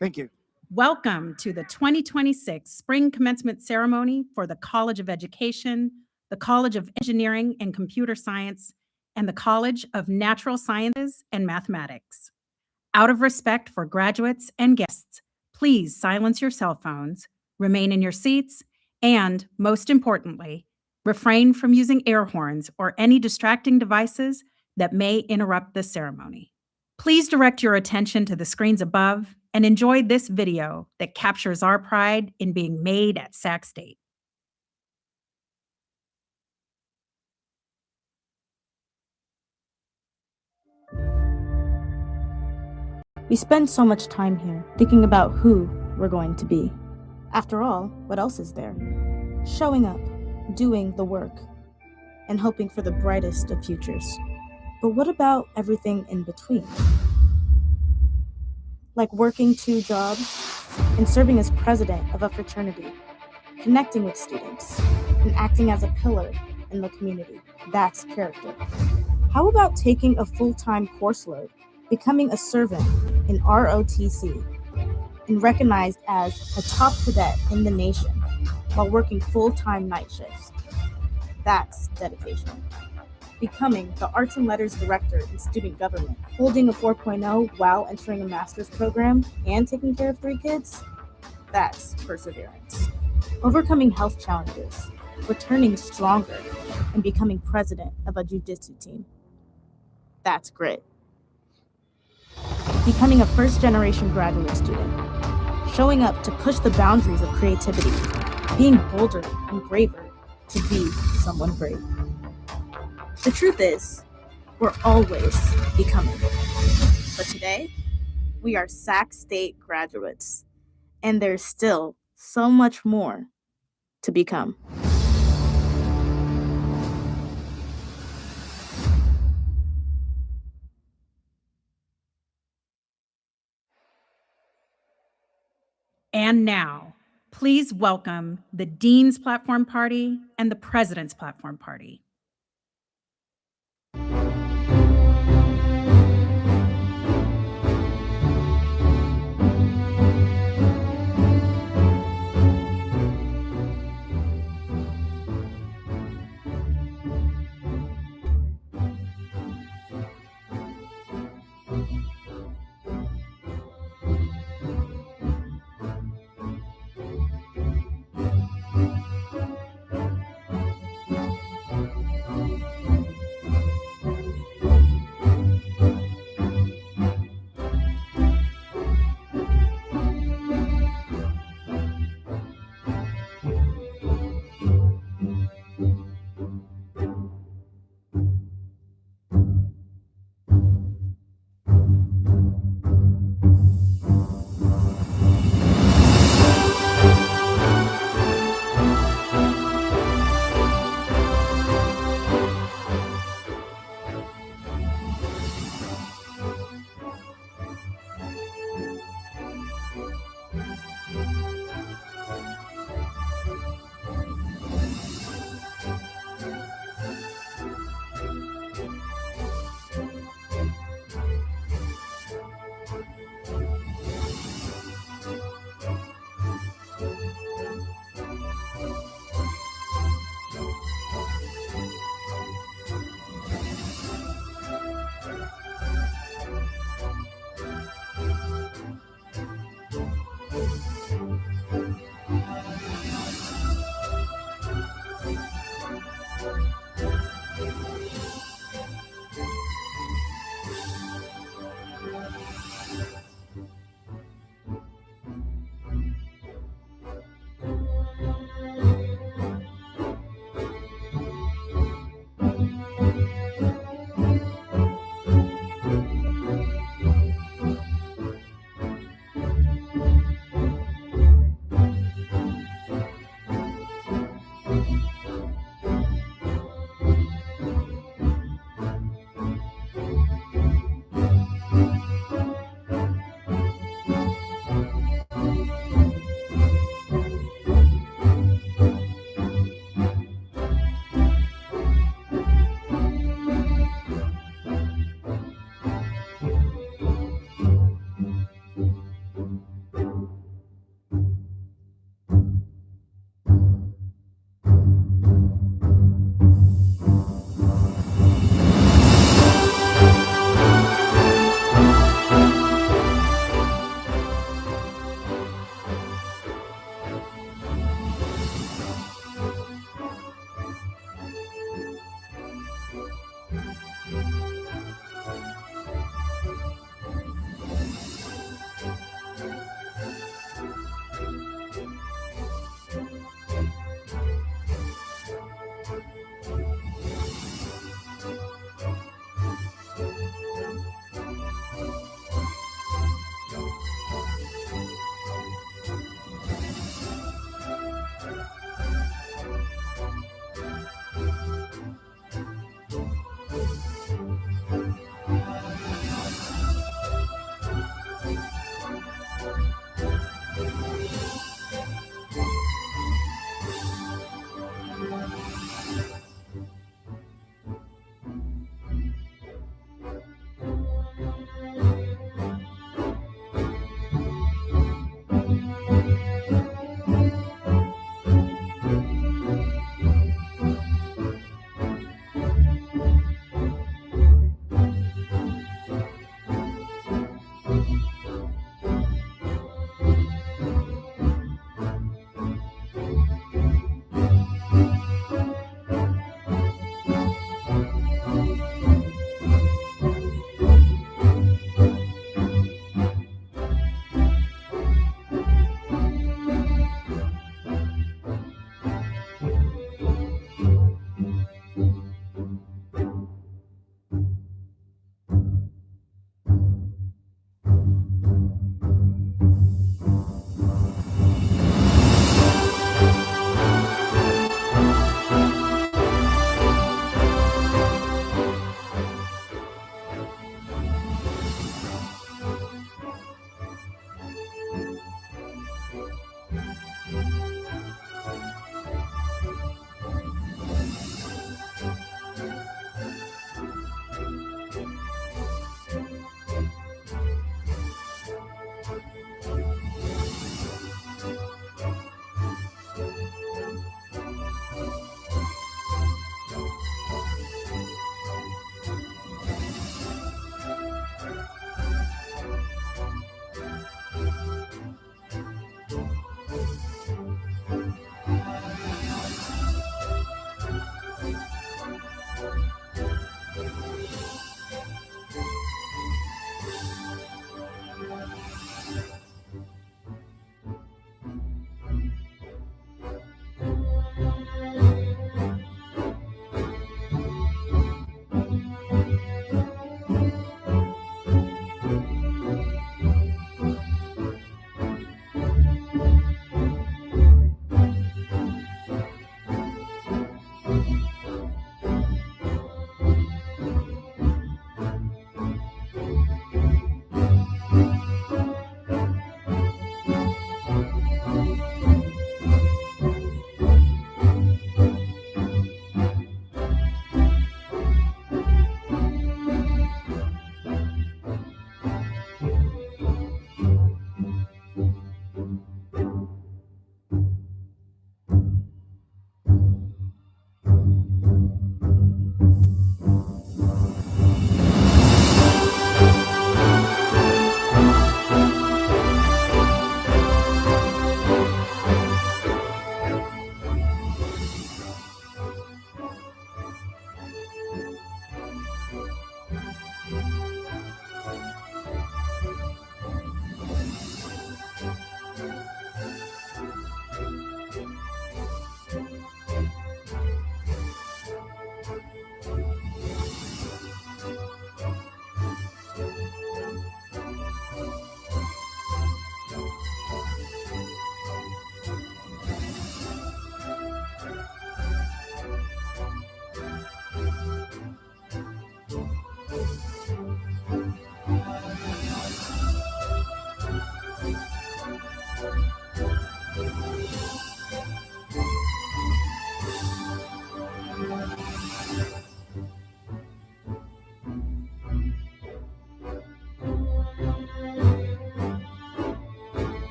Thank you. Welcome to the 2026 Spring Commencement Ceremony for the College of Education, the College of Engineering and Computer Science, and the College of Natural Sciences and Mathematics. Out of respect for graduates and guests, please silence your cell phones, remain in your seats, and, most importantly, refrain from using air horns or any distracting devices that may interrupt the ceremony. Please direct your attention to the screens above and enjoy this video that captures our pride in being made at Sac State. We spend so much time here thinking about who we're going to be. After all, what else is there? Showing up, doing the work, and hoping for the brightest of futures. But what about everything in between? Like working 2 jobs and serving as president of a fraternity, connecting with students, and acting as a pillar in the community. That's character. How about taking a full-time course load, becoming a servant in ROTC, and recognized as a top cadet in the nation while working full-time night shifts? That's dedication. Becoming the Arts and Letters Director in student government, holding a 4.0 while entering a master's program, and taking care of 3 kids? That's perseverance. Overcoming health challenges, returning stronger, and becoming president of a jiu-jitsu team. That's grit. Becoming a first-generation graduate student, showing up to push the boundaries of creativity, being bolder and braver to be someone great. The truth is, we're always becoming. But today, we are Sac State graduates, and there's still so much more to become. And now, please welcome the Dean's Platform Party and the President's Platform Party.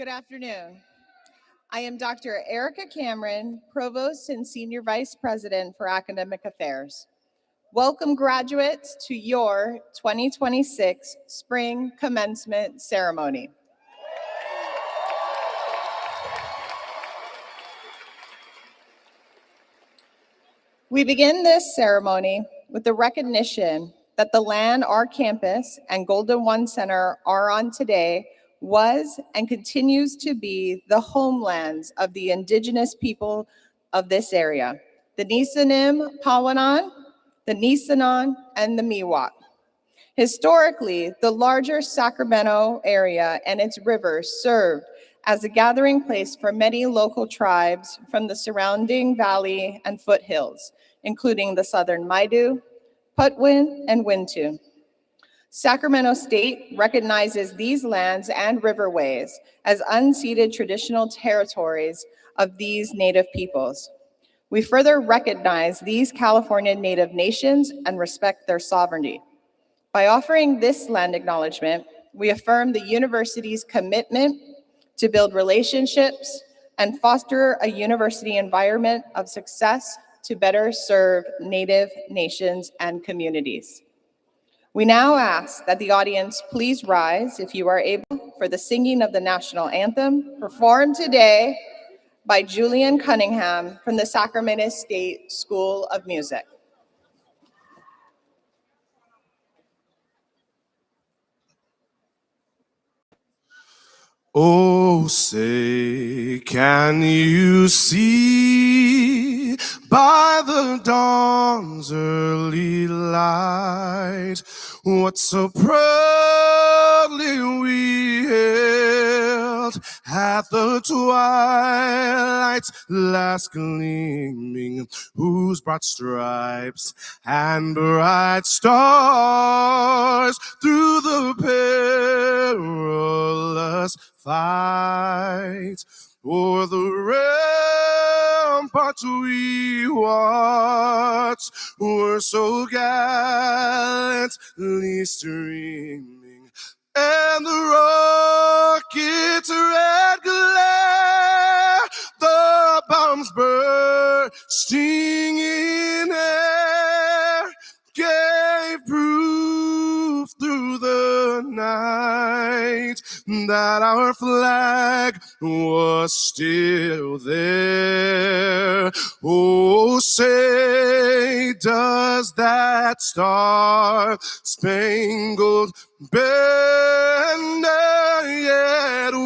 Good afternoon. I am Dr. Erica Cameron, Provost and Senior Vice President for Academic Affairs. Welcome, graduates, to your 2026 Spring Commencement Ceremony. We begin this ceremony with the recognition that the land our campus and Golden One Center are on today was and continues to be the homelands of the indigenous people of this area, the Nisenim Pawanan, the Nisenan, and the Miwok. Historically, the larger Sacramento area and its rivers served as a gathering place for many local tribes from the surrounding valley and foothills, including the Southern Maidu, Putwin, and Wintu. Sacramento State recognizes these lands and riverways as unceded traditional territories of these Native peoples. We further recognize these California Native nations and respect their sovereignty. By offering this land acknowledgement, we affirm the university's commitment to build relationships and foster a university environment of success to better serve Native nations and communities. We now ask that the audience please rise, if you are able, for the singing of the national anthem, performed today by Julian Cunningham from the Sacramento State School of Music. Oh, say, can you see by the dawn's early light what so proudly we hailed at the twilight's last gleaming, whose broad stripes and bright stars through the perilous fight o'er the ramparts we watched were so gallantly streaming, and the rocket's red glare, the bombs bursting in air, gave proof through the night that our flag was still there. Oh, say, does that star-spangled banner yet wave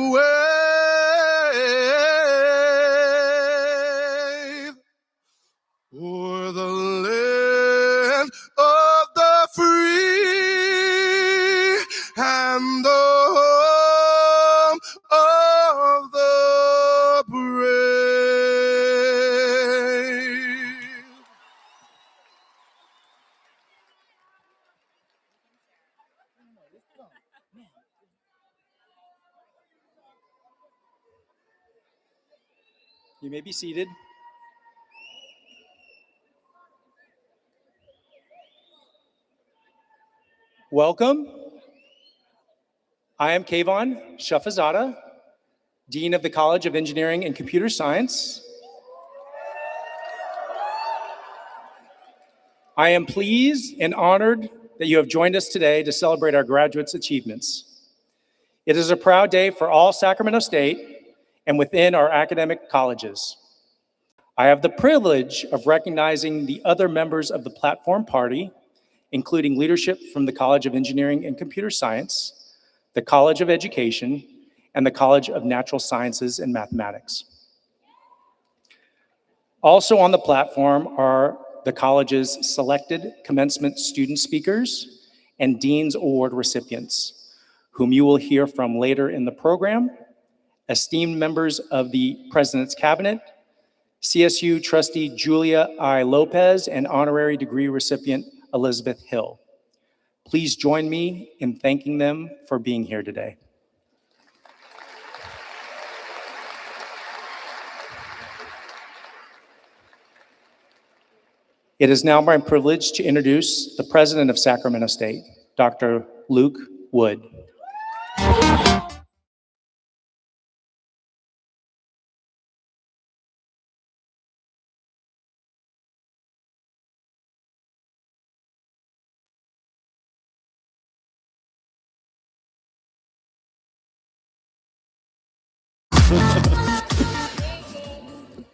o'er the land of the free and the home of the brave? You may be seated. Welcome. I am Kayvon Shafazada, Dean of the College of Engineering and Computer Science. I am pleased and honored that you have joined us today to celebrate our graduates' achievements. It is a proud day for all Sacramento State and within our academic colleges. I have the privilege of recognizing the other members of the platform party, including leadership from the College of Engineering and Computer Science, the College of Education, and the College of Natural Sciences and Mathematics. Also on the platform are the college's selected commencement student speakers and Dean's Award recipients, whom you will hear from later in the program, esteemed members of the President's Cabinet, CSU trustee Julia I. Lopez, and honorary degree recipient Elizabeth Hill. Please join me in thanking them for being here today. It is now my privilege to introduce the President of Sacramento State, Dr. Luke Wood.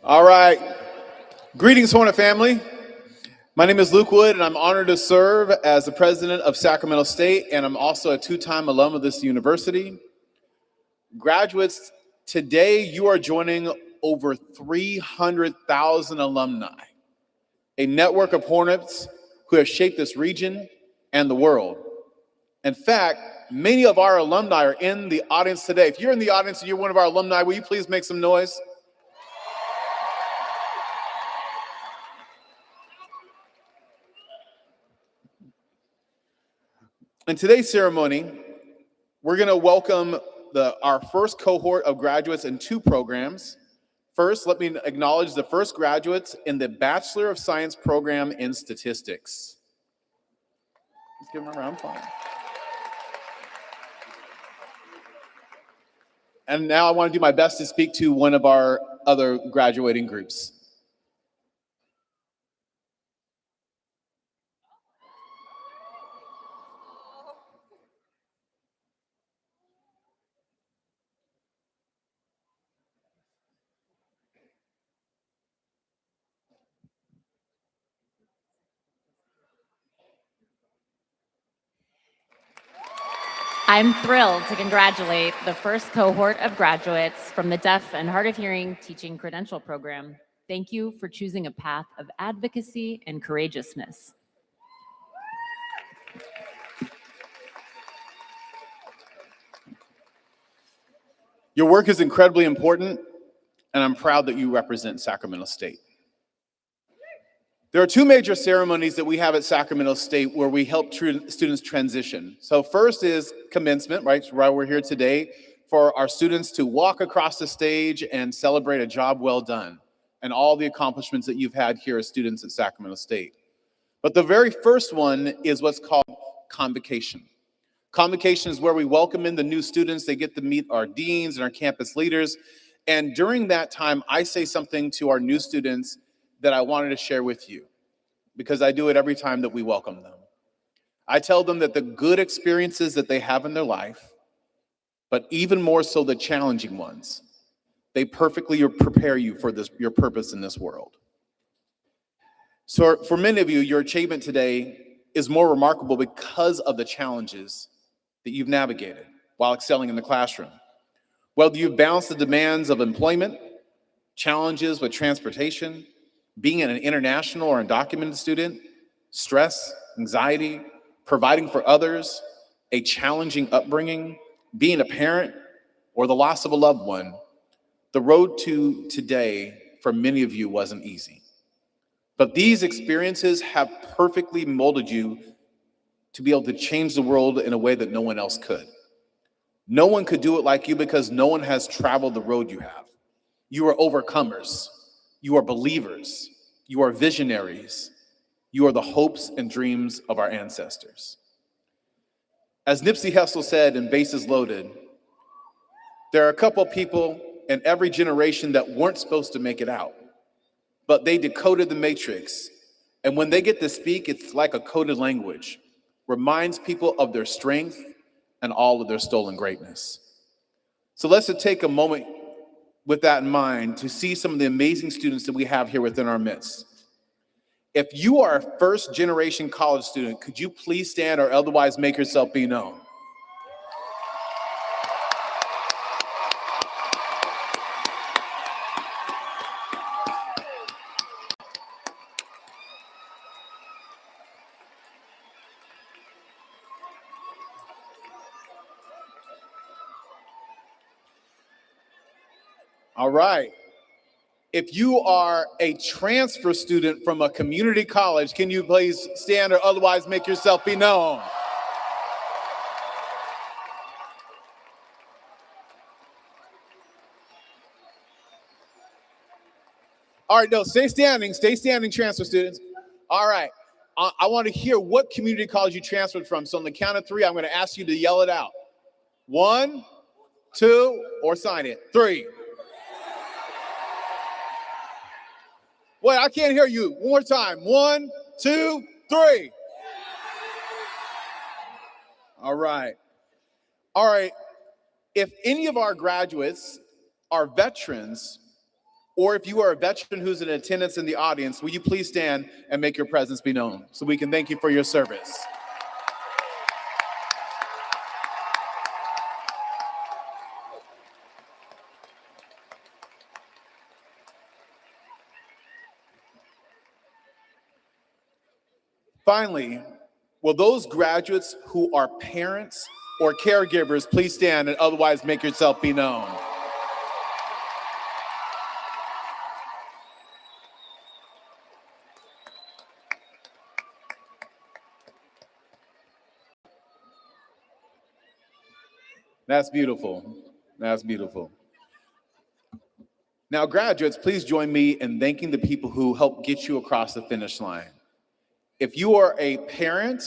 All right. Greetings, Hornet family. My name is Luke Wood, and I'm honored to serve as the president of Sacramento State, and I'm also a two-time alum of this university. Graduates, today you are joining over 300,000 alumni, a network of Hornets who have shaped this region and the world. In fact, many of our alumni are in the audience today. If you're in the audience and you're one of our alumni, will you please make some noise? In today's ceremony, we're going to welcome our first cohort of graduates in two programs. First, let me acknowledge the first graduates in the Bachelor of Science program in Statistics. Let's give them a round of applause. And now I want to do my best to speak to one of our other graduating groups. I'm thrilled to congratulate the first cohort of graduates from the Deaf and Hard of Hearing Teaching Credential Program. Thank you for choosing a path of advocacy and courageousness. Your work is incredibly important, and I'm proud that you represent Sacramento State. There are two major ceremonies that we have at Sacramento State where we help students transition. So first is commencement, right? Why we're here today, for our students to walk across the stage and celebrate a job well done and all the accomplishments that you've had here as students at Sacramento State. But the very first one is what's called convocation. Convocation is where we welcome in the new students. They get to meet our deans and our campus leaders. And during that time, I say something to our new students that I wanted to share with you, because I do it every time that we welcome them. I tell them that the good experiences that they have in their life, but even more so the challenging ones, they perfectly prepare you for your purpose in this world. So for many of you, your achievement today is more remarkable because of the challenges that you've navigated while excelling in the classroom. Whether you've balanced the demands of employment, challenges with transportation, being an international or undocumented student, stress, anxiety, providing for others, a challenging upbringing, being a parent, or the loss of a loved one, the road to today for many of you wasn't easy. But these experiences have perfectly molded you to be able to change the world in a way that no one else could. No one could do it like you because no one has traveled the road you have. You are overcomers. You are believers. You are visionaries. You are the hopes and dreams of our ancestors. As Nipsey Hussle said in Bases Loaded, there are a couple people in every generation that weren't supposed to make it out, but they decoded the matrix. And when they get to speak, it's like a coded language, reminds people of their strength and all of their stolen greatness. So let's take a moment with that in mind to see some of the amazing students that we have here within our midst. If you are a first generation college student, could you please stand or otherwise make yourself be known? All right. If you are a transfer student from a community college, can you please stand or otherwise make yourself be known? All right, no, stay standing, transfer students. All right, I want to hear what community college you transferred from. So on the count of three, I'm going to ask you to yell it out. 1, 2, or sign it. 3. Wait, I can't hear you. One more time. 1, 2, 3. All right. All right. If any of our graduates are veterans, or if you are a veteran who's in attendance in the audience, will you please stand and make your presence be known so we can thank you for your service? Finally, will those graduates who are parents or caregivers please stand and otherwise make yourself be known? That's beautiful. That's beautiful. Now, graduates, please join me in thanking the people who helped get you across the finish line. If you are a parent,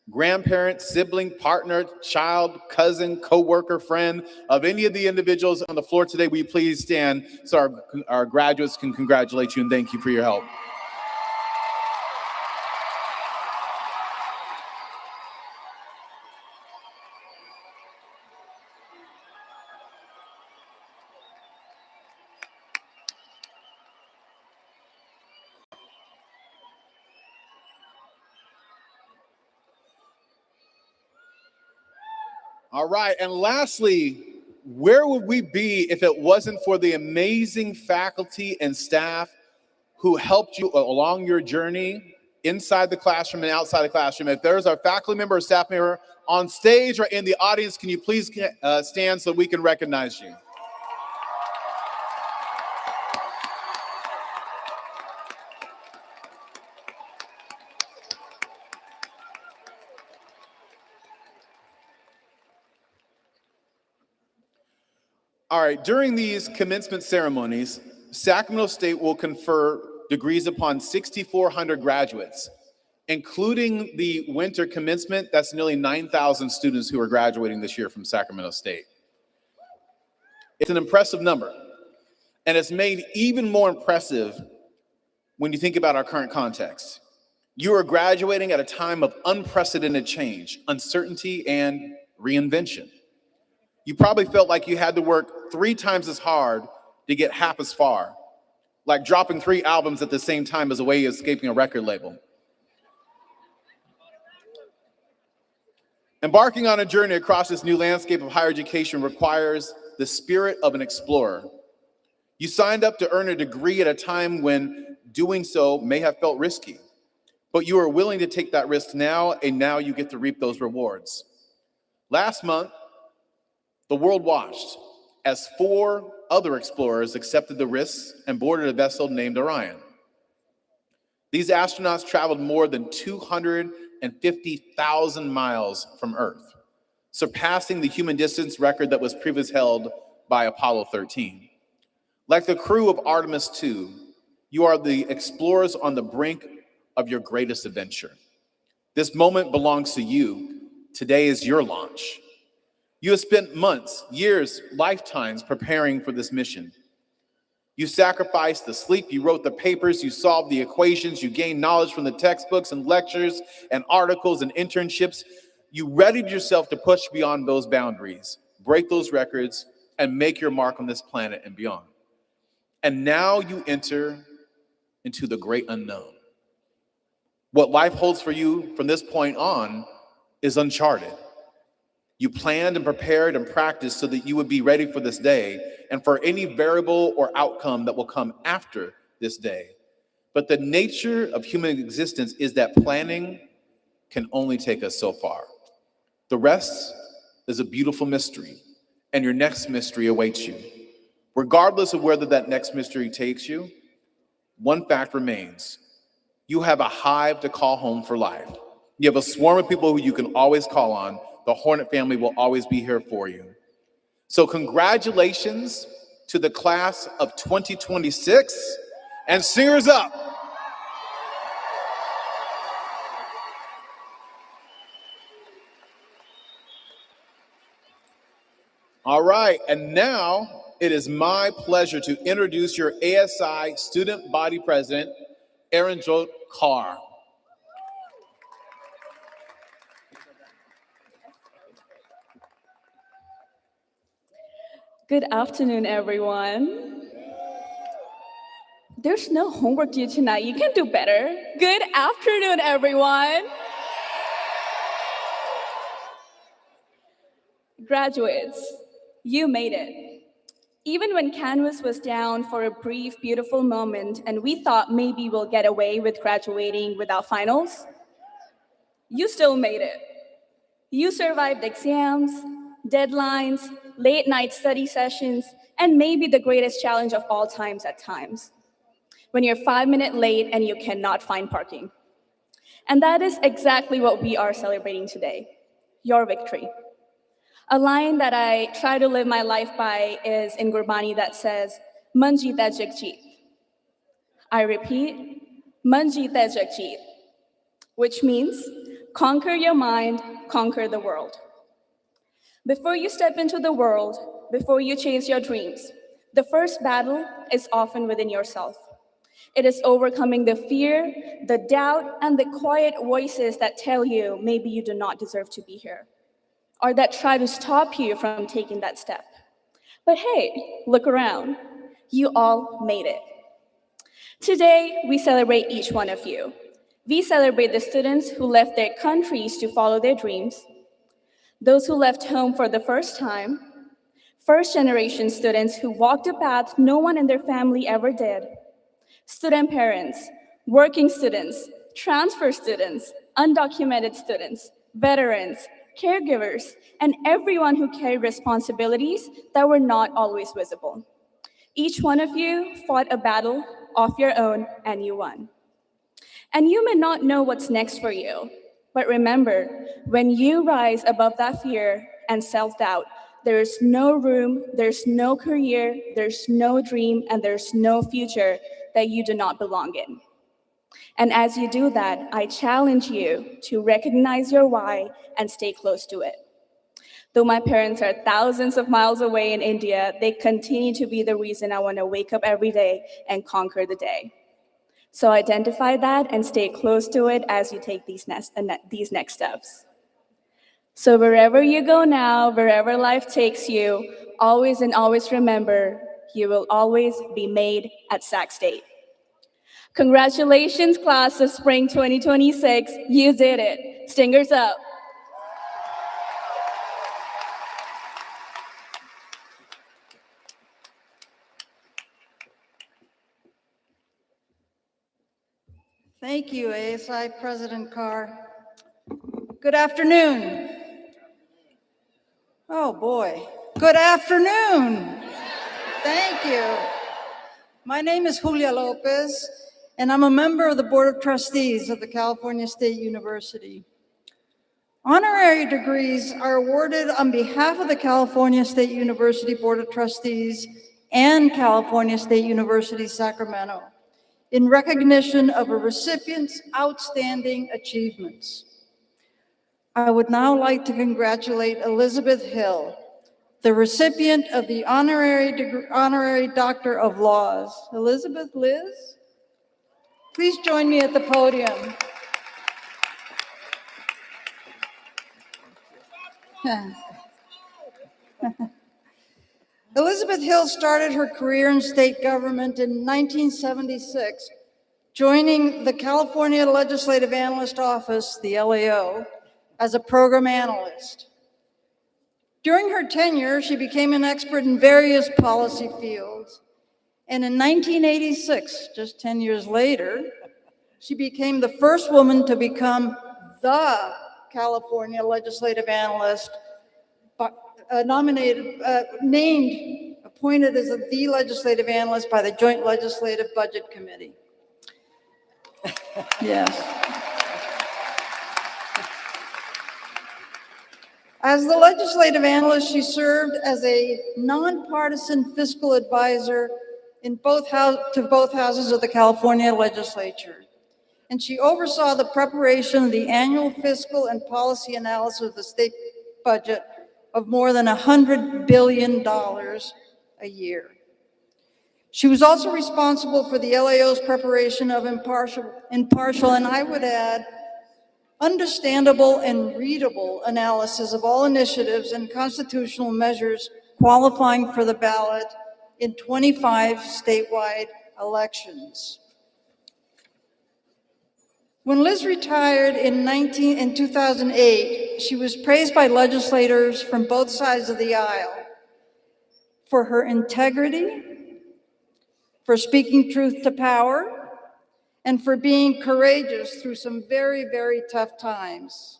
grandparent, sibling, partner, child, cousin, coworker, friend of any of the individuals on the floor today, will you please stand so our graduates can congratulate you and thank you for your help. All right, and lastly, where would we be if it wasn't for the amazing faculty and staff who helped you along your journey inside the classroom and outside the classroom? If there's a faculty member or staff member on stage or in the audience, can you please stand so we can recognize you? All right, during these commencement ceremonies, Sacramento State will confer degrees upon 6,400 graduates, including the winter commencement. That's nearly 9,000 students who are graduating this year from Sacramento State. It's an impressive number, and it's made even more impressive when you think about our current context. You are graduating at a time of unprecedented change, uncertainty, and reinvention. You probably felt like you had to work 3 times as hard to get half as far, like dropping 3 albums at the same time as a way of escaping a record label. Embarking on a journey across this new landscape of higher education requires the spirit of an explorer. You signed up to earn a degree at a time when doing so may have felt risky, but you are willing to take that risk now, and now you get to reap those rewards. Last month, the world watched as 4 other explorers accepted the risks and boarded a vessel named Orion. These astronauts traveled more than 250,000 miles from Earth, surpassing the human distance record that was previously held by Apollo 13. Like the crew of Artemis II, you are the explorers on the brink of your greatest adventure. This moment belongs to you. Today is your launch. You have spent months, years, lifetimes preparing for this mission. You sacrificed the sleep, you wrote the papers, you solved the equations, you gained knowledge from the textbooks and lectures and articles and internships. You readied yourself to push beyond those boundaries, break those records, and make your mark on this planet and beyond. And now you enter into the great unknown. What life holds for you from this point on is uncharted. You planned and prepared and practiced so that you would be ready for this day and for any variable or outcome that will come after this day. But the nature of human existence is that planning can only take us so far. The rest is a beautiful mystery, and your next mystery awaits you. Regardless of whether that next mystery takes you, one fact remains. You have a hive to call home for life. You have a swarm of people who you can always call on. The Hornet family will always be here for you. So congratulations to the class of 2026, and singers up. All right, and now it is my pleasure to introduce your ASI Student Body President, Aaron Joe Carr. Good afternoon, everyone. There's no homework due tonight. You can do better. Good afternoon, everyone. Graduates, you made it. Even when Canvas was down for a brief, beautiful moment and we thought maybe we'll get away with graduating without finals, you still made it. You survived exams, deadlines, late night study sessions, and maybe the greatest challenge of all times at times, when you're 5 minutes late and you cannot find parking. And that is exactly what we are celebrating today, your victory. A line that I try to live my life by is in Gurbani that says, Man jeeta jag jeet. I repeat, Man jeeta jag jeet, which means conquer your mind, conquer the world. Before you step into the world, before you chase your dreams, the first battle is often within yourself. It is overcoming the fear, the doubt, and the quiet voices that tell you maybe you do not deserve to be here, or that try to stop you from taking that step. But hey, look around. You all made it. Today, we celebrate each one of you. We celebrate the students who left their countries to follow their dreams, those who left home for the first time, first-generation students who walked a path no one in their family ever did, student parents, working students, transfer students, undocumented students, veterans, caregivers, and everyone who carried responsibilities that were not always visible. Each one of you fought a battle of your own, and you won. And you may not know what's next for you, but remember, when you rise above that fear and self-doubt, there's no room, there's no career, there's no dream, and there's no future that you do not belong in. And as you do that, I challenge you to recognize your why and stay close to it. Though my parents are thousands of miles away in India, they continue to be the reason I want to wake up every day and conquer the day. So identify that and stay close to it as you take these next steps. So wherever you go now, wherever life takes you, always and always remember, you will always be made at Sac State. Congratulations, class of Spring 2026. You did it. Stingers up. Thank you, ASI President Carr. Good afternoon. Oh boy, good afternoon. Thank you. My name is Julia Lopez, and I'm a member of the Board of Trustees of the California State University. Honorary degrees are awarded on behalf of the California State University Board of Trustees and California State University, Sacramento, in recognition of a recipient's outstanding achievements. I would now like to congratulate Elizabeth Hill, the recipient of the Honorary Doctor of Laws. Elizabeth, Liz, please join me at the podium. Elizabeth Hill started her career in state government in 1976, joining the California Legislative Analyst Office, the LAO, as a program analyst. During her tenure, she became an expert in various policy fields. And in 1986, just 10 years later, she became the first woman to become the California Legislative Analyst, appointed as the Legislative Analyst by the Joint Legislative Budget Committee. Yes. As the legislative analyst, she served as a nonpartisan fiscal advisor to both houses of the California legislature. And she oversaw the preparation of the annual fiscal and policy analysis of the state budget of more than $100 billion a year. She was also responsible for the LAO's preparation of impartial, and I would add, understandable and readable analysis of all initiatives and constitutional measures qualifying for the ballot in 25 statewide elections. When Liz retired in 2008, she was praised by legislators from both sides of the aisle for her integrity, for speaking truth to power, and for being courageous through some very, very tough times.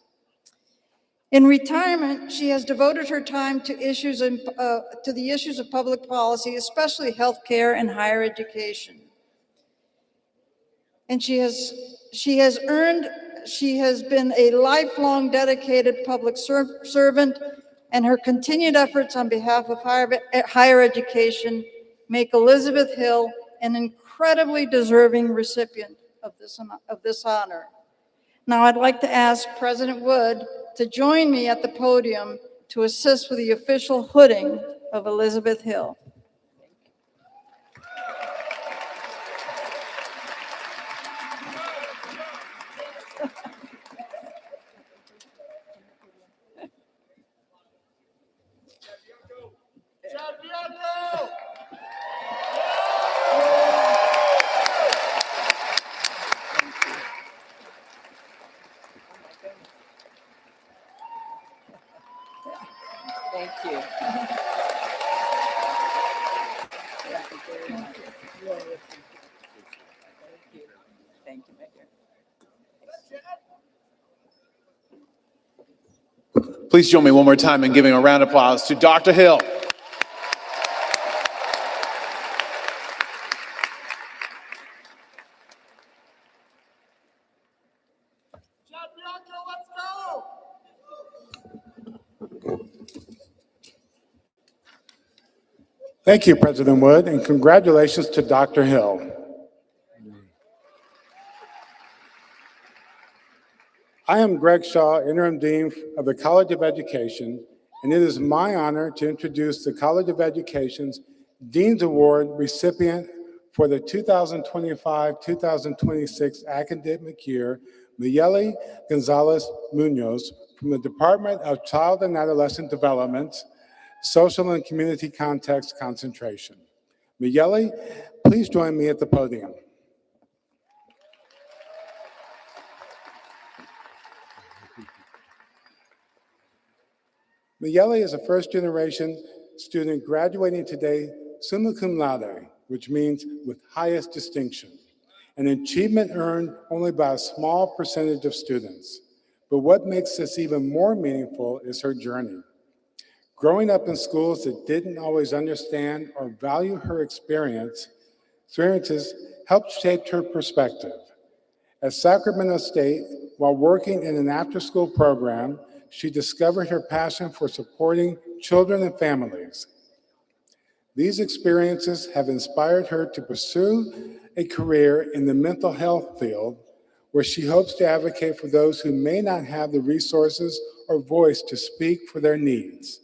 In retirement, she has devoted her time to the issues of public policy, especially healthcare and higher education. And she has been a lifelong dedicated public servant, and her continued efforts on behalf of higher education make Elizabeth Hill an incredibly deserving recipient of this honor. Now I'd like to ask President Wood to join me at the podium to assist with the official hooding of Elizabeth Hill. Thank you. Thank you, my dear. Please join me one more time in giving a round of applause to Dr. Hill. Thank you, President Wood, and congratulations to Dr. Hill. I am Greg Shaw, Interim Dean of the College of Education, and it is my honor to introduce the College of Education's Dean's Award recipient for the 2025-2026 academic year, Mayeli Gonzalez Munoz, from the Department of Child and Adolescent Development, Social and Community Context Concentration. Mayeli, please join me at the podium. Mayeli is a first-generation student graduating today summa cum laude, which means with highest distinction, an achievement earned only by a small percentage of students. But what makes this even more meaningful is her journey. Growing up in schools that didn't always understand or value her experiences helped shape her perspective. At Sacramento State, while working in an after-school program, she discovered her passion for supporting children and families. These experiences have inspired her to pursue a career in the mental health field, where she hopes to advocate for those who may not have the resources or voice to speak for their needs.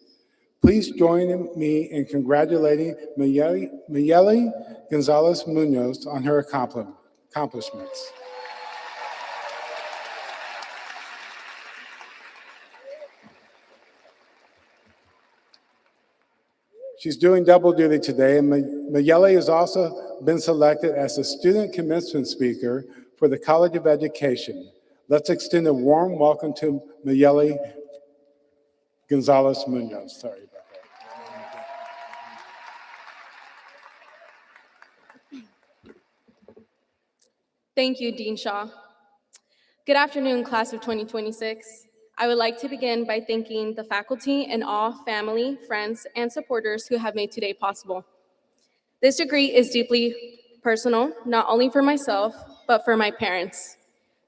Please join me in congratulating Mayeli Gonzalez Munoz on her accomplishments. She's doing double duty today, and Mayeli has also been selected as a student commencement speaker for the College of Education. Let's extend a warm welcome to Mayeli Gonzalez Munoz. Sorry about that. Thank you, Dean Shaw. Good afternoon, class of 2026. I would like to begin by thanking the faculty and all family, friends, and supporters who have made today possible. This degree is deeply personal, not only for myself, but for my parents,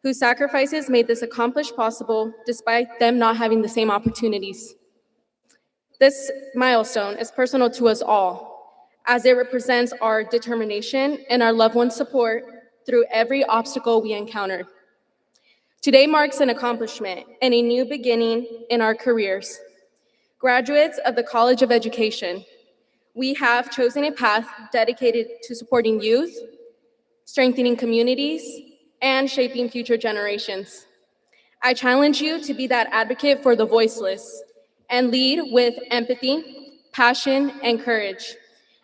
whose sacrifices made this accomplishment possible despite them not having the same opportunities. This milestone is personal to us all, as it represents our determination and our loved ones' support through every obstacle we encountered. Today marks an accomplishment and a new beginning in our careers. Graduates of the College of Education, we have chosen a path dedicated to supporting youth, strengthening communities, and shaping future generations. I challenge you to be that advocate for the voiceless and lead with empathy, passion, and courage.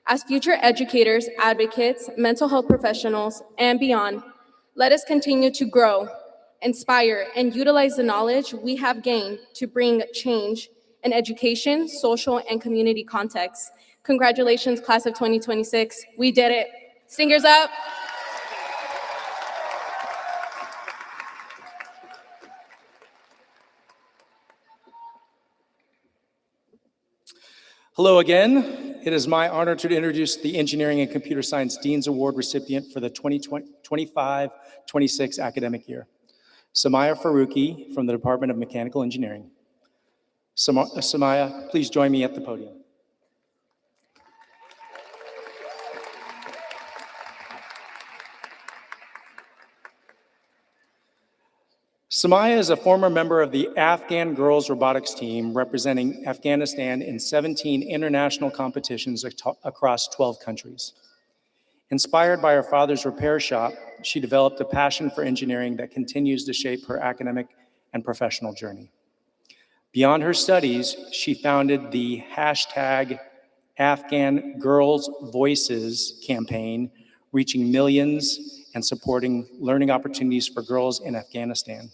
As future educators, advocates, mental health professionals, and beyond, let us continue to grow, inspire, and utilize the knowledge we have gained to bring change in education, social, and community contexts. Congratulations, class of 2026. We did it. Singers up. Hello again. It is my honor to introduce the Engineering and Computer Science Dean's Award recipient for the 2025-26 academic year, Samaya Faruqi from the Department of Mechanical Engineering. Samaya, please join me at the podium. Samaya is a former member of the Afghan girls robotics team representing Afghanistan in 17 international competitions across 12 countries. Inspired by her father's repair shop, she developed a passion for engineering that continues to shape her academic and professional journey. Beyond her studies, she founded the #Afghan Girls Voices campaign, reaching millions and supporting learning opportunities for girls in Afghanistan.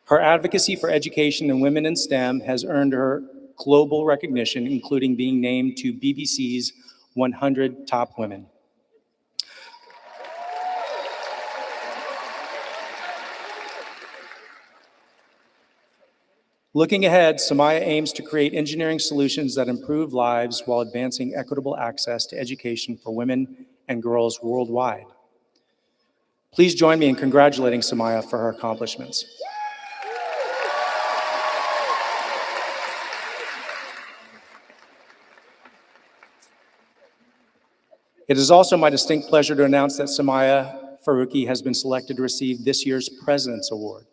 Her advocacy for education and women in STEM has earned her global recognition, including being named to BBC's 100 Top Women. Looking ahead, Samaya aims to create engineering solutions that improve lives while advancing equitable access to education for women and girls worldwide. Please join me in congratulating Samaya for her accomplishments. It is also my distinct pleasure to announce that Samaya Faruqi has been selected to receive this year's President's Award.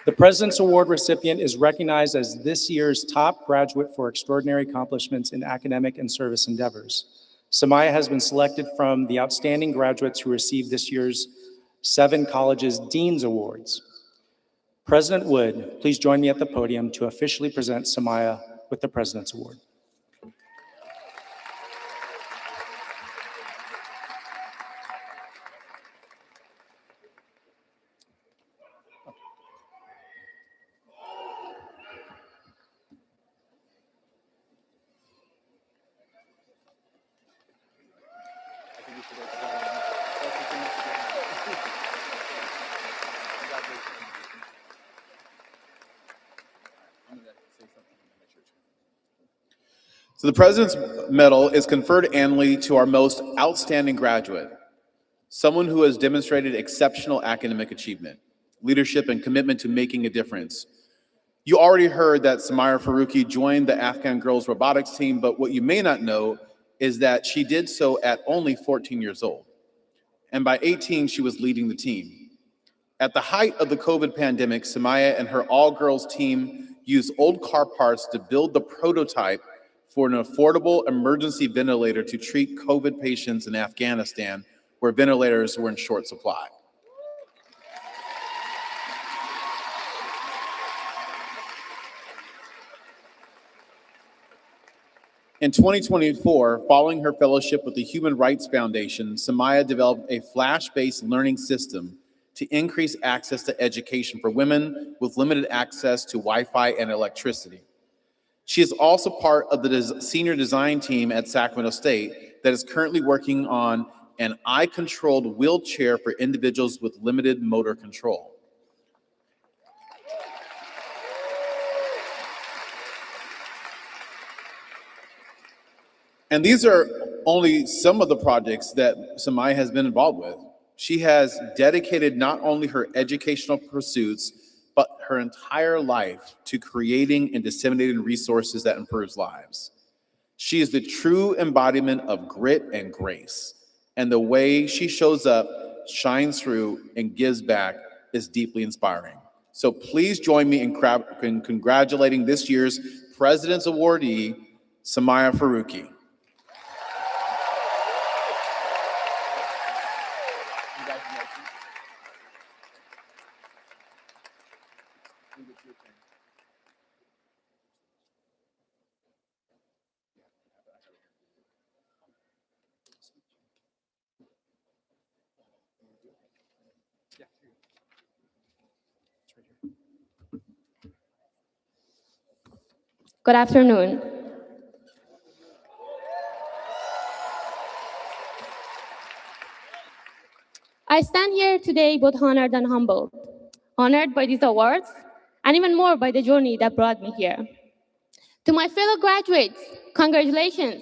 The President's Award recipient is recognized as this year's top graduate for extraordinary accomplishments in academic and service endeavors. Samaya has been selected from the outstanding graduates who received this year's 7 colleges' Dean's Awards. President Wood, please join me at the podium to officially present Samaya with the President's Award. So the President's Medal is conferred annually to our most outstanding graduate, someone who has demonstrated exceptional academic achievement, leadership, and commitment to making a difference. You already heard that Samaya Faruqi joined the Afghan girls robotics team, but what you may not know is that she did so at only 14 years old. And by 18, she was leading the team. At the height of the COVID pandemic, Samaya and her all-girls team used old car parts to build the prototype for an affordable emergency ventilator to treat COVID patients in Afghanistan, where ventilators were in short supply. In 2024, following her fellowship with the Human Rights Foundation, Samaya developed a flash-based learning system to increase access to education for women with limited access to Wi-Fi and electricity. She is also part of the senior design team at Sacramento State that is currently working on an eye-controlled wheelchair for individuals with limited motor control. And these are only some of the projects that Samaya has been involved with. She has dedicated not only her educational pursuits, but her entire life to creating and disseminating resources that improves lives. She is the true embodiment of grit and grace, and the way she shows up, shines through, and gives back is deeply inspiring. So please join me in congratulating this year's President's Awardee, Samaya Faruqi. Good afternoon. I stand here today both honored and humbled, honored by these awards, and even more by the journey that brought me here. To my fellow graduates, congratulations.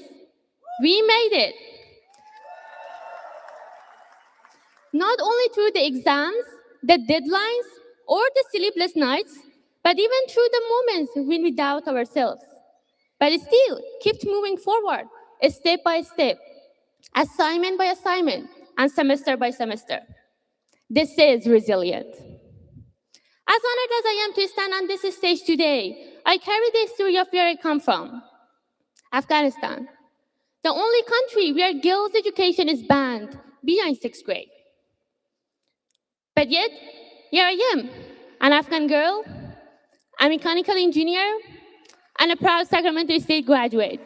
We made it. Not only through the exams, the deadlines, or the sleepless nights, but even through the moments when we doubt ourselves. But still, kept moving forward, step by step, assignment by assignment, and semester by semester. This is resilient. As honored as I am to stand on this stage today, I carry the history of where I come from, Afghanistan, the only country where girls' education is banned beyond 6th grade. But yet, here I am, an Afghan girl, a mechanical engineer, and a proud Sacramento State graduate.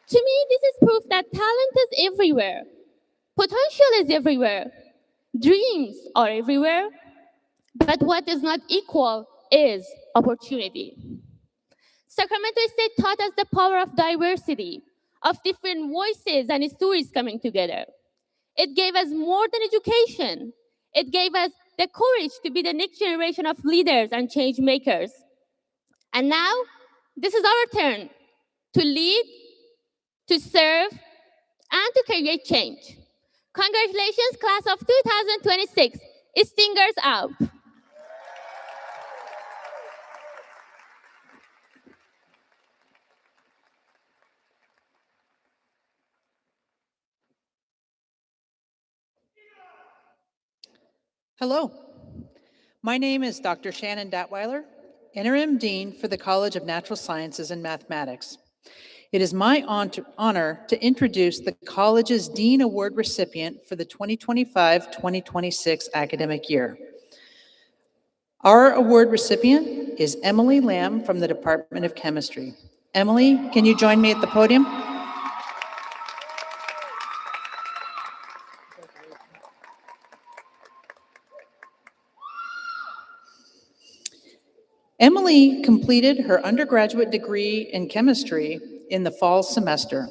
To me, this is proof that talent is everywhere. Potential is everywhere. Dreams are everywhere. But what is not equal is opportunity. Sacramento State taught us the power of diversity, of different voices and stories coming together. It gave us more than education. It gave us the courage to be the next generation of leaders and change makers. And now, this is our turn to lead, to serve, and to create change. Congratulations, class of 2026. Stingers out. Hello, my name is Dr. Shannon Datweiler, Interim Dean for the College of Natural Sciences and Mathematics. It is my honor to introduce the college's Dean Award recipient for the 2025-2026 academic year. Our award recipient is Emily Lamb from the Department of Chemistry. Emily, can you join me at the podium? Emily completed her undergraduate degree in chemistry in the fall semester.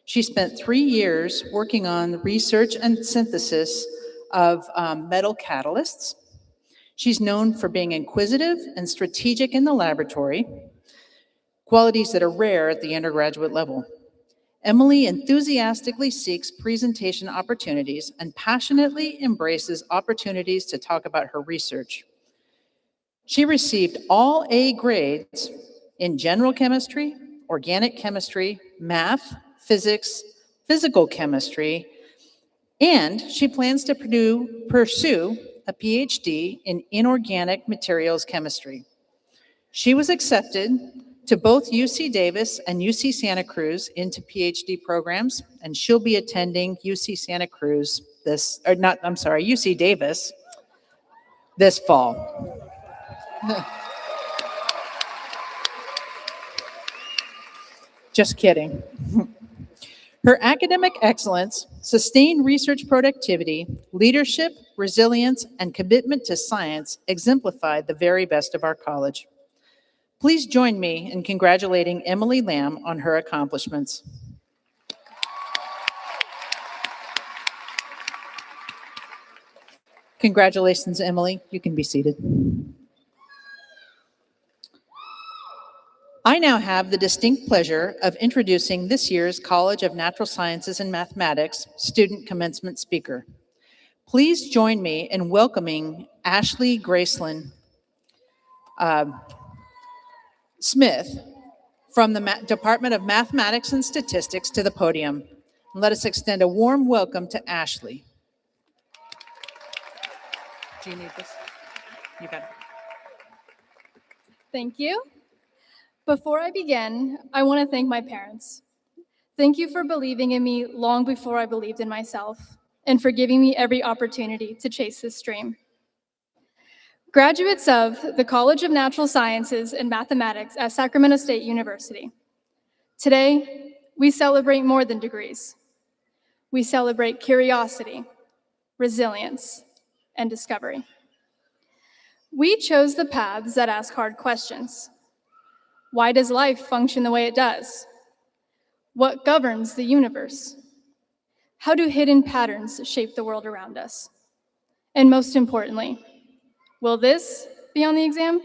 She spent 3 years working on the research and synthesis of metal catalysts. She's known for being inquisitive and strategic in the laboratory, qualities that are rare at the undergraduate level. Emily enthusiastically seeks presentation opportunities and passionately embraces opportunities to talk about her research. She received all A grades in general chemistry, organic chemistry, math, physics, physical chemistry, and she plans to pursue a PhD in inorganic materials chemistry. She was accepted to both UC Davis and UC Santa Cruz into PhD programs, and she'll be attending UC Santa Cruz UC Davis this fall. Just kidding. Her academic excellence, sustained research productivity, leadership, resilience, and commitment to science exemplify the very best of our college. Please join me in congratulating Emily Lamb on her accomplishments. Congratulations, Emily. You can be seated. I now have the distinct pleasure of introducing this year's College of Natural Sciences and Mathematics student commencement speaker. Please join me in welcoming Ashley Graceland Smith from the Department of Mathematics and Statistics to the podium. Let us extend a warm welcome to Ashley. Do you need this? You got it. Thank you. Before I begin, I want to thank my parents. Thank you for believing in me long before I believed in myself, and for giving me every opportunity to chase this dream. Graduates of the College of Natural Sciences and Mathematics at Sacramento State University. Today, we celebrate more than degrees. We celebrate curiosity, resilience, and discovery. We chose the paths that ask hard questions. Why does life function the way it does? What governs the universe? How do hidden patterns shape the world around us? And most importantly, will this be on the exam?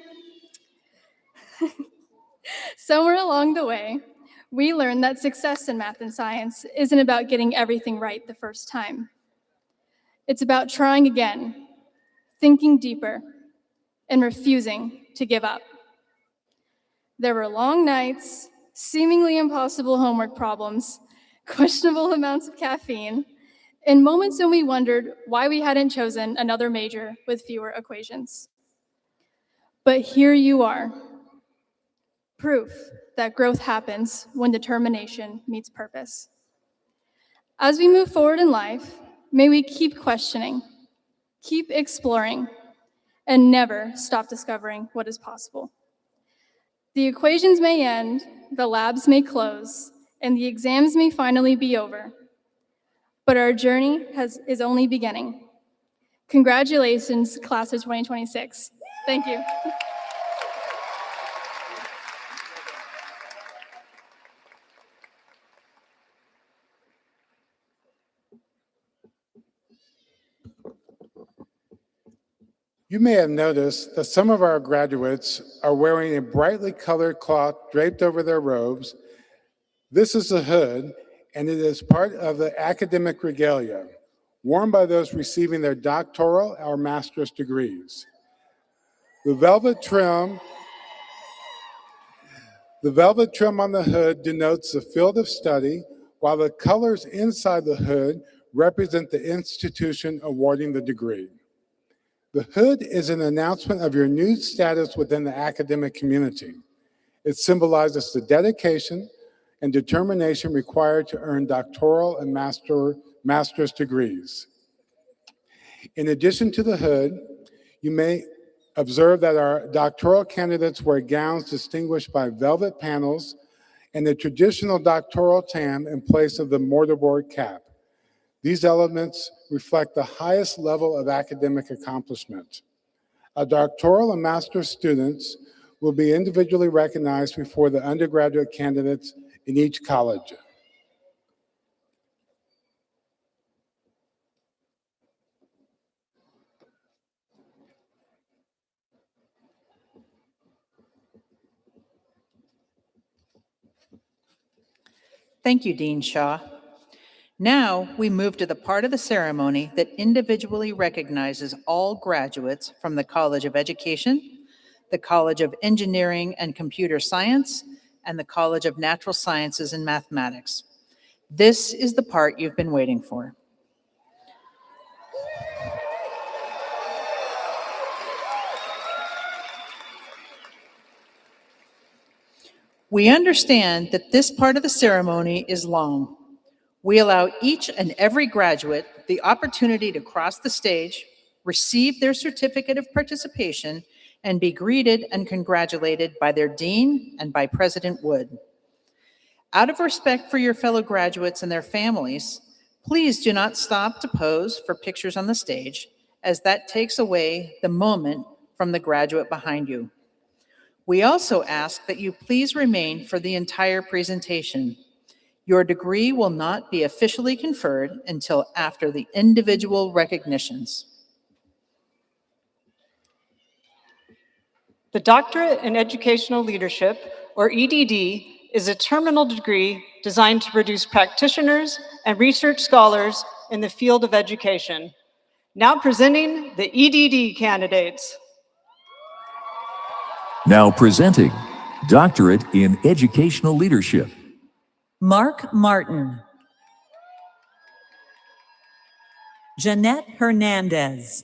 Somewhere along the way, we learned that success in math and science isn't about getting everything right the first time. It's about trying again, thinking deeper, and refusing to give up. There were long nights, seemingly impossible homework problems, questionable amounts of caffeine, and moments when we wondered why we hadn't chosen another major with fewer equations. But here you are, proof that growth happens when determination meets purpose. As we move forward in life, may we keep questioning, keep exploring, and never stop discovering what is possible. The equations may end, the labs may close, and the exams may finally be over. But our journey is only beginning. Congratulations, class of 2026. Thank you. You may have noticed that some of our graduates are wearing a brightly colored cloth draped over their robes. This is a hood, and it is part of the academic regalia, worn by those receiving their doctoral or master's degrees. The velvet trim on the hood denotes the field of study, while the colors inside the hood represent the institution awarding the degree. The hood is an announcement of your new status within the academic community. It symbolizes the dedication and determination required to earn doctoral and master's degrees. In addition to the hood, you may observe that our doctoral candidates wear gowns distinguished by velvet panels and the traditional doctoral tam in place of the mortarboard cap. These elements reflect the highest level of academic accomplishment. Our doctoral and master's students will be individually recognized before the undergraduate candidates in each college. Thank you, Dean Shaw. Now we move to the part of the ceremony that individually recognizes all graduates from the College of Education, the College of Engineering and Computer Science, and the College of Natural Sciences and Mathematics. This is the part you've been waiting for. We understand that this part of the ceremony is long. We allow each and every graduate the opportunity to cross the stage, receive their certificate of participation, and be greeted and congratulated by their dean and by President Wood. Out of respect for your fellow graduates and their families, please do not stop to pose for pictures on the stage, as that takes away the moment from the graduate behind you. We also ask that you please remain for the entire presentation. Your degree will not be officially conferred until after the individual recognitions. The Doctorate in Educational Leadership, or EDD, is a terminal degree designed to produce practitioners and research scholars in the field of education. Now presenting the EDD candidates. Now presenting Doctorate in Educational Leadership. Mark Martin. Jeanette Hernandez.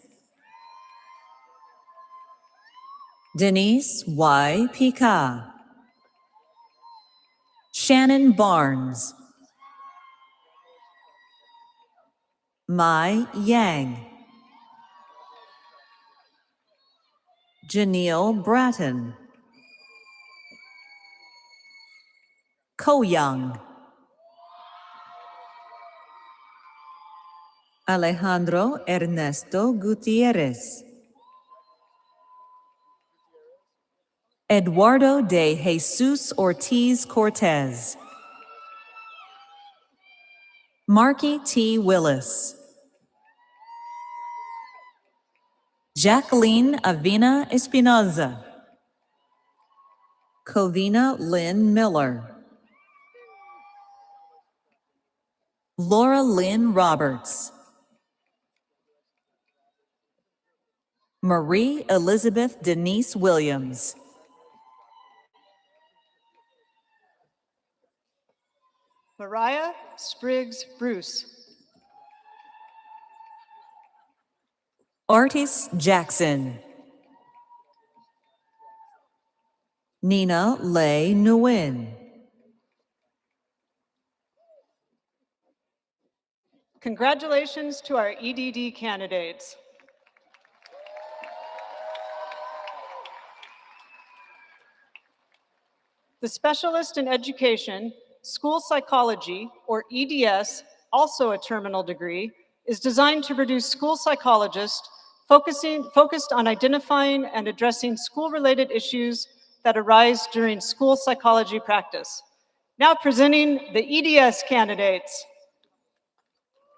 Denise Y. Pica. Shannon Barnes. Mai Yang. Janelle Bratton. Ko Young. Alejandro Ernesto Gutierrez. Eduardo de Jesus Ortiz Cortez. Marky T. Willis. Jacqueline Avina Espinoza. Covina Lynn Miller. Laura Lynn Roberts. Marie Elizabeth Denise Williams. Mariah Spriggs Bruce. Artis Jackson. Nina Leigh Nguyen. Congratulations to our EDD candidates. The Specialist in Education, School Psychology, or EDS, also a terminal degree, is designed to produce school psychologists focused on identifying and addressing school-related issues that arise during school psychology practice. Now presenting the EDS candidates.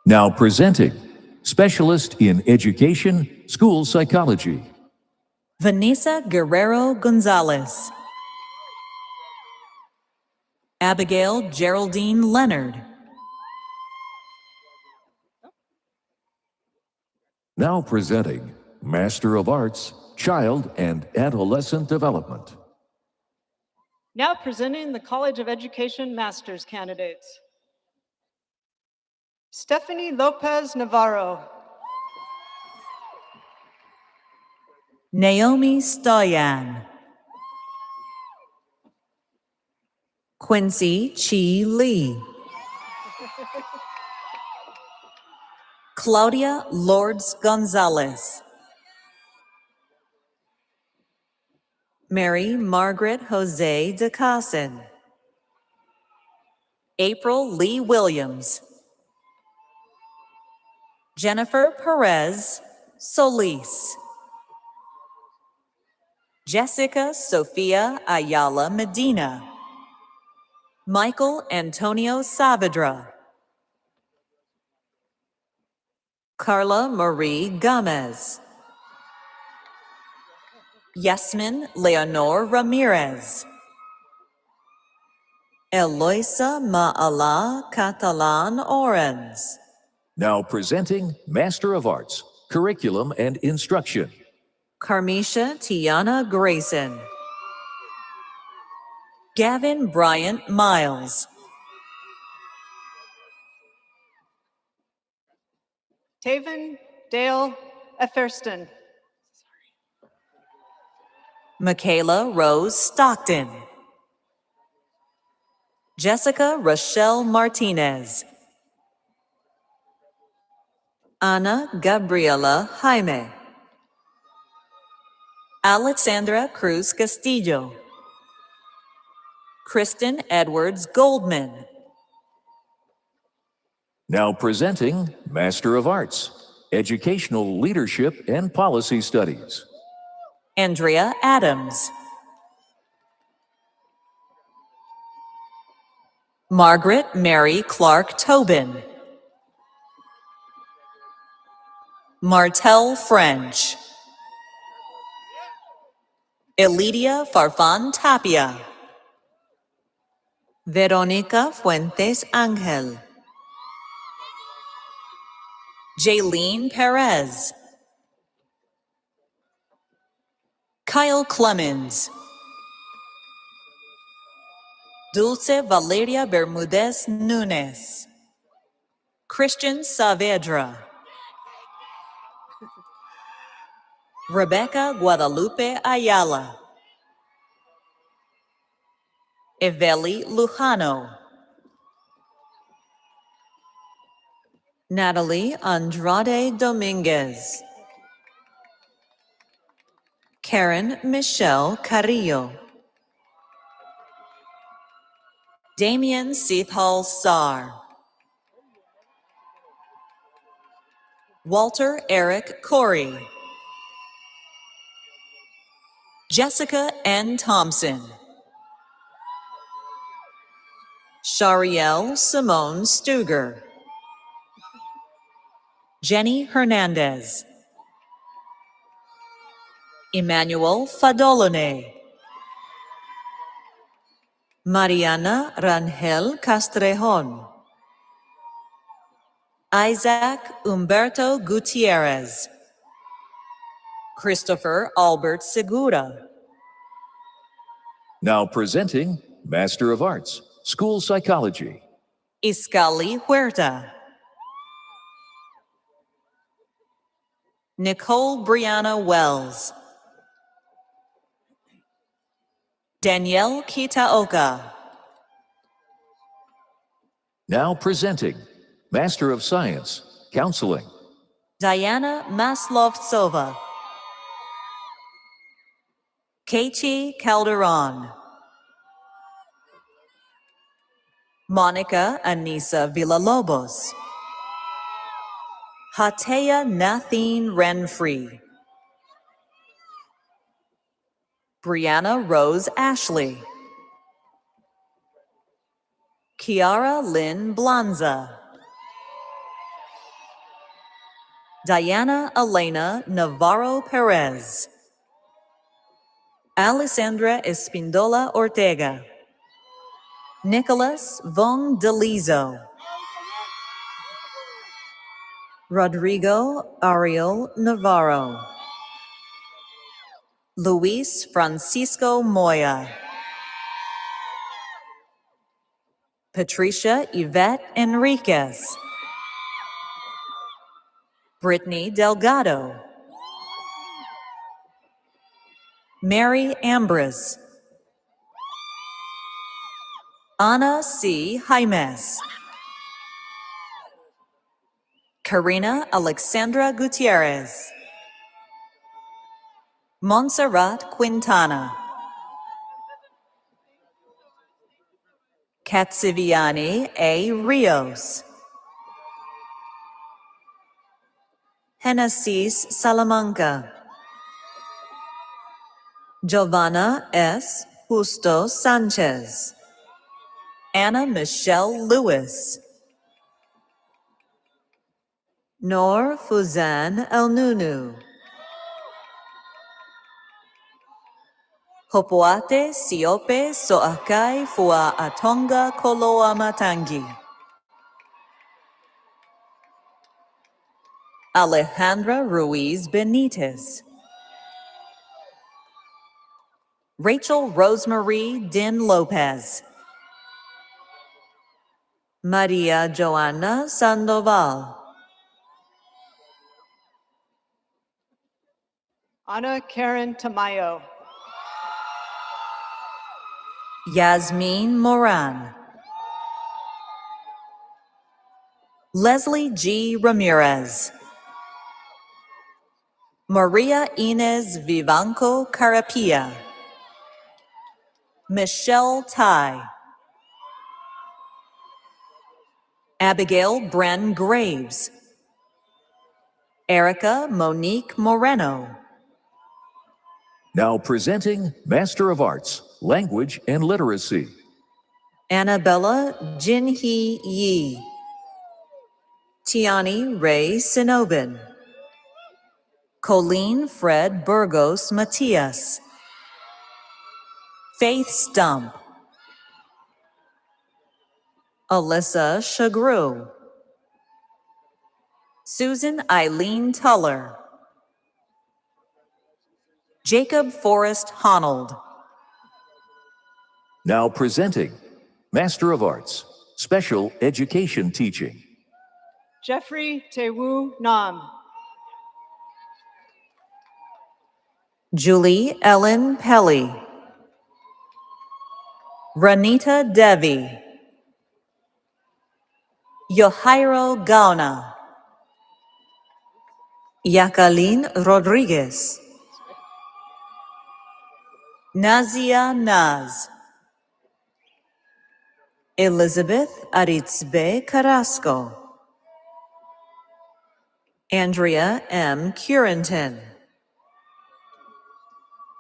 Now presenting Specialist in Education, School Psychology. Vanessa Guerrero Gonzalez. Abigail Geraldine Leonard. Now presenting Master of Arts, Child and Adolescent Development. Now presenting the College of Education Master's candidates. Stephanie Lopez Navarro. Naomi Stoyan. Quincy Chi Lee. Claudia Lourdes Gonzalez. Mary Margaret Jose DeCassen. April Lee Williams. Jennifer Perez Solis. Jessica Sofia Ayala Medina. Michael Antonio Saavedra. Carla Marie Gomez. Yasmin Leonor Ramirez. Eloisa Maala Catalan Orens. Now presenting Master of Arts, Curriculum and Instruction. Carmisha Tiana Grayson. Gavin Bryant Miles. Taven Dale Etherston. Michaela Rose Stockton. Jessica Rochelle Martinez. Ana Gabriela Jaime. Alexandra Cruz Castillo. Kristen Edwards Goldman. Now presenting Master of Arts, Educational Leadership and Policy Studies. Andrea Adams. Margaret Mary Clark Tobin. Martel French. Elidia Farfan Tapia. Veronica Fuentes Angel. Jaylene Perez. Kyle Clemens. Dulce Valeria Bermudez Nunes. Christian Saavedra. Rebecca Guadalupe Ayala. Eveli Lujano. Natalie Andrade Dominguez. Karen Michelle Carrillo. Damian Seathall Sarr. Walter Eric Corey. Jessica N. Thompson. Shariel Simone Stuger. Jenny Hernandez. Emmanuel Fadolone. Mariana Rangel Castrejon. Isaac Humberto Gutierrez. Christopher Albert Segura. Now presenting Master of Arts, School Psychology. Iscali Huerta. Nicole Brianna Wells. Danielle Kitaoka. Now presenting Master of Science, Counseling. Diana Maslovtsova. Katie Calderon. Monica Anissa Villalobos. Hatea Nathine Renfree. Brianna Rose Ashley. Kiara Lynn Blanza. Diana Elena Navarro Perez. Alessandra Espindola Ortega. Nicholas Von Delizo. Rodrigo Ariel Navarro. Luis Francisco Moya. Patricia Yvette Enriquez. Brittany Delgado. Mary Ambrose. Ana C. Jaimes. Karina Alexandra Gutierrez. Montserrat Quintana. Katsiviani A. Rios. Genesis Salamanca. Giovanna S. Justo Sanchez. Anna Michelle Lewis. Noor Fuzan El Nunu. Hopoate siope soakai fua atonga koloa matangi. Alejandra Ruiz Benitez. Rachel Rosemary Din Lopez. Maria Joana Sandoval. Ana Karen Tamayo. Yasmin Moran. Leslie G. Ramirez. Maria Inez Vivanco Carapia. Michelle Tai. Abigail Bren Graves. Erica Monique Moreno. Now presenting Master of Arts, Language and Literacy. Annabella Jinhee Yi. Tiani Ray Sinobin. Colleen Fred Burgos Matias. Faith Stump. Alyssa Shagru. Susan Eileen Tuller. Jacob Forrest Honnold. Now presenting Master of Arts, Special Education Teaching. Jeffrey Tewu Nam. Julie Ellen Pelly. Ranita Devi. Yohairo Gauna. Jacqueline Rodriguez. Nazia Naz. Elizabeth Aritzbe Carrasco. Andrea M. Curenton.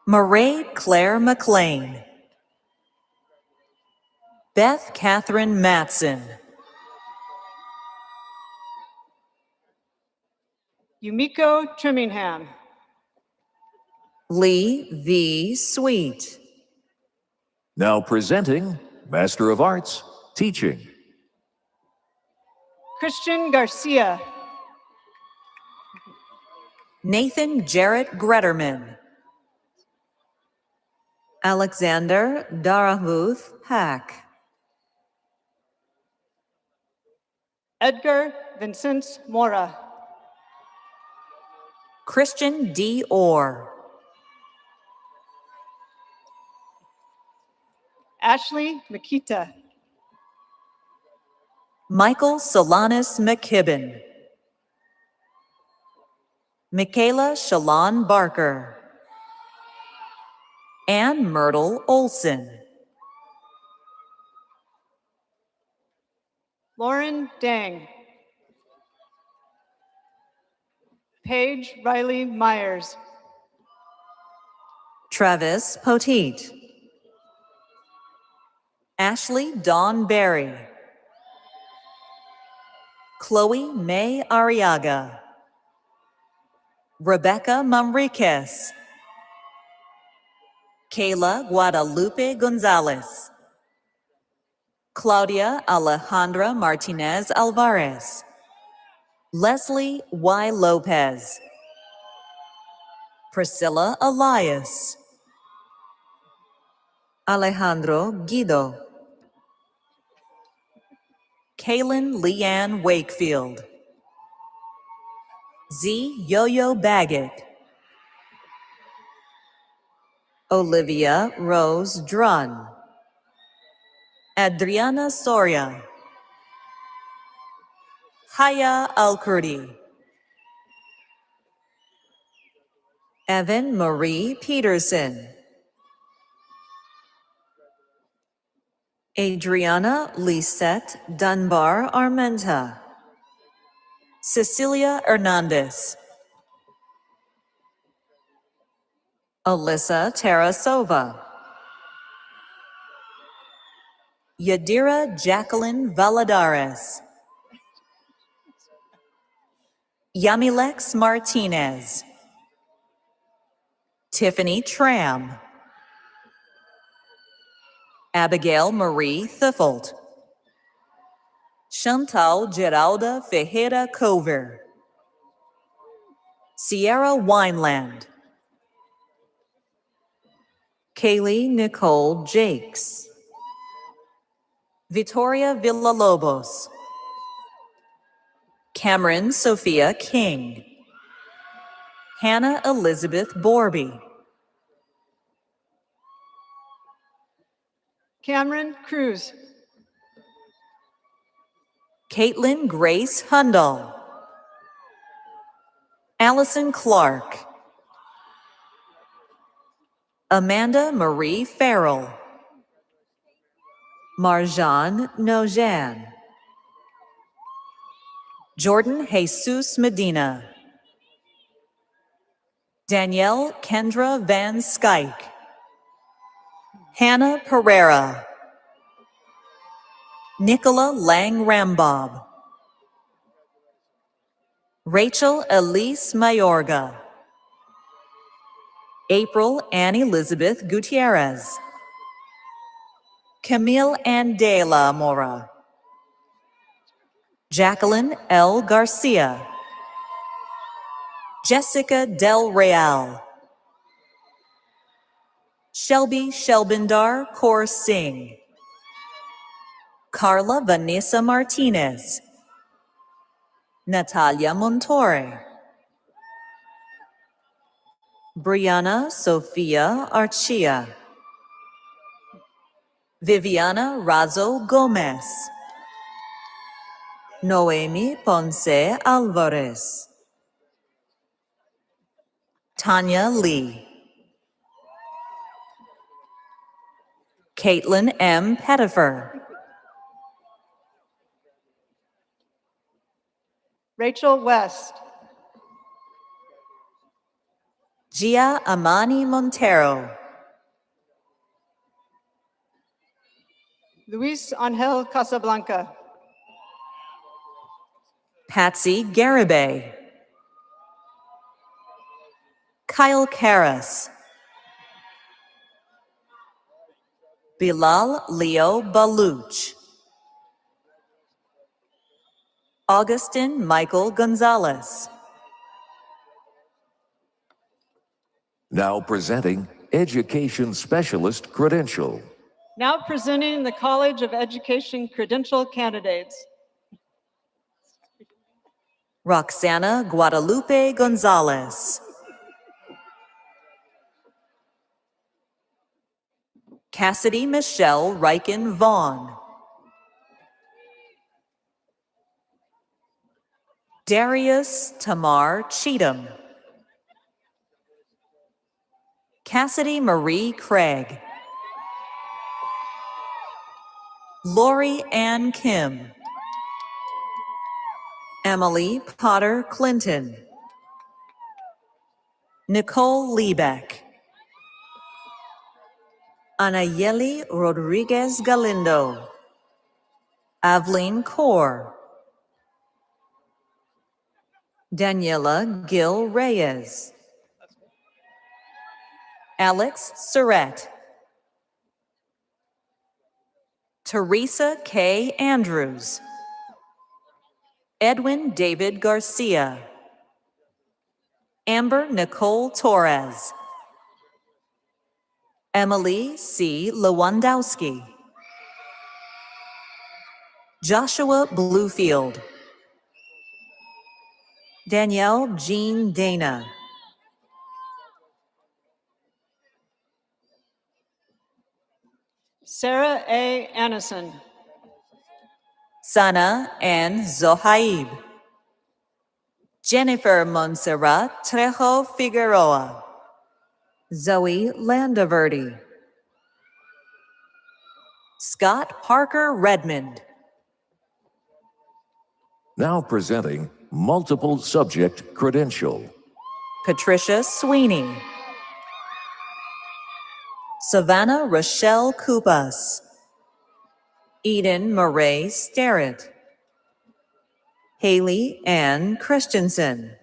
Marae Claire McLean. Beth Catherine Matson. Yumiko Trimmingham. Lee V. Sweet. Now presenting Master of Arts, Teaching. Christian Garcia. Nathan Jarrett Gretterman. Alexander Darahuth Hack. Edgar Vincent Mora. Christian D. Orr. Ashley Makita. Michael Solanas McKibben. Michaela Shalon Barker. Ann Myrtle Olson. Lauren Dang. Paige Riley Myers. Travis Poteet. Ashley Dawn Berry. Chloe May Arriaga. Rebecca Mamriquez. Kayla Guadalupe Gonzalez. Claudia Alejandra Martinez Alvarez. Leslie Y. Lopez. Priscilla Elias. Alejandro Guido. Kaylin Leanne Wakefield. Z. Yo-Yo Baggett. Olivia Rose Drunn. Adriana Soria. Haya Al-Kurdi. Evan Marie Peterson. Adriana Lisette Dunbar Armenta. Cecilia Hernandez. Alyssa Tarasova. Yadira Jacqueline Valadares. Yamilex Martinez. Tiffany Tram. Abigail Marie Thiffelt. Chantal Geralda Ferreira Cover. Sierra Wineland. Kaylee Nicole Jakes. Victoria Villalobos. Cameron Sophia King. Hannah Elizabeth Borby. Cameron Cruz. Caitlin Grace Hundal. Allison Clark. Amanda Marie Farrell. Marjan Nojan. Jordan Jesus Medina. Danielle Kendra Van Skyke. Hannah Pereira. Nicola Lang Rambob. Rachel Elise Mayorga. April Ann Elizabeth Gutierrez. Camille Andela Mora. Jacqueline L. Garcia. Jessica Del Real. Shelby Shelbindar Kaur Singh. Carla Vanessa Martinez. Natalia Montore. Brianna Sofia Archia. Viviana Razo Gomez. Noemi Ponce Alvarez. Tanya Lee. Caitlin M. Pettifer. Rachel West. Gia Amani Montero. Luis Angel Casablanca. Patsy Garibay. Kyle Karras. Bilal Leo Baluch. Augustin Michael Gonzalez. Now presenting Education Specialist Credential. Now presenting the College of Education credential candidates. Roxana Guadalupe Gonzalez. Cassidy Michelle Riken Vaughn. Darius Tamar Cheatham. Cassidy Marie Craig. Lori Ann Kim. Emily Potter Clinton. Nicole Liebeck. Anayeli Rodriguez Galindo. Aveline Kaur. Daniela Gil Reyes. Alex Surratt. Teresa K. Andrews. Edwin David Garcia. Amber Nicole Torres. Emily C. Lewandowski. Joshua Bluefield. Danielle Jean Dana. Sarah A. Annison. Sana Ann Zohaib. Jennifer Montserrat Trejo Figueroa. Zoe Landaverdi. Scott Parker Redmond. Now presenting Multiple Subject Credential. Patricia Sweeney. Savannah Rochelle Kupas. Eden Murray Starrett. Haley Ann Christensen.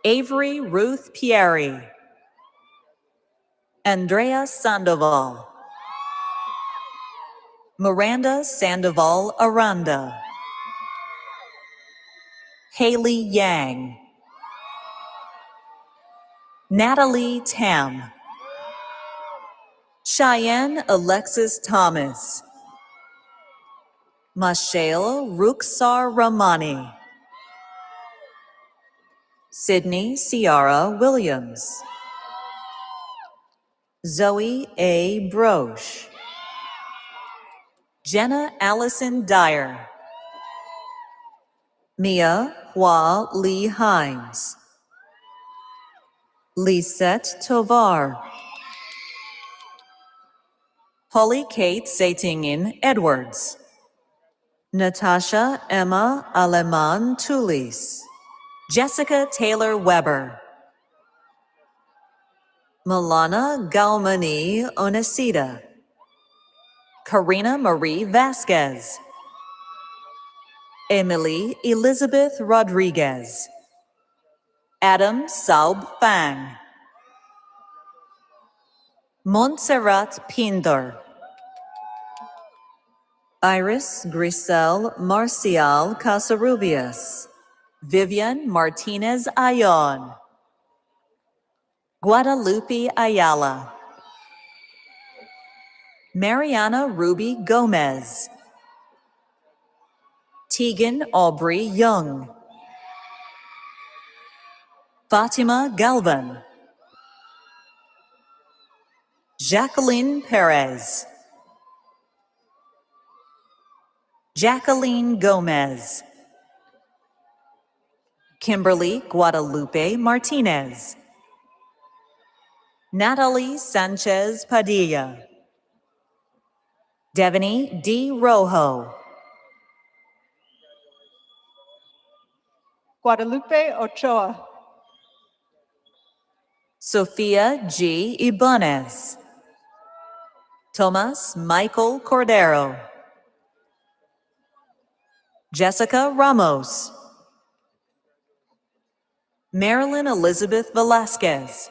Avery Ruth Pieri. Andrea Sandoval. Miranda Sandoval Aranda, Haley Yang, Natalie Tam, Cheyenne Alexis Thomas, Mashail Ruksar Ramani, Sydney Ciara Williams, Zoe A. Broche, Jenna Allison Dyer, Mia Hua Lee Himes, Lisette Tovar, Holly Kate Satingin Edwards, Natasha Emma Aleman Tulis, Jessica Taylor Weber, Milana Galmani Onesita, Karina Marie Vasquez, Emily Elizabeth Rodriguez, Adam Saub Fang, Montserrat Pindor, Iris Grisel Marcial Casarubias, Vivian Martinez Ayon, Guadalupe Ayala, Mariana Ruby Gomez, Tegan Aubrey Young, Fatima Galvan, Jacqueline Perez, Jacqueline Gomez, Kimberly Guadalupe Martinez, Natalie Sanchez Padilla, Devaney D. Rojo, Guadalupe Ochoa, Sofia G. Ibanez, Tomas Michael Cordero, Jessica Ramos, Marilyn Elizabeth Velasquez,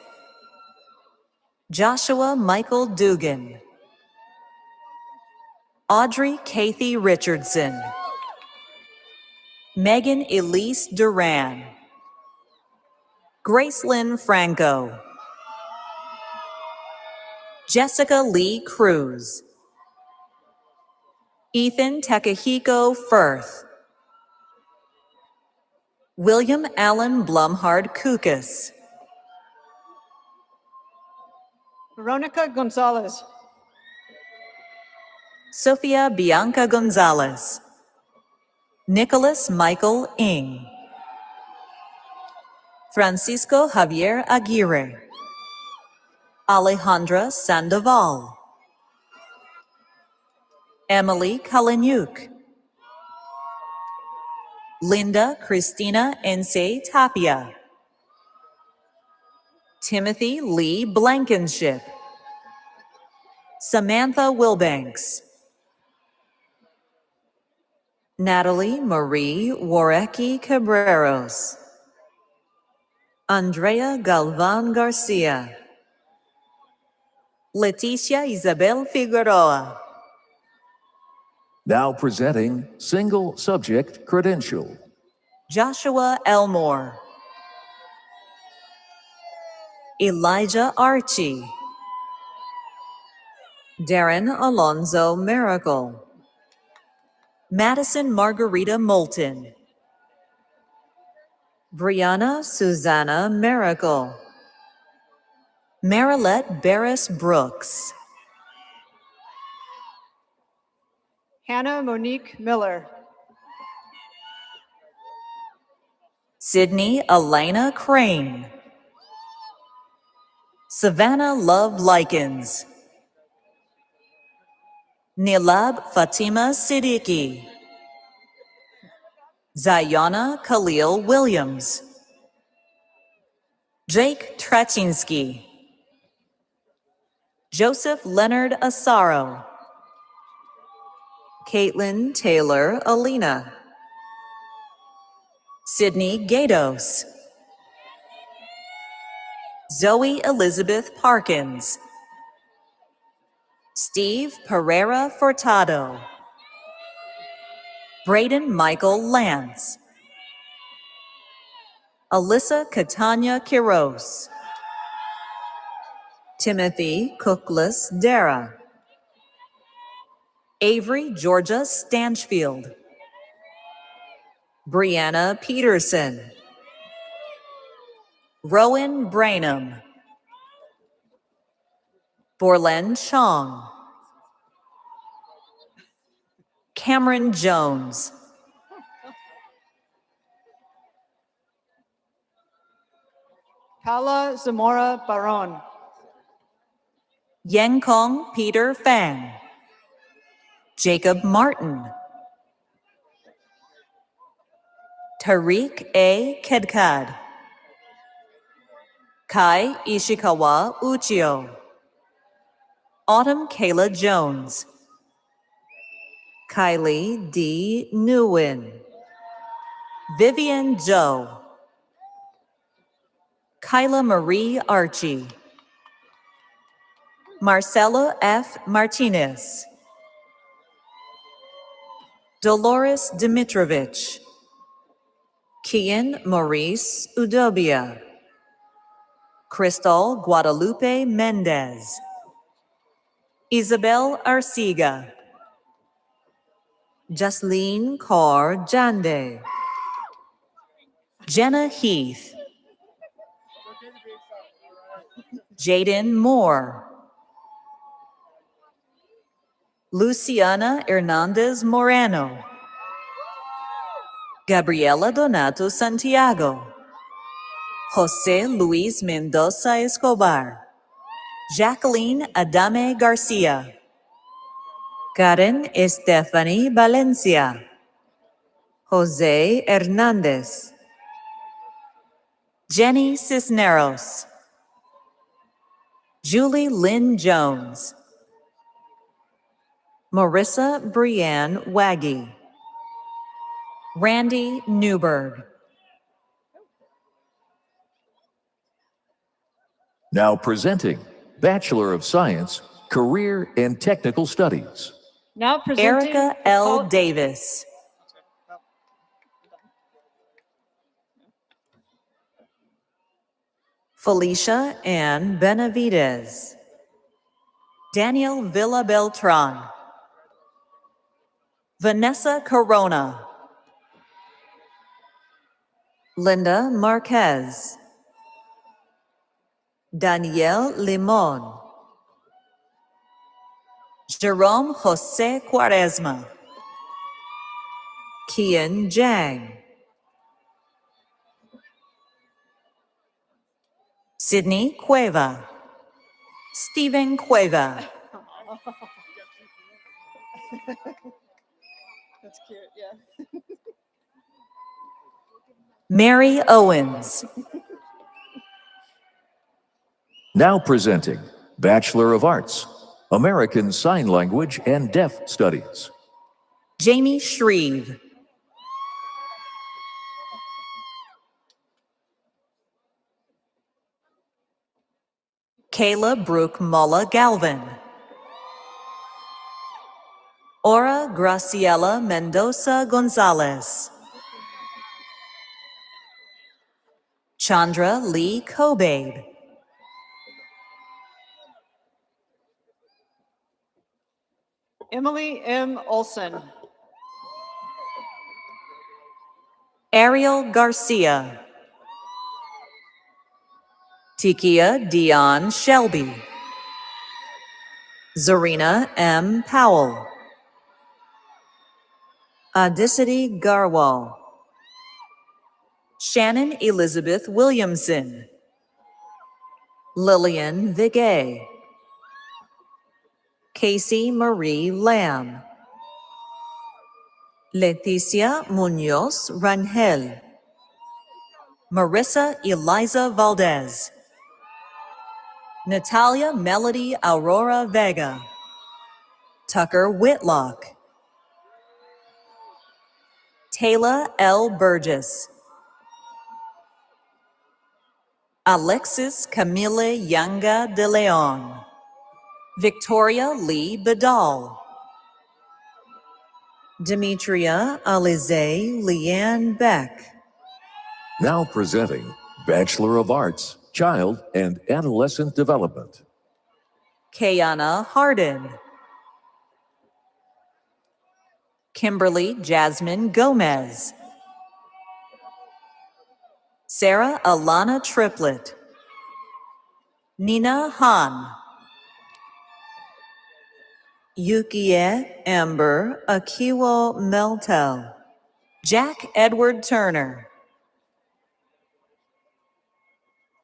Joshua Michael Dugan, Audrey Kathy Richardson, Megan Elise Duran, Gracelyn Franco, Jessica Lee Cruz, Ethan Takahiko Firth, William Allen Blumhard Kukas, Veronica Gonzalez, Sofia Bianca Gonzalez, Nicholas Michael Ng, Francisco Javier Aguirre, Alejandra Sandoval, Emily Kalanyuk, Linda Christina Ense Tapia, Timothy Lee Blankenship, Samantha Wilbanks, Natalie Marie Warecki Cabreros, Andrea Galvan Garcia, Leticia Isabel Figueroa, Now presenting single subject credential. Joshua Elmore, Elijah Archie, Darren Alonzo Miracle, Madison Margarita Moulton, Brianna Susanna Miracle, Marilette Barris Brooks, Hannah Monique Miller, Sydney Elena Crane, Savannah Love Likens, Nilab Fatima Siddiqui, Zayana Khalil Williams, Jake Trachinsky, Joseph Leonard Asaro, Caitlin Taylor Alina, Sydney Gatos, Zoe Elizabeth Parkins, Steve Pereira Furtado. Braden Michael Lance. Alyssa Catania Quiros. Timothy Cookless Dara. Avery Georgia Stanchfield. Brianna Peterson. Rowan Brainham. Borlen Chong. Cameron Jones. Paula Zamora Baron. Yenkong Peter Fang. Jacob Martin. Tariq A. Kedkad. Kai Ishikawa Uchio. Autumn Kayla Jones. Kylie D. Nguyen. Vivian Zhou. Kyla Marie Archie. Marcelo F. Martinez. Dolores Dimitrovich. Kian Maurice Udobia. Crystal Guadalupe Mendez. Isabel Arcega. Jasleen Kaur Jande. Jenna Heath. Jaden Moore. Luciana Hernandez Moreno. Gabriela Donato Santiago. Jose Luis Mendoza Escobar. Jacqueline Adame Garcia. Karen Estefany Valencia. Jose Hernandez. Jenny Cisneros. Julie Lynn Jones. Marissa Brianne Waggy. Randy Newberg. Now presenting Bachelor of Science, Career and Technical Studies. Now presenting Erica L. Davis. Felicia Ann Benavides. Daniel Villa Beltran. Vanessa Corona. Linda Marquez. Danielle Limon. Jerome Jose Quaresma. Kian Jang. Sydney Cueva. Stephen Cueva. That's cute, yeah. Mary Owens. Now presenting Bachelor of Arts, American Sign Language and Deaf Studies. Jamie Shreve. Kayla Brooke Mulla Galvin. Aura Graciela Mendoza Gonzalez. Chandra Lee Kobabe. Emily M. Olson. Ariel Garcia. Tikia Dion Shelby. Zarina M. Powell. Adicity Garwal. Shannon Elizabeth Williamson. Lillian Vigay. Casey Marie Lamb. Leticia Munoz Rangel. Marissa Eliza Valdez. Natalia Melody Aurora Vega. Tucker Whitlock. Taylor L. Burgess. Alexis Camille Yanga de Leon. Victoria Lee Badal. Demetria Alize Leanne Beck. Now presenting Bachelor of Arts, Child and Adolescent Development. Kayana Hardin. Kimberly Jasmine Gomez. Sarah Alana Triplett. Nina Han. Yukie Amber Akiwo Meltel. Jack Edward Turner.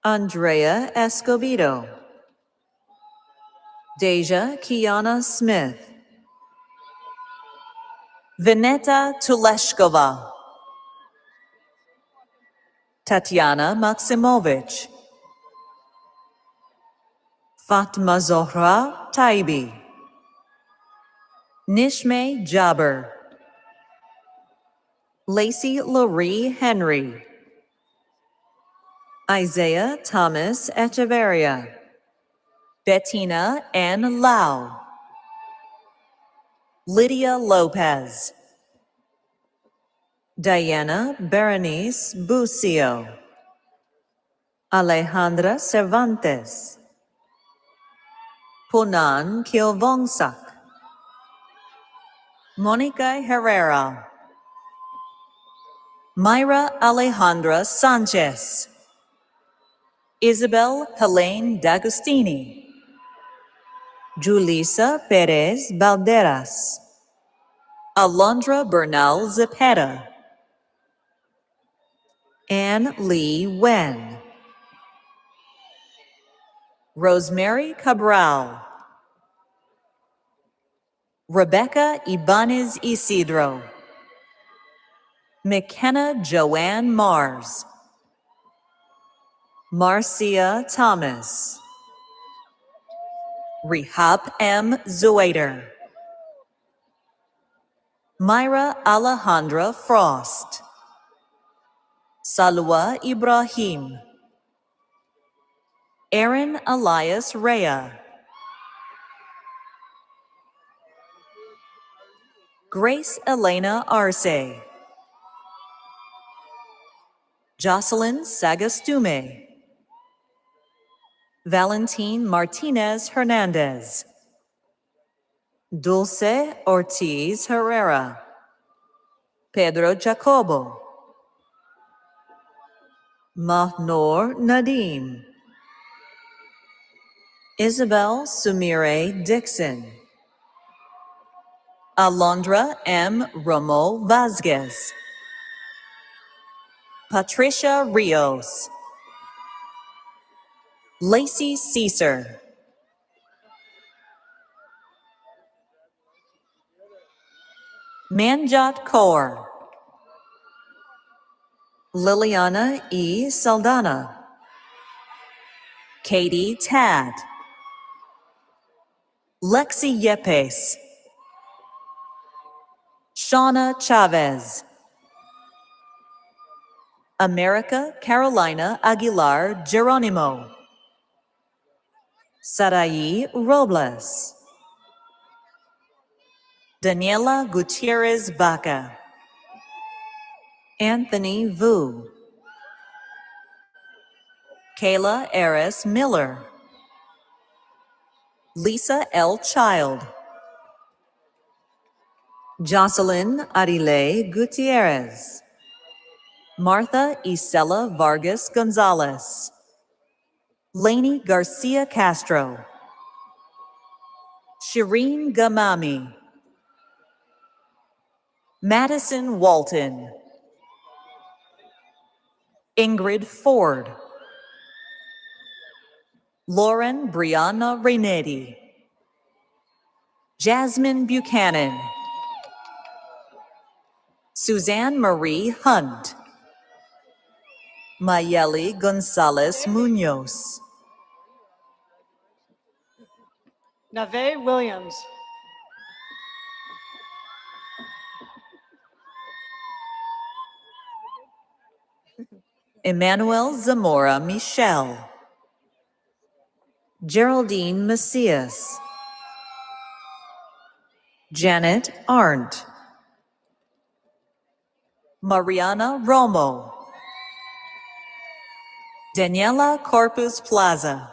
Andrea Escobedo. Deja Kiana Smith. Vineta Tuleshkova. Tatiana Maximovich. Fatma Zohra Taibi. Nishme Jabber. Lacey Laurie Henry. Isaiah Thomas Echeverria. Bettina Ann Lau. Lydia Lopez. Diana Berenice Bucio. Alejandra Cervantes. Punan Kilvongsak. Monica Herrera. Myra Alejandra Sanchez. Isabel Helene D'Agostini. Julissa Perez Balderas. Alondra Bernal Zepeda. Anne Lee Wen. Rosemary Cabral. Rebecca Ibanez Isidro. McKenna Joanne Mars. Marcia Thomas. Rehab M. Zuader. Myra Alejandra Frost. Salwa Ibrahim. Aaron Elias Rea. Grace Elena Arce. Jocelyn Sagastume. Valentin Martinez Hernandez. Dulce Ortiz Herrera. Pedro Jacobo. Mahnor Nadim. Isabel Sumire Dixon. Alondra M. Romo Vazquez. Patricia Rios. Lacey Caesar. Manjot Kaur. Liliana E. Saldana. Katie Tad. Lexi Yepes. Shauna Chavez. America Carolina Aguilar Geronimo. Sarai Robles. Daniela Gutierrez Vaca. Anthony Vu. Kayla Eris Miller. Lisa L. Child. Jocelyn Arile Gutierrez. Martha Isela Vargas Gonzalez. Lainey Garcia Castro. Shireen Gamami. Madison Walton. Ingrid Ford. Lauren Brianna Renetti. Jasmine Buchanan. Suzanne Marie Hunt. Mayeli Gonzalez Munoz. Nave Williams. Emmanuel Zamora Michelle. Geraldine Macias. Janet Arndt, Mariana Romo, Daniela Corpus Plaza,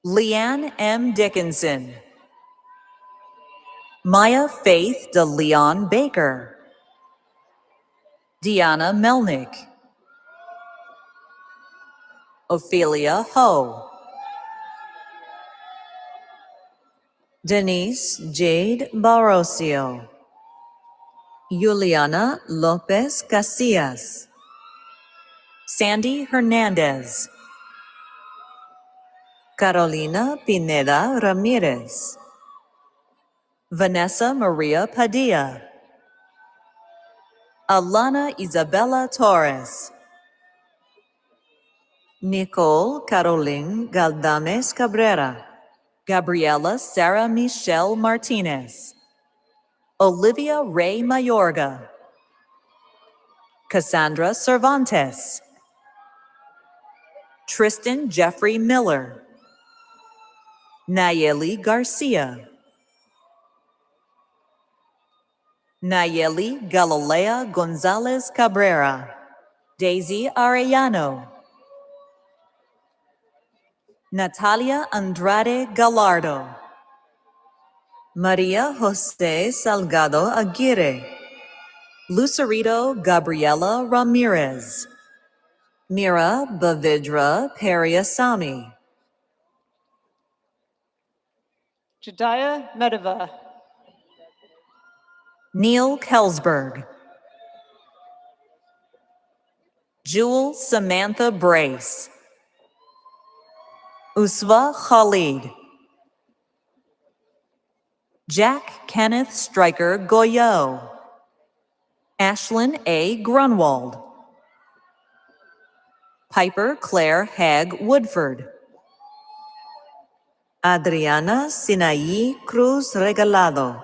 Leanne M. Dickinson, Maya Faith de Leon Baker, Deanna Melnick, Ophelia Ho, Denise Jade Barrocio, Juliana Lopez Casillas, Sandy Hernandez, Carolina Pineda Ramirez, Vanessa Maria Padilla, Alana Isabella Torres, Nicole Caroline Galdames Cabrera, Gabriela Sarah Michelle Martinez, Olivia Ray Mayorga, Cassandra Cervantes, Tristan Jeffrey Miller, Nayeli Garcia, Nayeli Galilea Gonzalez Cabrera, Daisy Arellano, Natalia Andrade Gallardo, Maria Jose Salgado Aguirre, Lucerito Gabriela Ramirez, Mira Bavidra Periasamy, Jediah Medeva, Neil Kelsberg, Jewel Samantha Brace, Usva Khalid, Jack Kenneth Stryker Goyo, Ashlyn A. Grunwald, Piper Claire Hag Woodford, Adriana Sinaí Cruz Regalado,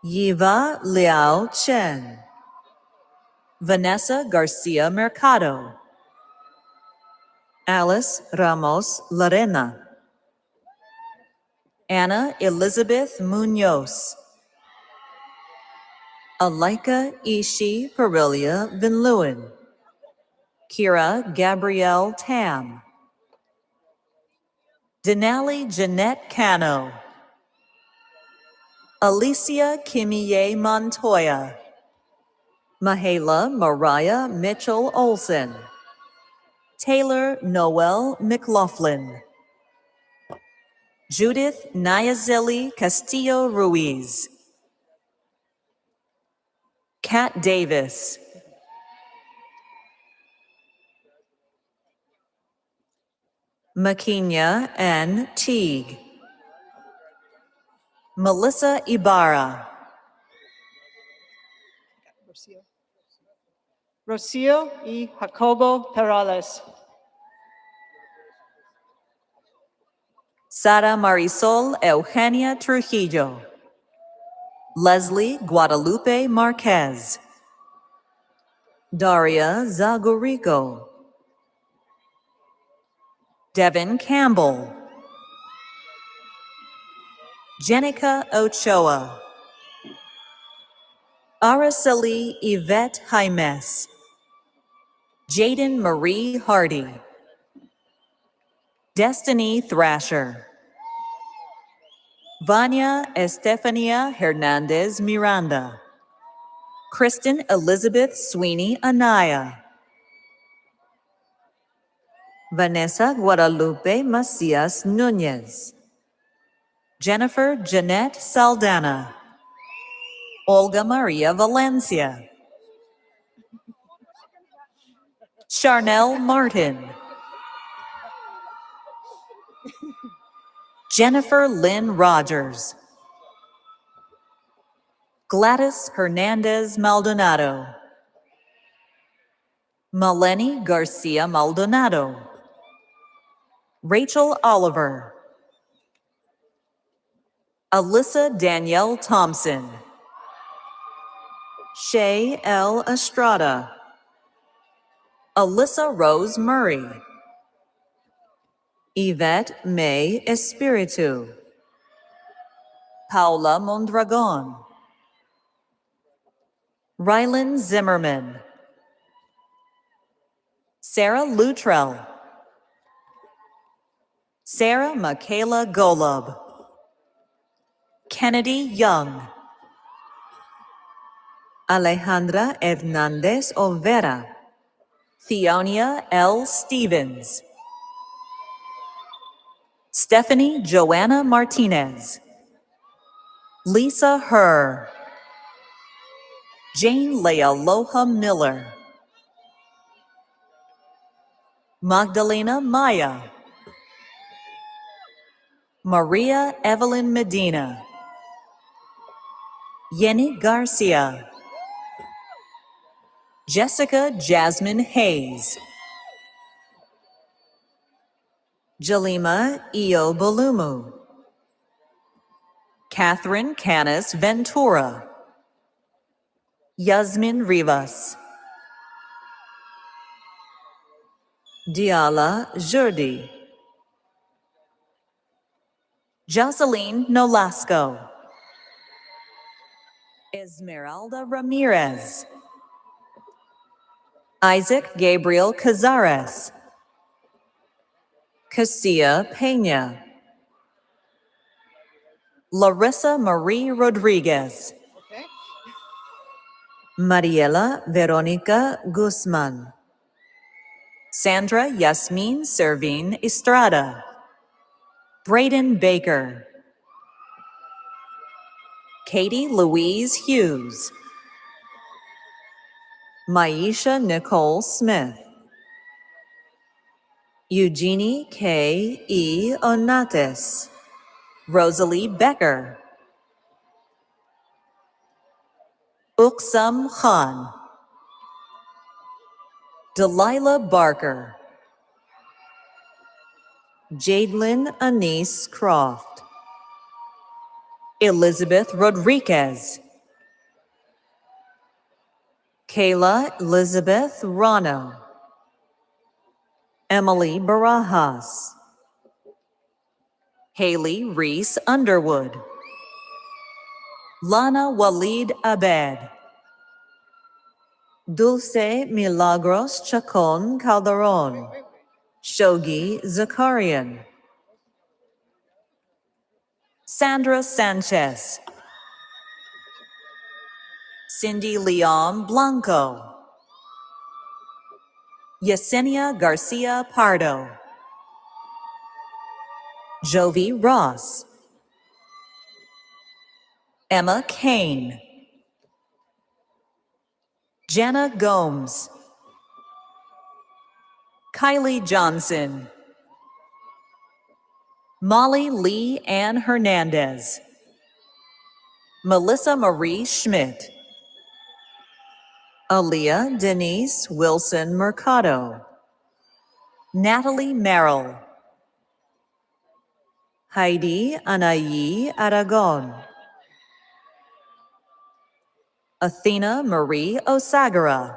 Yiva Liao Chen, Vanessa Garcia Mercado, Alice Ramos Larena, Anna Elizabeth Munoz, Alaika Ishi Perilia Vinluen, Kira Gabrielle Tam, Denali Jeanette Cano, Alicia Kimie Montoya, Mahala Mariah Mitchell Olson, Taylor Noel McLaughlin, Judith Nayazeli Castillo Ruiz, Kat Davis, Makinya N. Teague, Melissa Ibarra, Rocio y Jacobo Perales, Sara Marisol Eugenia Trujillo, Leslie Guadalupe Marquez, Daria Zagorico, Devin Campbell, Jenica Ochoa, Araceli Yvette Jaimes, Jaden Marie Hardy, Destiny Thrasher, Vanya Estefania Hernandez Miranda, Kristen Elizabeth Sweeney Anaya, Vanessa Guadalupe Macias Nunez, Jennifer Jeanette Saldana, Olga Maria Valencia, Charnel Martin, Jennifer Lynn Rogers, Gladys Hernandez Maldonado, Maleni Garcia Maldonado, Rachel Oliver, Alyssa Danielle Thompson, Shay L. Estrada, Alyssa Rose Murray, Yvette May Espiritu, Paula Mondragon, Rylan Zimmerman, Sarah Luttrell, Sarah Michaela Golob, Kennedy Young, Alejandra Hernandez Olvera, Theonia L. Stevens, Stephanie Joanna Martinez, Lisa Herr, Jane Lealoha Miller, Magdalena Maya, Maria Evelyn Medina, Yenny Garcia, Jessica Jasmine Hayes, Jalima Io Balumu, Catherine Canis Ventura, Yasmin Rivas, Diala Jurdi, Jocelyn Nolasco, Esmeralda Ramirez, Isaac Gabriel Cazares, Cassia Pena, Larissa Marie Rodriguez, Mariela Veronica Guzman, Sandra Yasmin Servin Estrada, Braden Baker, Katie Louise Hughes, Maisha Nicole Smith, Eugenie K. E. Onates, Rosalie Becker, Uksum Khan, Delilah Barker, Jadelyn Anise Croft, Elizabeth Rodriguez, Kayla Elizabeth Rano, Emily Barajas, Haley Reese Underwood, Lana Walid Abed, Dulce Milagros Chacon Calderon, Shogi Zakarian, Sandra Sanchez, Cindy Leon Blanco, Yesenia Garcia Pardo, Jovi Ross, Emma Kane, Jana Gomes, Kylie Johnson, Molly Lee Ann Hernandez, Melissa Marie Schmidt, Aaliyah Denise Wilson Mercado, Natalie Merrill, Heidi Anayi Aragon, Athena Marie Osagara,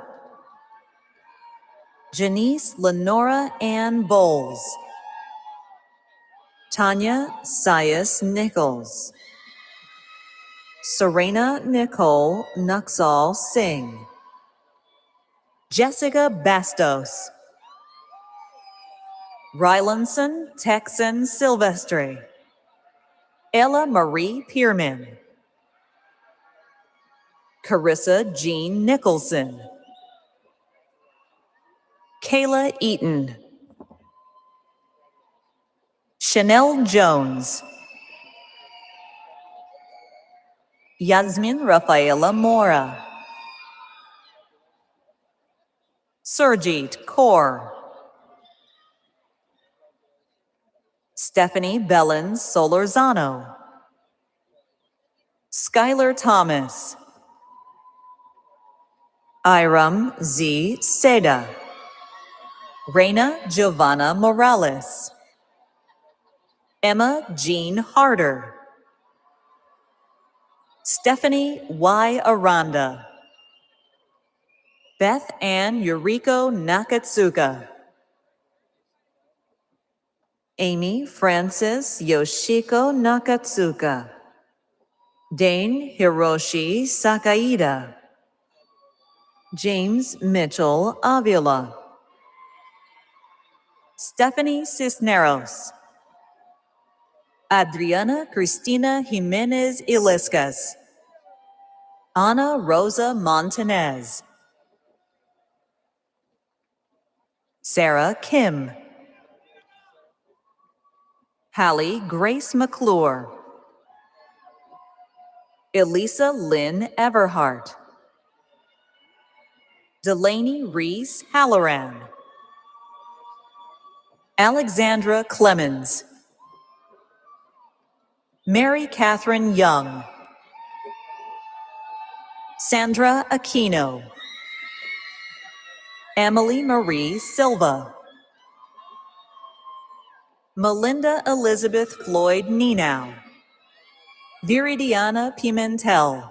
Janice Lenora Ann Bowles, Tanya Sias Nichols, Serena Nicole Nuxall Singh, Jessica Bastos, Rylanson Texan Silvestre, Ella Marie Pierman, Carissa Jean Nicholson, Kayla Eaton, Chanel Jones, Yasmin Rafaela Mora, Surjit Kaur, Stephanie Bellin Solorzano, Skylar Thomas, Iram Z. Seda, Reina Giovanna Morales, Emma Jean Harder, Stephanie Y. Aranda, Beth Ann Yuriko Nakatsuka, Amy Frances Yoshiko Nakatsuka, Dane Hiroshi Sakaida, James Mitchell Avila, Stephanie Cisneros, Adriana Cristina Jimenez Ilescas, Ana Rosa Montanez, Sarah Kim, Hallie Grace McClure, Elisa Lynn Everhart, Delaney Reese Halloran, Alexandra Clemens, Mary Catherine Young, Sandra Aquino, Emily Marie Silva, Melinda Elizabeth Floyd Nenow, Viridiana Pimentel,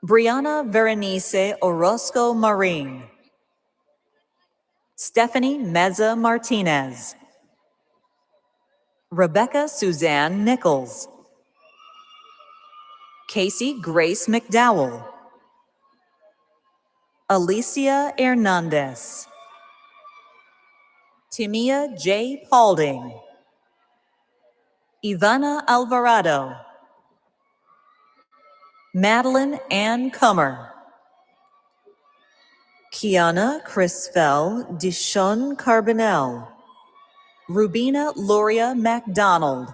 Brianna Berenice Orozco Marin, Stephanie Meza Martinez, Rebecca Suzanne Nichols, Casey Grace McDowell, Alicia Hernandez, Timia J. Paulding, Ivana Alvarado, Madeline Ann Comer, Kiana Crisfell Dishon Carbonell, Rubina Loria MacDonald,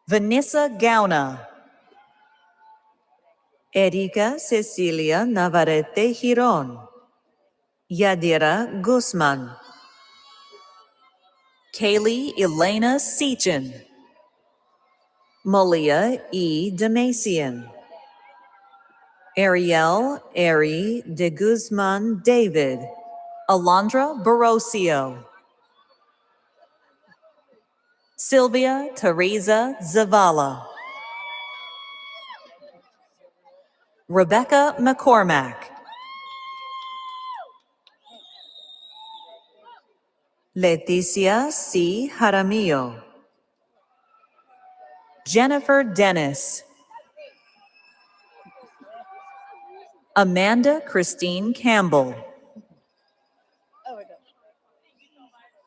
Vanessa Gauna, Erika Cecilia Navarrete Giron, Yadira Guzman, Kaylee Elena Sechin, Malia E. Demacian, Ariel Ari de Guzman David, Alondra Barocio, Sylvia Teresa Zavala, Rebecca McCormack, Leticia C. Jaramillo, Jennifer Dennis, Amanda Christine Campbell,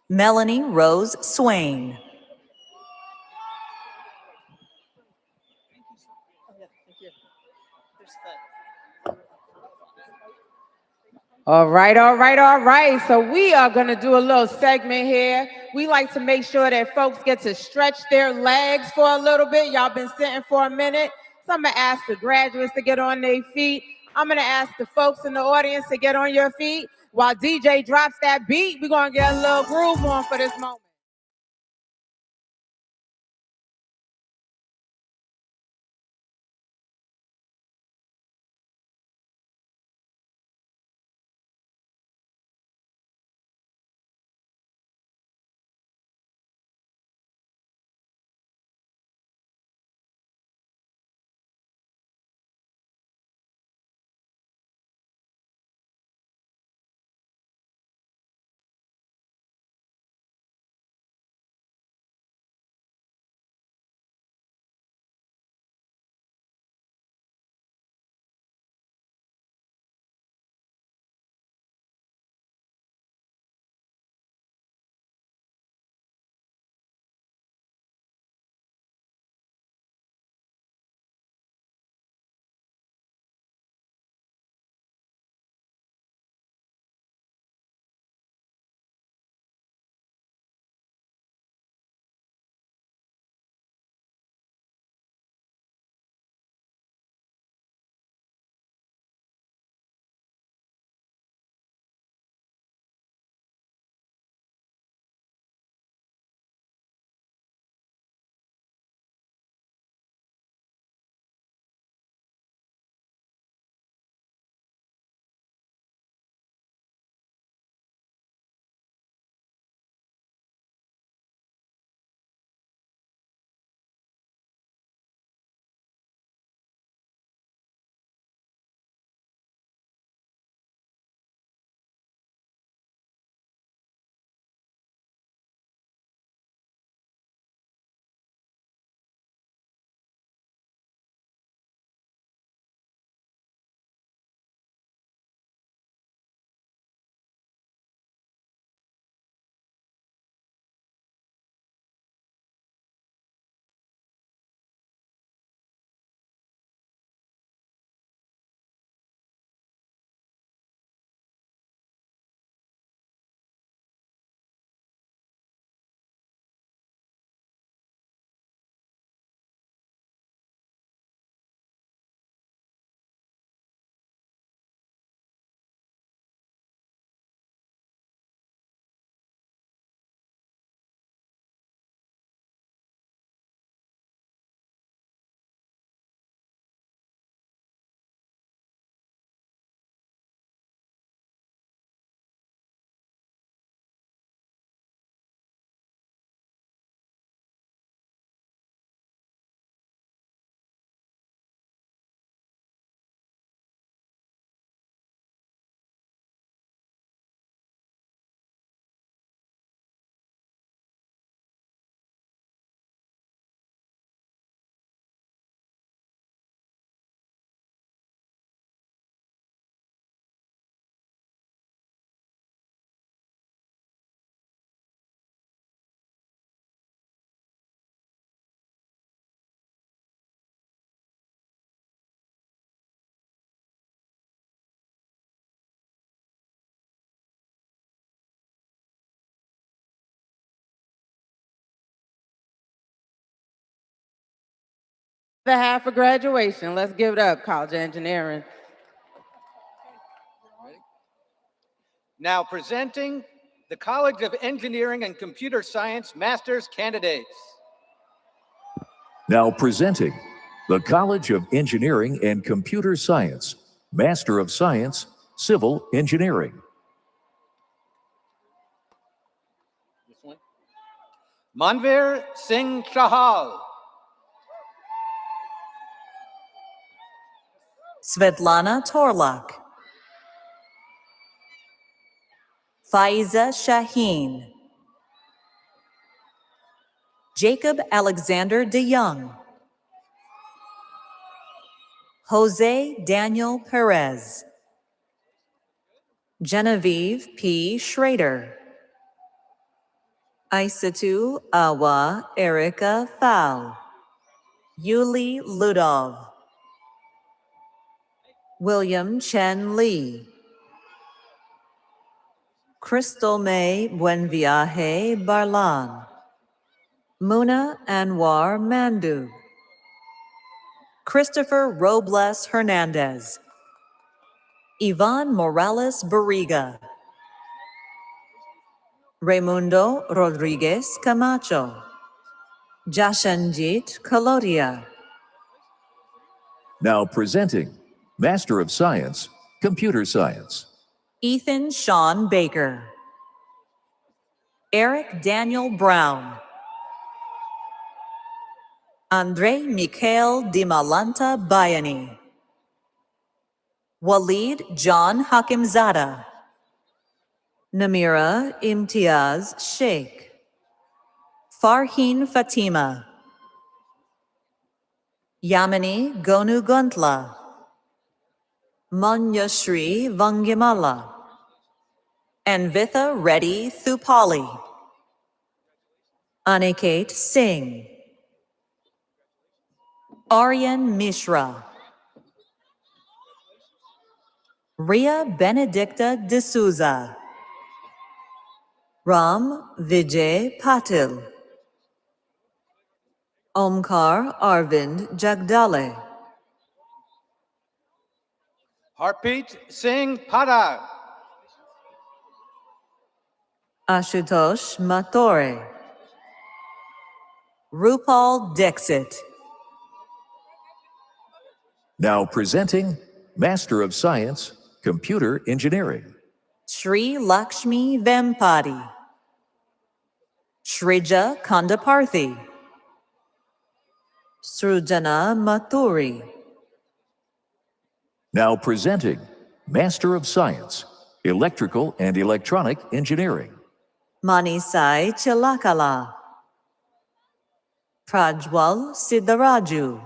Melanie Rose Swain, All right, all right, all right. So we are going to do a little segment here. We like to make sure that folks get to stretch their legs for a little bit. Y'all been sitting for a minute. So I'm going to ask the graduates to get on their feet. I'm going to ask the folks in the audience to get on your feet. While DJ drops that beat, we're going to get a little groove on for this moment. the half of graduation. Let's give it up, College of Engineering. Now presenting the College of Engineering and Computer Science Master's candidates. Now presenting the College of Engineering and Computer Science, Master of Science, Civil Engineering. Manvir Singh Chahal. Svetlana Torlak. Faiza Shaheen. Jacob Alexander DeYoung. Jose Daniel Perez. Genevieve P. Schrader. Isatu Awa Erica Fal. Yuli Ludov. William Chen Lee. Crystal May Buenviaje Barlan. Muna Anwar Mandu. Christopher Robles Hernandez. Ivan Morales Barriga. Raimundo Rodriguez Camacho. Jashanjit Kalodia. Now presenting Master of Science, Computer Science. Ethan Sean Baker. Eric Daniel Brown. Andre Mikhail Dimalanta Bayani. Walid John Hakimzada. Namira Imtiaz Sheikh. Farheen Fatima. Yamini Gonu Guntla. Manyashri Vangamala. Anvitha Reddy Thupali. Aniket Singh. Aryan Mishra. Ria Benedicta D'Souza. Ram Vijay Patil. Omkar Arvind Jagdale. Harpreet Singh Pada. Ashutosh Matore. Rupal Dixit. Now presenting Master of Science, Computer Engineering. Sri Lakshmi Vempati. Shrija Kandaparthi. Srujana Mathuri. Now presenting Master of Science, Electrical and Electronic Engineering. Manisai Chilakala. Prajwal Siddharaju.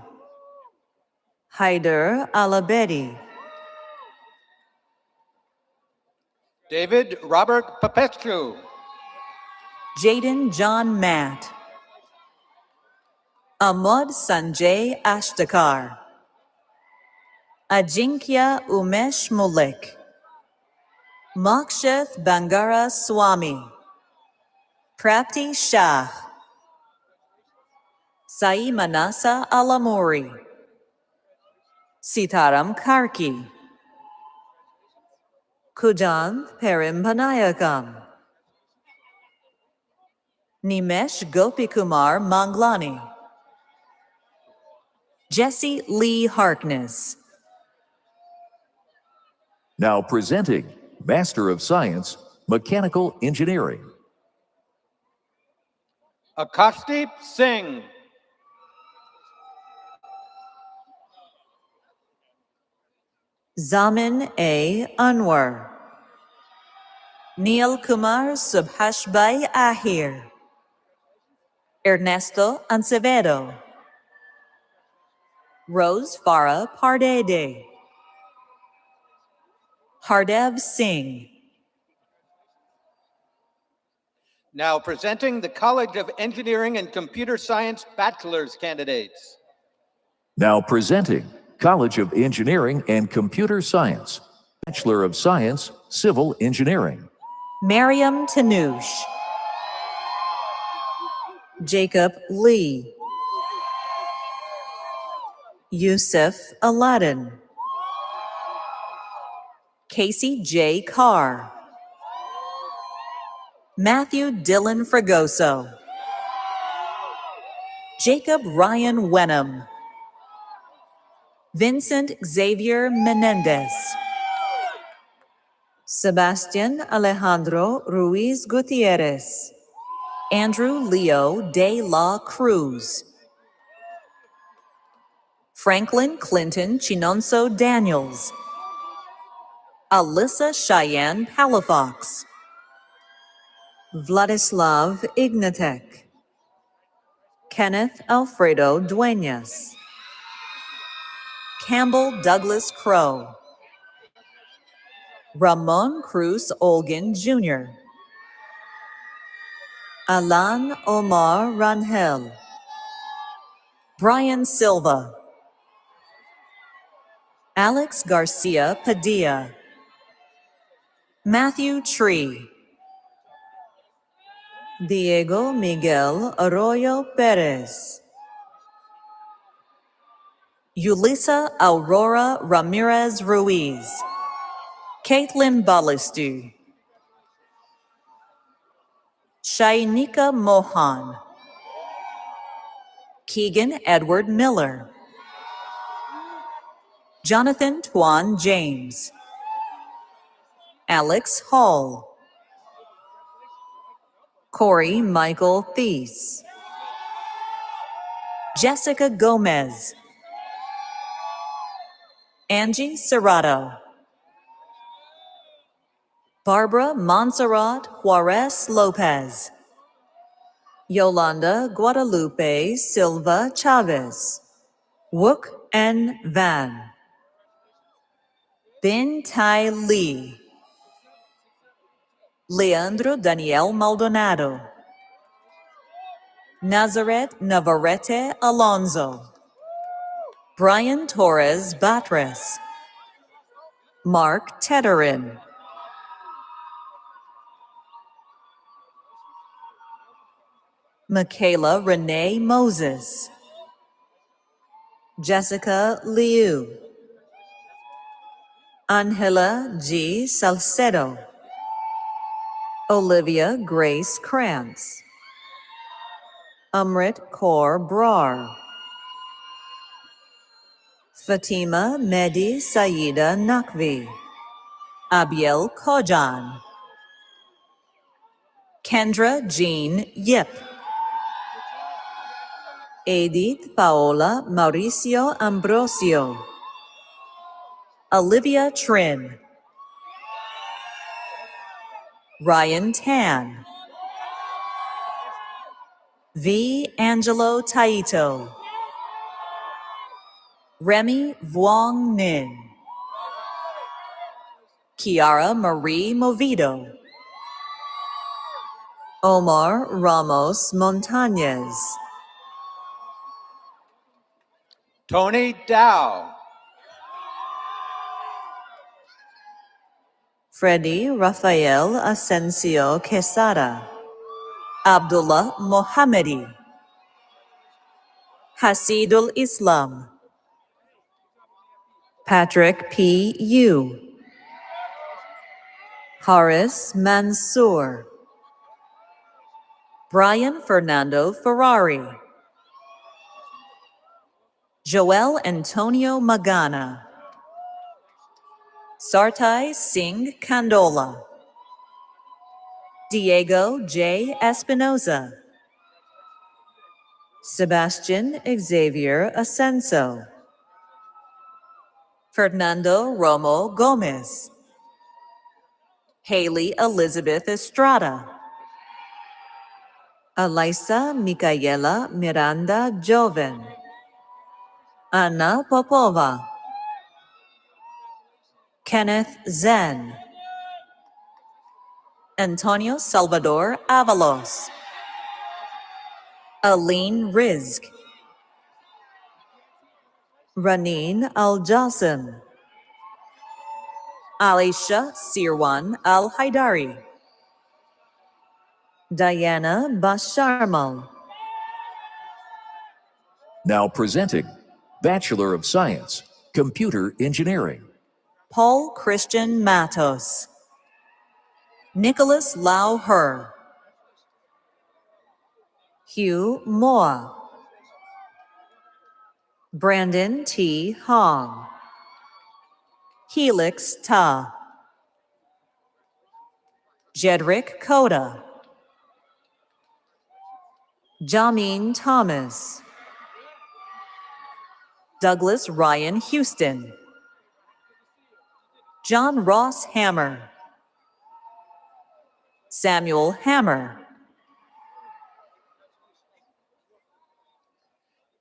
Haider Alabedi. David Robert Popescu. Jaden John Matt. Amod Sanjay Ashtakar. Ajinkya Umesh Mulik. Mokshith Bangara Swami. Prapti Shah. Sai Manasa Alamuri. Sitaram Karki. Kujan Perimbanayakam. Nimesh Gopikumar Manglani. Jesse Lee Harkness. Now presenting Master of Science, Mechanical Engineering. Akashdeep Singh. Zamin A. Anwar. Neil Kumar Subhashbai Ahir. Ernesto Acevedo. Rose Farah Pardede. Hardev Singh. Now presenting the College of Engineering and Computer Science Bachelor's candidates. Now presenting College of Engineering and Computer Science, Bachelor of Science, Civil Engineering. Mariam Tanush. Jacob Lee. Yusuf Aladdin, Casey J. Carr, Matthew Dylan Fragoso, Jacob Ryan Wenham, Vincent Xavier Menendez, Sebastian Alejandro Ruiz Gutierrez, Andrew Leo De La Cruz, Franklin Clinton Chinonso Daniels, Alyssa Cheyenne Palafox, Vladislav Ignatek, Kenneth Alfredo Dueñas, Campbell Douglas Crow, Ramon Cruz Olgan Jr., Alan Omar Rangel, Brian Silva, Alex Garcia Padilla, Matthew Tree, Diego Miguel Arroyo Perez, Yulisa Aurora Ramirez Ruiz, Caitlin Ballistu, Shainika Mohan, Keegan Edward Miller, Jonathan Tuan James, Alex Hall, Corey Michael Thies, Jessica Gomez, Angie Serrato, Barbara Montserrat Juarez Lopez, Yolanda Guadalupe Silva Chavez, Wook N. Van, Bin Tai Lee, Leandro Daniel Maldonado, Nazaret Navarrete Alonso, Brian Torres Batres, Mark Tederin, Michaela Renee Moses, Jessica Liu, Angela G. Salcedo, Olivia Grace Krantz, Amrit Kaur Brar, Fatima Mehdi Saida Naqvi, Abiel Kojan, Kendra Jean Yip, Edith Paola Mauricio Ambrosio, Olivia Trin, Ryan Tan, V. Angelo Taito, Remy Vuong Ninh, Kiara Marie Movido, Omar Ramos Montañez, Tony Dow, Freddy Rafael Asensio Quesada, Abdullah Mohammedi, Hasidul Islam, Patrick P. Yu, Haris Mansour, Brian Fernando Ferrari, Joel Antonio Magana, Sartai Singh Kandola, Diego J. Espinoza, Sebastian Xavier Ascenso, Fernando Romo Gomez, Haley Elizabeth Estrada, Alisa Micaela Miranda Joven, Anna Popova, Kenneth Zen, Antonio Salvador Avalos, Aline Rizk, Raneen Al-Jassim, Alisha Sirwan Al-Haidari, Diana Basharmal, Now presenting Bachelor of Science, Computer Engineering. Paul Christian Matos. Nicholas Lau Her. Hugh Moa. Brandon T. Hong. Helix Ta. Jedrick Koda. Jamin Thomas. Douglas Ryan Houston. John Ross Hammer. Samuel Hammer.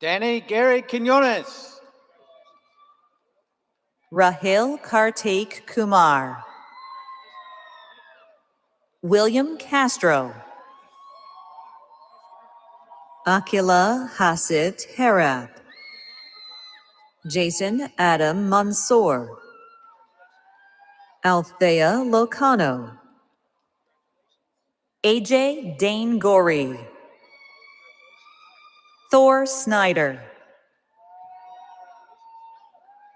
Danny Gary Quinones. Rahil Kartik Kumar. William Castro. Akila Hasit Herab. Jason Adam Mansour. Althea Locano. AJ Dane Gorey. Thor Snyder.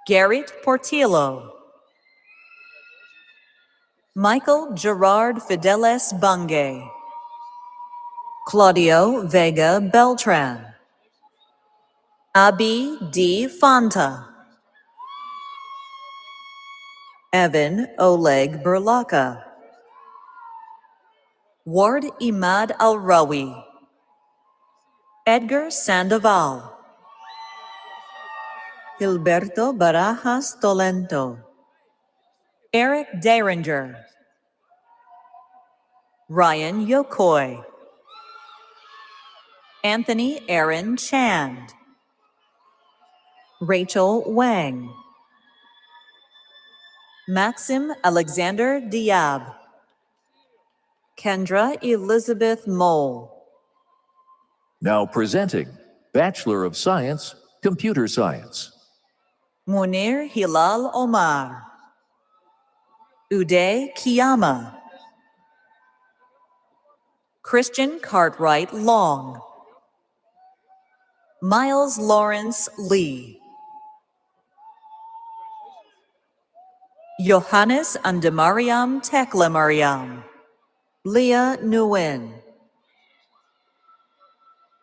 Garrett Portillo. Michael Gerard Fidelis Bungay. Claudio Vega Beltran. Abi D. Fanta. Evan Oleg Burlaka. Ward Imad Al-Rawi. Edgar Sandoval. Gilberto Barajas Tolento. Eric Derringer. Ryan Yokoi. Anthony Aaron Chand. Rachel Wang. Maxim Alexander Diab. Kendra Elizabeth Mole. Now presenting Bachelor of Science, Computer Science. Munir Hilal Omar. Uday Kiyama. Christian Cartwright Long. Miles Lawrence Lee. Johannes Andemariam Teklemariam. Leah Nguyen.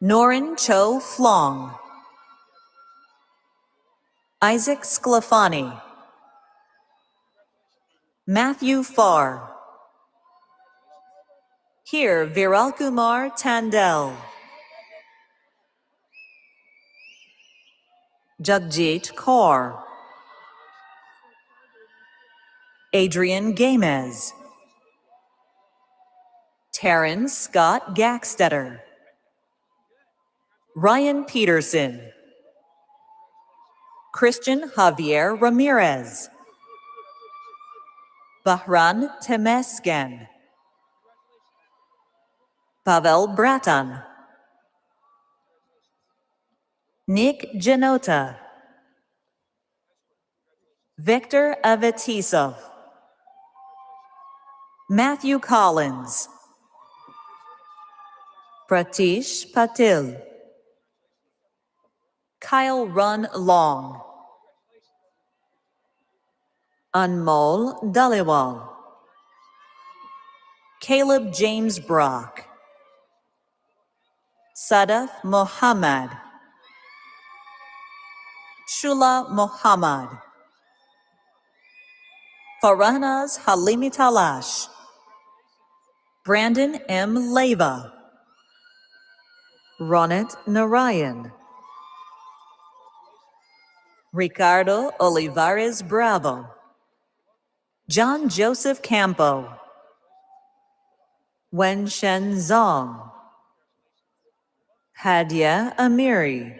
Norin Cho Flong. Isaac Sclafani. Matthew Farr. Here Viral Kumar Tandel. Jagjit Kaur. Adrian Gamez. Taryn Scott Gackstetter. Ryan Peterson. Christian Javier Ramirez. Bahran Temesgen. Pavel Bratan. Nick Janota. Victor Avetisov. Matthew Collins. Pratish Patil. Kyle Run Long. Anmol Daliwal. Caleb James Brock. Sadaf Mohammad. Shula Mohammad. Farhanaz Halimi Talash. Brandon M. Leva. Ronit Narayan. Ricardo Olivares Bravo. John Joseph Campo. Wen Shen Zong. Hadia Amiri.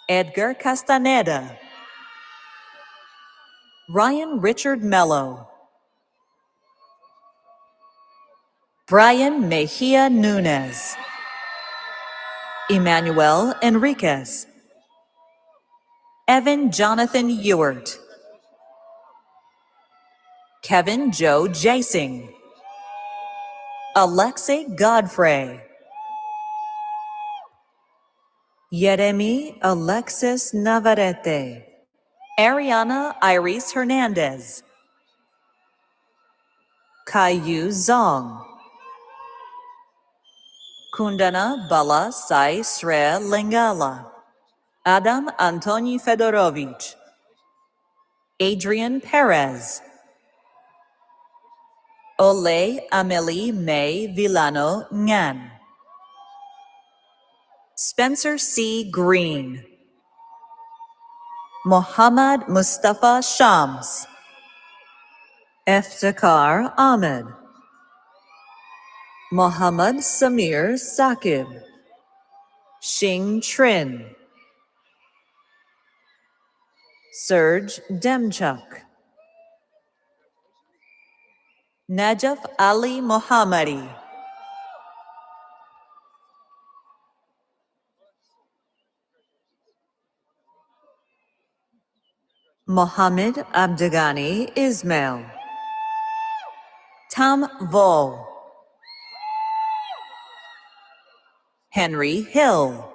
Edgar Castaneda. Ryan Richard Mello. Brian Mejia Nunez. Emmanuel Enriquez. Evan Jonathan Ewart. Kevin Joe Jasing. Alexei Godfrey. Yeremi Alexis Navarrete. Ariana Iris Hernandez. Caillou Zong. Kundana Bala Sai Sre Lingala. Adam Antoni Fedorovich. Adrian Perez. Ole Amelie May Villano Ngan. Spencer C. Green. Mohammad Mustafa Shams. Eftekhar Ahmed. Mohammad Samir Saqib. Xing Trin. Serge Demchuk. Najaf Ali Mohammadi. Mohammed Abdagani Ismail. Tam Vol. Henry Hill.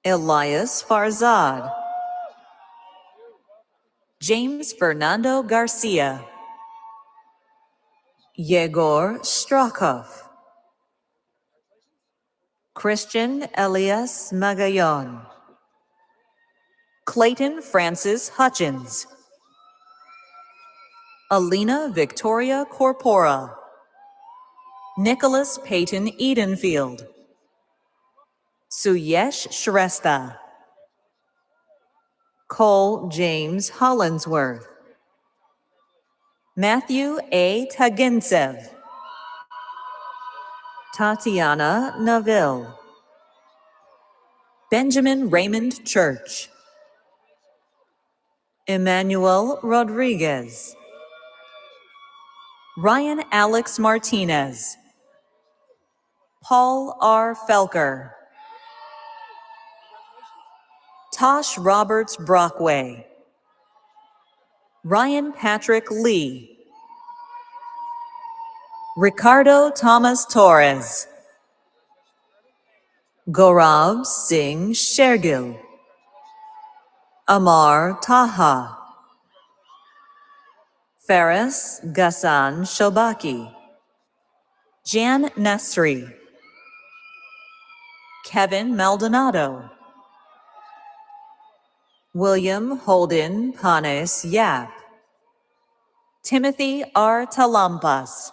Elias Farzad. James Fernando Garcia. Yegor Strakov. Christian Elias Magayon. Clayton Francis Hutchins. Alina Victoria Corpora. Nicholas Peyton Edenfield. Suyesh Shrestha. Cole James Hollinsworth. Matthew A. Tagintsev. Tatiana Neville. Benjamin Raymond Church. Emmanuel Rodriguez. Ryan Alex Martinez. Paul R. Felker. Tosh Roberts Brockway. Ryan Patrick Lee. Ricardo Thomas Torres. Gaurav Singh Shergill. Amar Taha. Faris Ghassan Shobaki. Jan Nasri. Kevin Maldonado. William Holden Panes Yap. Timothy R. Talampas.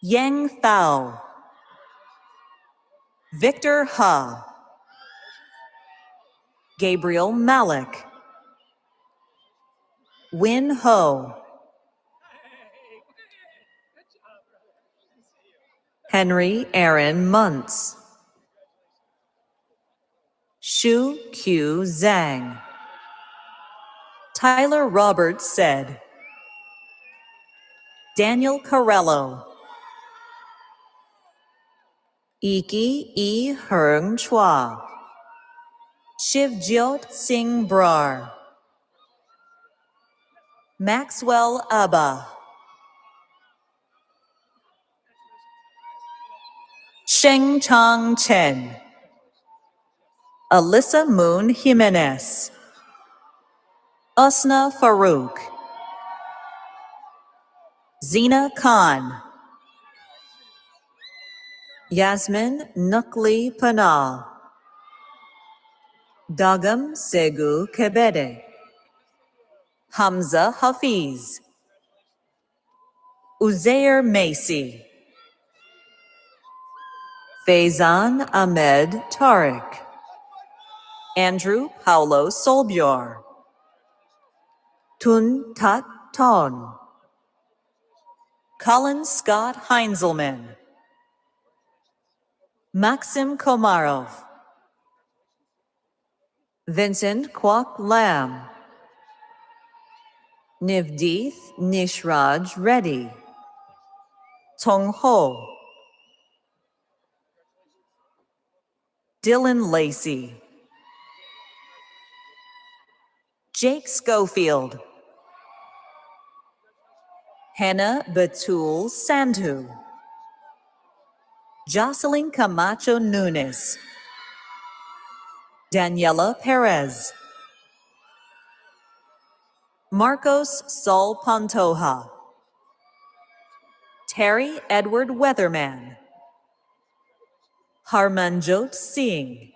Yang Thao. Victor Ha. Gabriel Malik. Win Ho. Henry Aaron Muntz. Shu Q Zhang. Tyler Roberts said. Daniel Carello. Iki E. Heng Chua. Shivjot Singh Brar. Maxwell Abba. Sheng Chang Chen. Alyssa Moon Jimenez. Usna Farouk. Zina Khan. Yasmin Nukli Panal. Dagam Segu Kebede. Hamza Hafiz. Uzair Macy. Faizan Ahmed Tariq. Andrew Paulo Solbior. Tun Tat Ton. Colin Scott Heinzelman. Maxim Komarov. Vincent Kwok Lam. Nivdeeth Nishraj Reddy. Tong Ho. Dylan Lacey. Jake Schofield. Hannah Batul Sandhu. Jocelyn Camacho Nunes. Daniela Perez. Marcos Sol Pantoja. Terry Edward Weatherman. Harmanjot Singh.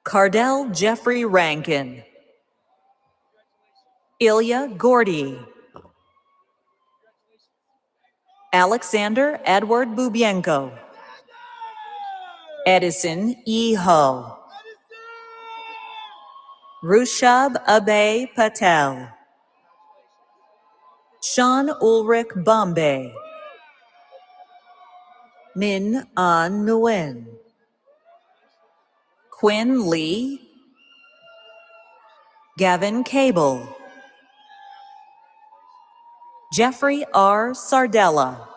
Cardell Jeffrey Rankin. Ilya Gordy. Alexander Edward Bubienko. Edison E. Ho. Rushab Abhay Patel. Sean Ulrich Bombay. Min An Nguyen. Quinn Lee. Gavin Cable. Jeffrey R. Sardella.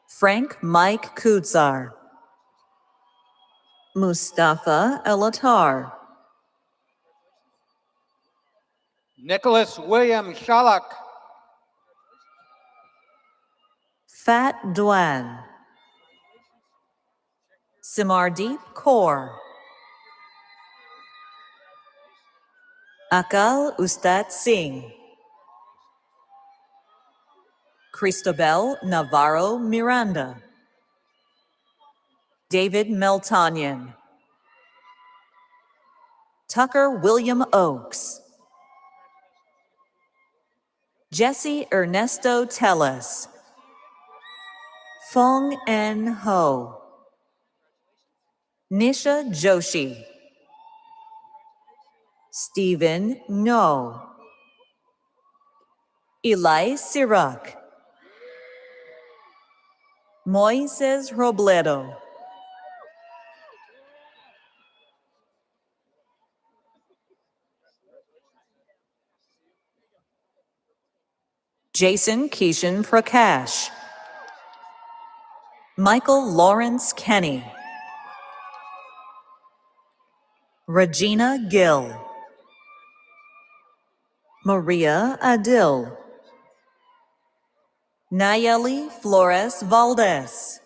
Frank Mike Kutzar. Mustafa Elatar. Nicholas William Shalak. Fat Dwan. Simardeep Kaur. Akal Ustad Singh. Cristobal Navarro Miranda. David Meltonian. Tucker William Oakes. Jesse Ernesto Telles. Fong N. Ho. Nisha Joshi. Stephen No. Eli Sirach. Moises Robledo. Jason Keishan Prakash. Michael Lawrence Kenny. Regina Gill. Maria Adil. Nayeli Flores Valdez.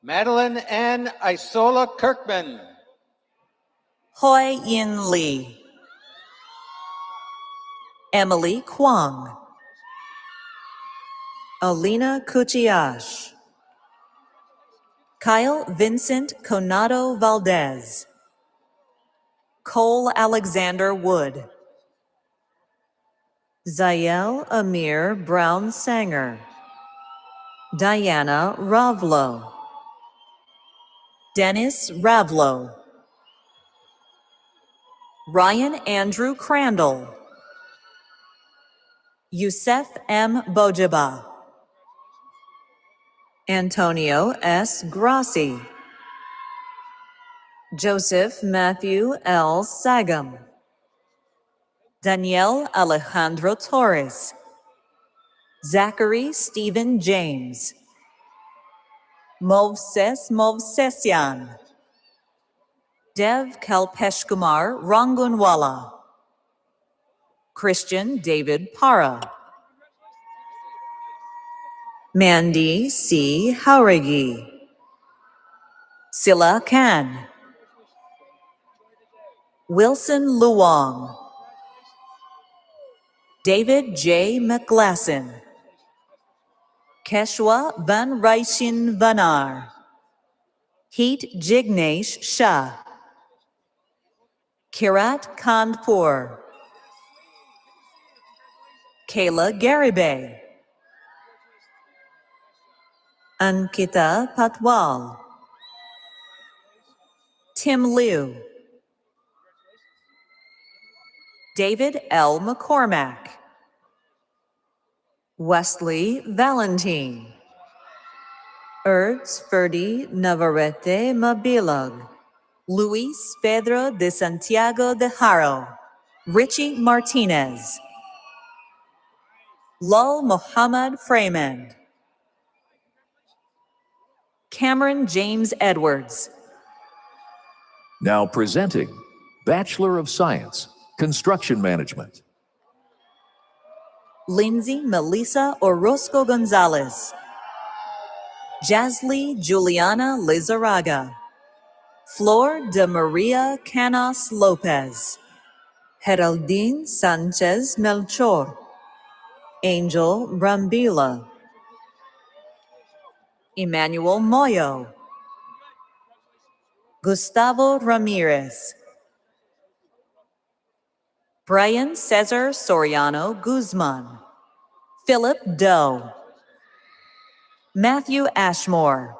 Madeline N. Isola Kirkman. Hoi Yin Lee. Emily Kwong. Alina Kuchiash. Kyle Vincent Conado Valdez. Cole Alexander Wood. Zayel Amir Brown Sanger. Diana Ravlo. Dennis Ravlo. Ryan Andrew Crandall. Youssef M. Bojaba. Antonio S. Grassi. Joseph Matthew L. Sagam. Danielle Alejandro Torres. Zachary Stephen James. Movses Movsesian. Dev Kalpeshkumar Rangunwala. Christian David Para. Mandy C. Hauragi. Silla Khan. Wilson Luong. David J. McGlasson. Keshwa Van Raishin Vanar. Heat Jignesh Shah. Kirat Khandpur. Kayla Garibay. Ankita Patwal. Tim Liu. David L. McCormack. Wesley Valentine. Ertz Ferdi Navarrete Mabilog. Luis Pedro de Santiago de Haro. Richie Martinez. Lul Muhammad Freeman. Cameron James Edwards. Now presenting Bachelor of Science, Construction Management. Lindsay Melissa Orozco Gonzalez, Jasly Juliana Lizarraga, Flor de Maria Canas Lopez, Geraldine Sanchez Melchor, Angel Brambila, Emmanuel Moyo, Gustavo Ramirez, Brian Cesar Soriano Guzman, Philip Doe, Matthew Ashmore,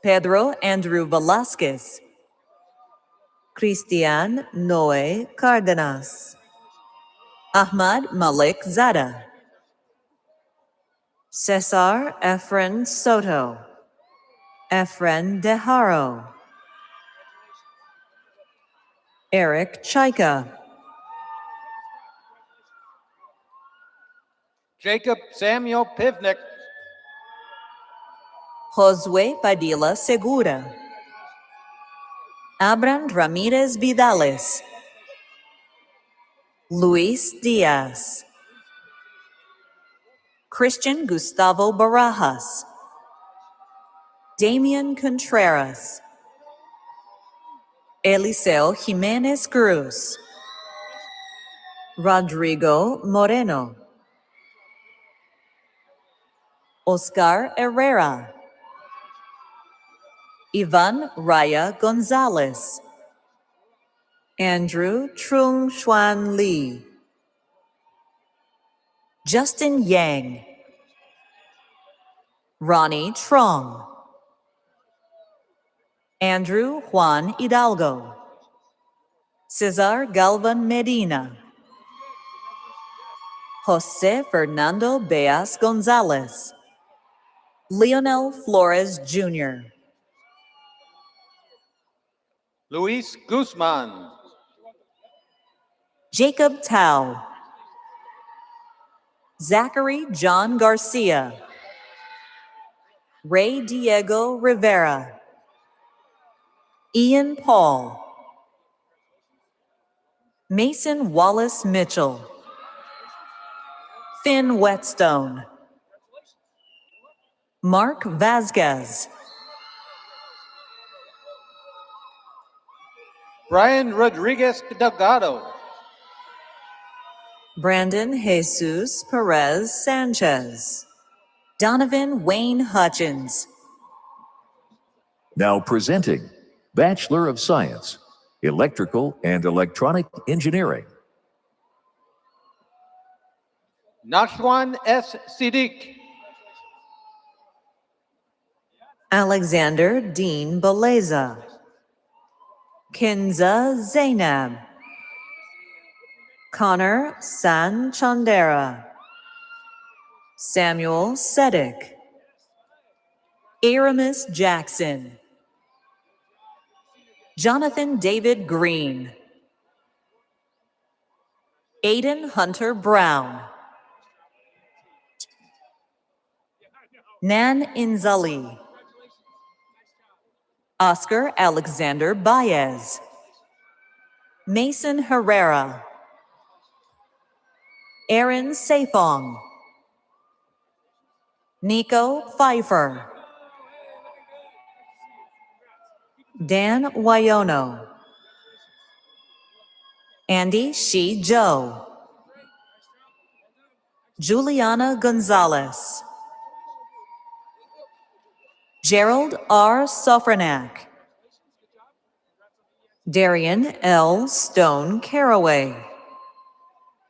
Pedro Andrew Velasquez, Christian Noe Cardenas, Ahmad Malik Zada, Cesar Efren Soto, Efren Dejaro, Eric Chaika, Jacob Samuel Pivnik, Josue Padilla Segura, Abram Ramirez Vidales, Luis Diaz, Christian Gustavo Barajas, Damian Contreras, Eliseo Jimenez Cruz, Rodrigo Moreno, Oscar Herrera, Ivan Raya Gonzalez, Andrew Trung Xuan Lee, Justin Yang, Ronnie Trong, Andrew Juan Hidalgo, Cesar Galvan Medina, Jose Fernando Beas Gonzalez, Leonel Flores Jr., Luis Guzman, Jacob Tao, Zachary John Garcia, Ray Diego Rivera, Ian Paul, Mason Wallace Mitchell, Finn Whetstone, Mark Vasquez, Brian Rodriguez Delgado, Brandon Jesus Perez Sanchez, Donovan Wayne Hutchins, Now presenting Bachelor of Science, Electrical and Electronic Engineering. Nashwan S. Siddiq, Alexander Dean Beleza, Kinza Zainab, Connor San Chandera, Samuel Sedek, Aramis Jackson, Jonathan David Green, Aiden Hunter Brown, Nan Inzali, Oscar Alexander Baez, Mason Herrera, Aaron Safong, Nico Pfeiffer, Dan Wyono, Andy Shi Joe, Juliana Gonzalez, Gerald R. Sofranak, Darian L. Stone Caraway,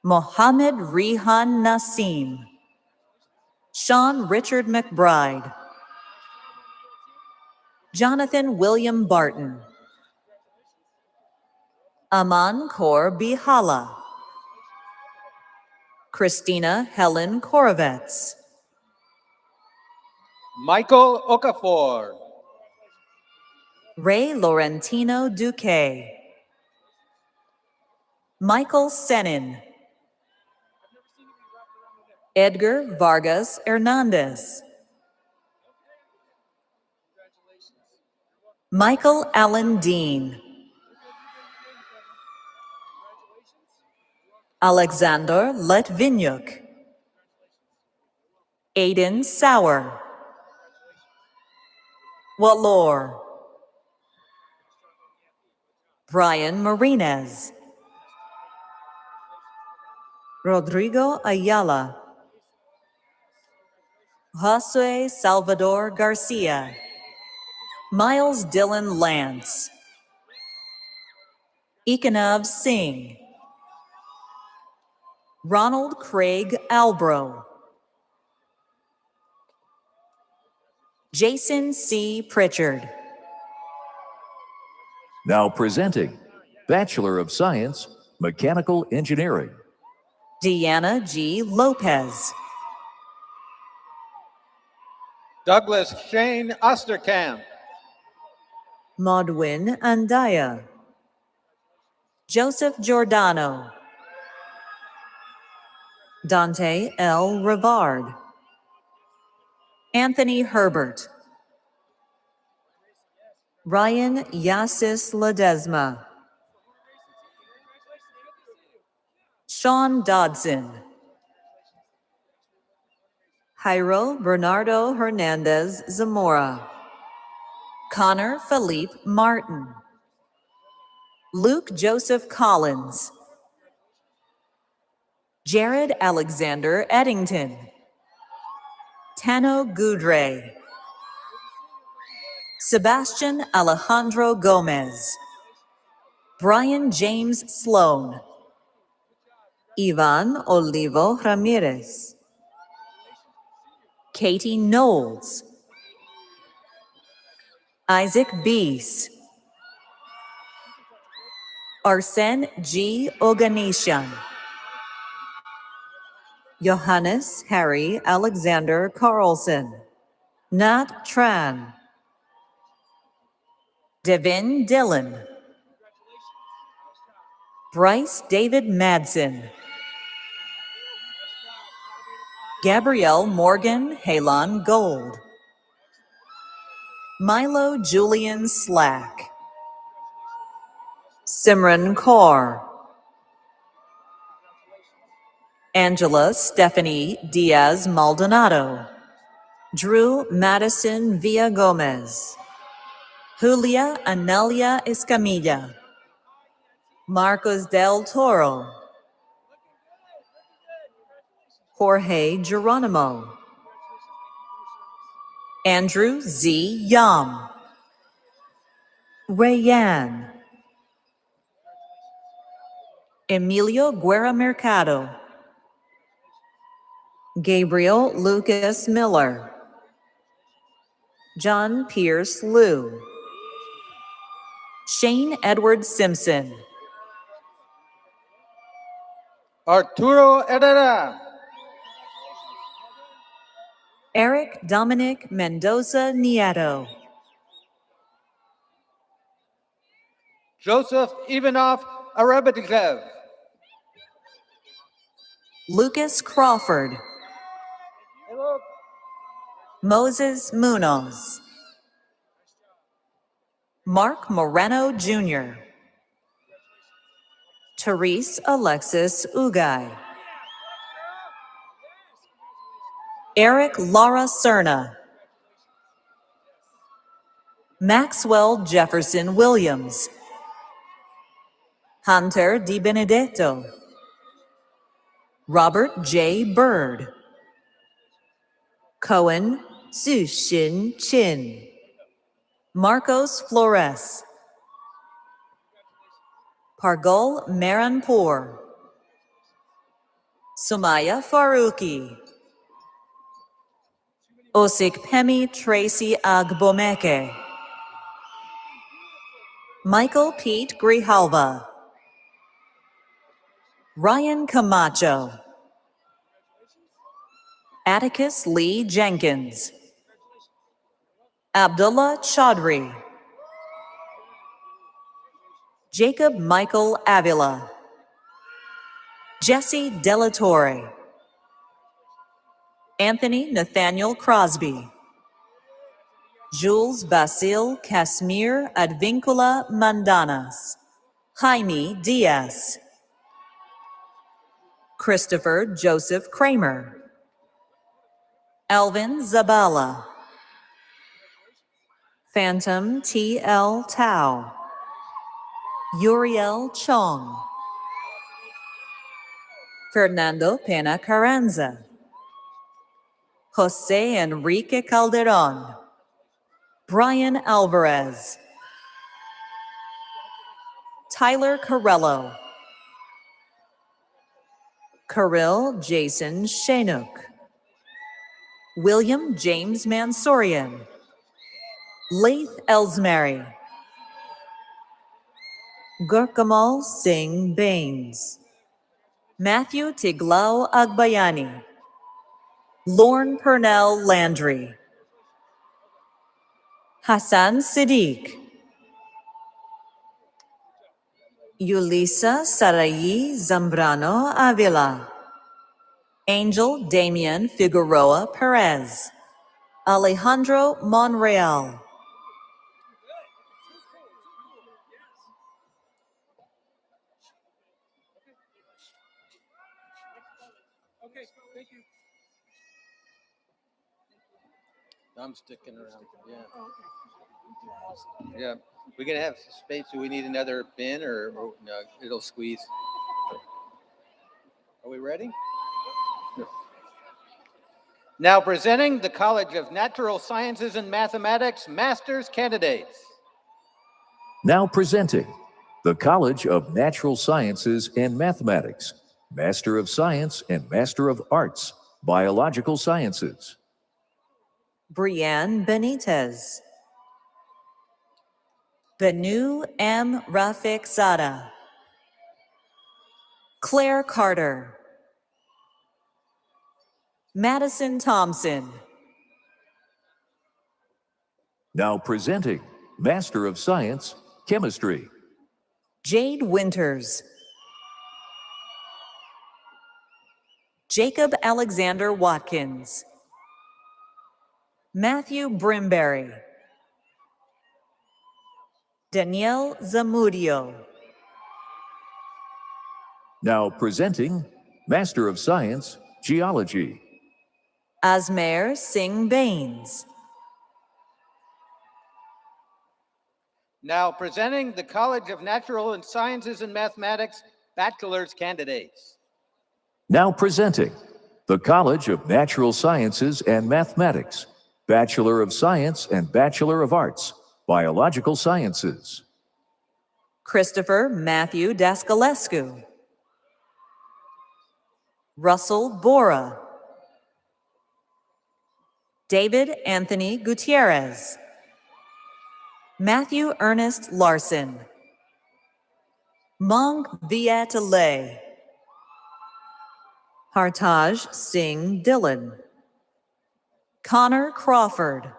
Mohammed Rihan Nassim, Sean Richard McBride, Jonathan William Barton, Aman Kaur Bihala, Christina Helen Korovets, Michael Okafor, Ray Laurentino Duque, Michael Senin, Edgar Vargas Hernandez, Michael Allen Dean, Alexander Letvinyuk, Aiden Sauer, Walor, Brian Marinez, Rodrigo Ayala, Josue Salvador Garcia, Miles Dylan Lance, Ekanav Singh, Ronald Craig Albro, Jason C. Pritchard, Now presenting Bachelor of Science, Mechanical Engineering. Deanna G. Lopez, Douglas Shane Osterkamp, Maudwin Andaya, Joseph Giordano, Dante L. Rivard, Anthony Herbert, Ryan Yasis Ledesma, Sean Dodson, Jairo Bernardo Hernandez Zamora, Connor Philippe Martin, Luke Joseph Collins, Jared Alexander Eddington, Tano Gudre, Sebastian Alejandro Gomez, Brian James Sloan, Ivan Olivo Ramirez, Katie Knowles, Isaac Beese, Arsene G. Oganishan, Johannes Harry Alexander Carlson, Nat Tran, Devin Dillon, Bryce David Madsen, Gabrielle Morgan Halon Gold, Milo Julian Slack, Simran Kaur, Angela Stephanie Diaz Maldonado, Drew Madison Villagomez, Julia Analia Escamilla, Marcos del Toro, Jorge Geronimo, Andrew Z. Yam, Rayan, Emilio Guerra Mercado, Gabriel Lucas Miller, John Pierce Liu, Shane Edward Simpson, Arturo Herrera, Eric Dominic Mendoza Nieto, Joseph Ivanov Arabadzev, Lucas Crawford, Moses Munoz, Mark Moreno Jr., Therese Alexis Ugay, Eric Lara Cerna, Maxwell Jefferson Williams, Hunter Di Benedetto, Robert J. Bird, Cohen Su-Shin Chin, Marcos Flores, Pargol Meranpour, Sumaya Faruqi, Osikpemi Tracy Agbomeke, Michael Pete Grijalva, Ryan Camacho, Atticus Lee Jenkins, Abdullah Chaudhry, Jacob Michael Avila, Jesse Delatorre, Anthony Nathaniel Crosby, Jules Basil Casimir Advincula Mandanas, Jaime Diaz, Christopher Joseph Kramer. Alvin Zabala. Phantom T.L. Tao. Uriel Chong. Fernando Pena Carranza. Jose Enrique Calderon. Brian Alvarez. Tyler Carello. Kirill Jason Shanuk. William James Mansourian. Laith Ellsmary. Gurkamal Singh Baines. Matthew Tiglao Agbayani. Lorne Purnell Landry. Hassan Siddiq. Yulisa Sarayi Zambrano Avila. Angel Damian Figueroa Perez. Alejandro Monreal. Okay, thank you. I'm sticking around. Yeah. Yeah. We're gonna have space. Do we need another bin or no? It'll squeeze. Are we ready? Now presenting the College of Natural Sciences and Mathematics Master's Candidates. Now presenting the College of Natural Sciences and Mathematics, Master of Science and Master of Arts, Biological Sciences. Brianne Benitez. Benu M. Rafiq Zada. Claire Carter. Madison Thompson. Now presenting Master of Science, Chemistry. Jade Winters. Jacob Alexander Watkins. Matthew Brimberry. Danielle Zamudio. Now presenting Master of Science, Geology. Asmer Singh Baines. Now presenting the College of Natural Sciences and Mathematics Bachelor's Candidates. Now presenting the College of Natural Sciences and Mathematics, Bachelor of Science and Bachelor of Arts, Biological Sciences. Christopher Matthew Daskalescu. Russell Bora. David Anthony Gutierrez. Matthew Ernest Larson. Mong Viet Le. Hartaj Singh Dillon. Connor Crawford.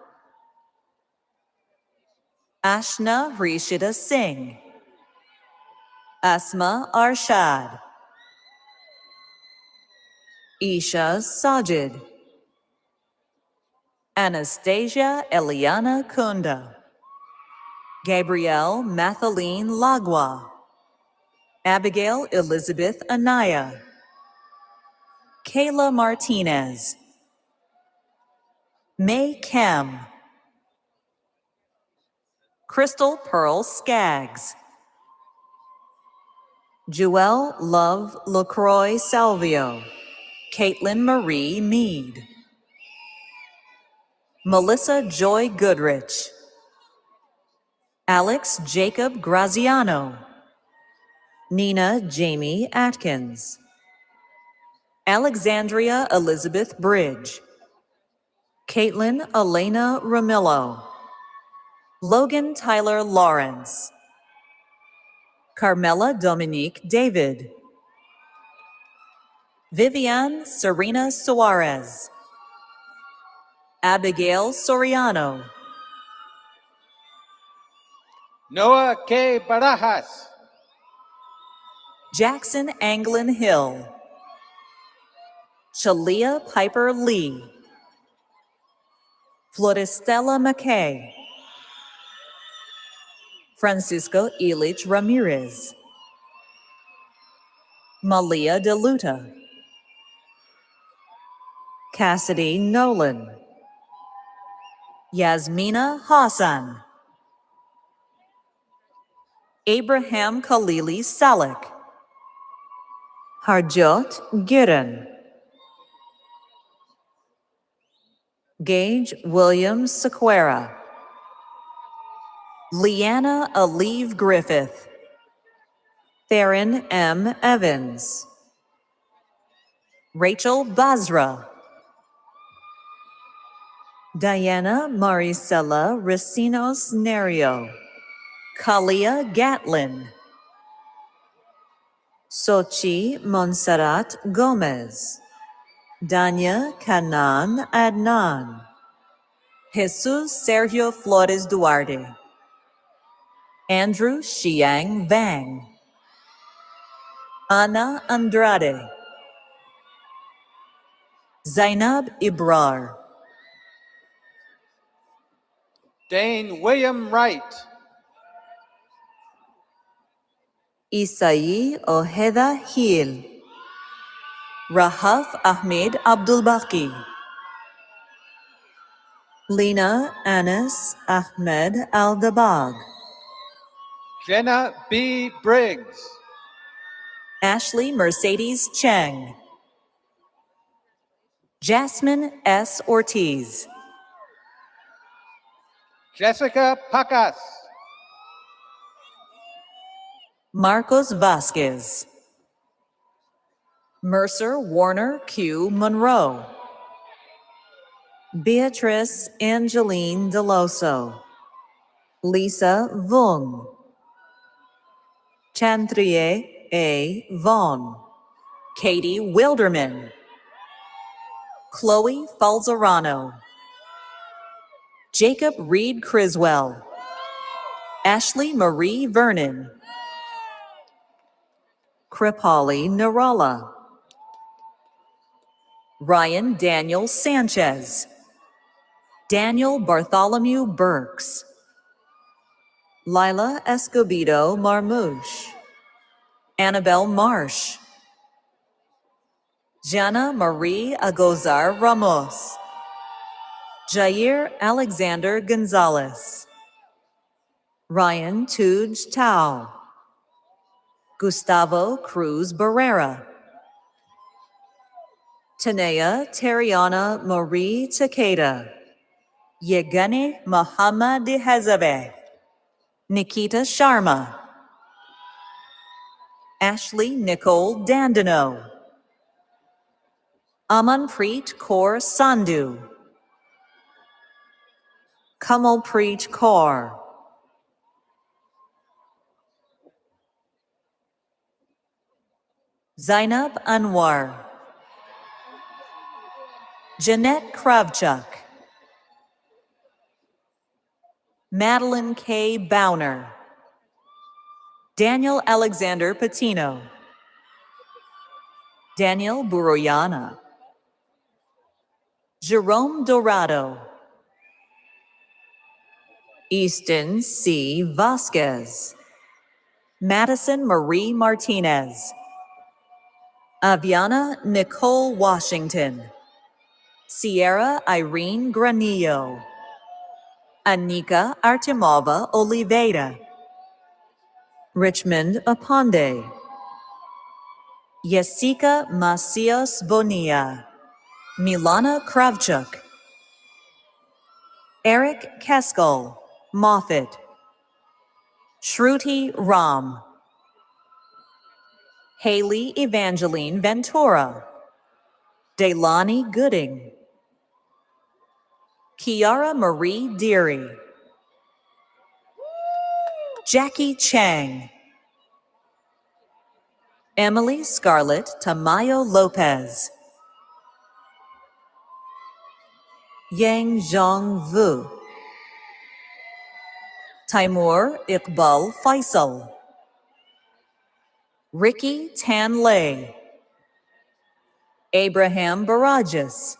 Ashna Rishita Singh. Asma Arshad. Isha Sajid. Anastasia Eliana Kunda. Gabrielle Mathaleen Lagua. Abigail Elizabeth Anaya. Kayla Martinez. May Kem. Crystal Pearl Skaggs. Jewel Love LaCroix Salvio. Caitlin Marie Mead. Melissa Joy Goodrich. Alex Jacob Graziano. Nina Jamie Atkins. Alexandria Elizabeth Bridge. Caitlin Elena Ramillo. Logan Tyler Lawrence. Carmela Dominique David. Vivian Serena Suarez. Abigail Soriano. Noah K. Barajas. Jackson Anglin Hill. Shalia Piper Lee. Florestella McKay. Francisco Ilich Ramirez. Malia DeLuta. Cassidy Nolan, Yasmina Hassan, Abraham Khalili Salek, Harjot Giran, Gage William Sequeira, Leanna Aleve Griffith, Theron M. Evans, Rachel Basra, Diana Maricela Recinos Nerio, Kalia Gatlin, Sochi Montserrat Gomez, Danya Kanan Adnan, Jesus Sergio Flores Duarte, Andrew Xiang Vang, Ana Andrade, Zainab Ibrar, Dane William Wright, Isai Ojeda Hill, Rahaf Ahmed Abdulbaki, Lina Anas Ahmed Aldabag, Jenna B. Briggs, Ashley Mercedes Cheng, Jasmine S. Ortiz, Jessica Pacas, Marcos Vasquez, Mercer Warner Q. Monroe, Beatrice Angeline Deloso, Lisa Vung, Chandrie A. Vaughn, Katie Wilderman, Chloe Falzarano, Jacob Reed Criswell, Ashley Marie Vernon, Kripali Narala, Ryan Daniel Sanchez, Daniel Bartholomew Burks, Lila Escobedo Marmouche, Annabelle Marsh, Jana Marie Agozar Ramos, Jair Alexander Gonzalez, Ryan Tuj Tao, Gustavo Cruz Barrera, Tanea Teriana Marie Takeda, Yegane Muhammad Hezabe, Nikita Sharma, Ashley Nicole Dandino, Amanpreet Kaur Sandhu, Kamalpreet Kaur, Zainab Anwar, Jeanette Kravchuk, Madeline K. Bowner, Daniel Alexander Patino, Daniel Buroyana, Jerome Dorado, Easton C. Vasquez, Madison Marie Martinez, Aviana Nicole Washington, Sierra Irene Granillo, Anika Artemova Oliveira, Richmond Aponde, Jessica Macias Bonilla, Milana Kravchuk, Eric Keskal, Moffat, Shruti Ram, Haley Evangeline Ventura, Deilani Gooding, Kiara Marie Deary, Jackie Chang, Emily Scarlett Tamayo Lopez, Yang Zhong Vu, Taimur Iqbal Faisal, Ricky Tan Lei, Abraham Barajas,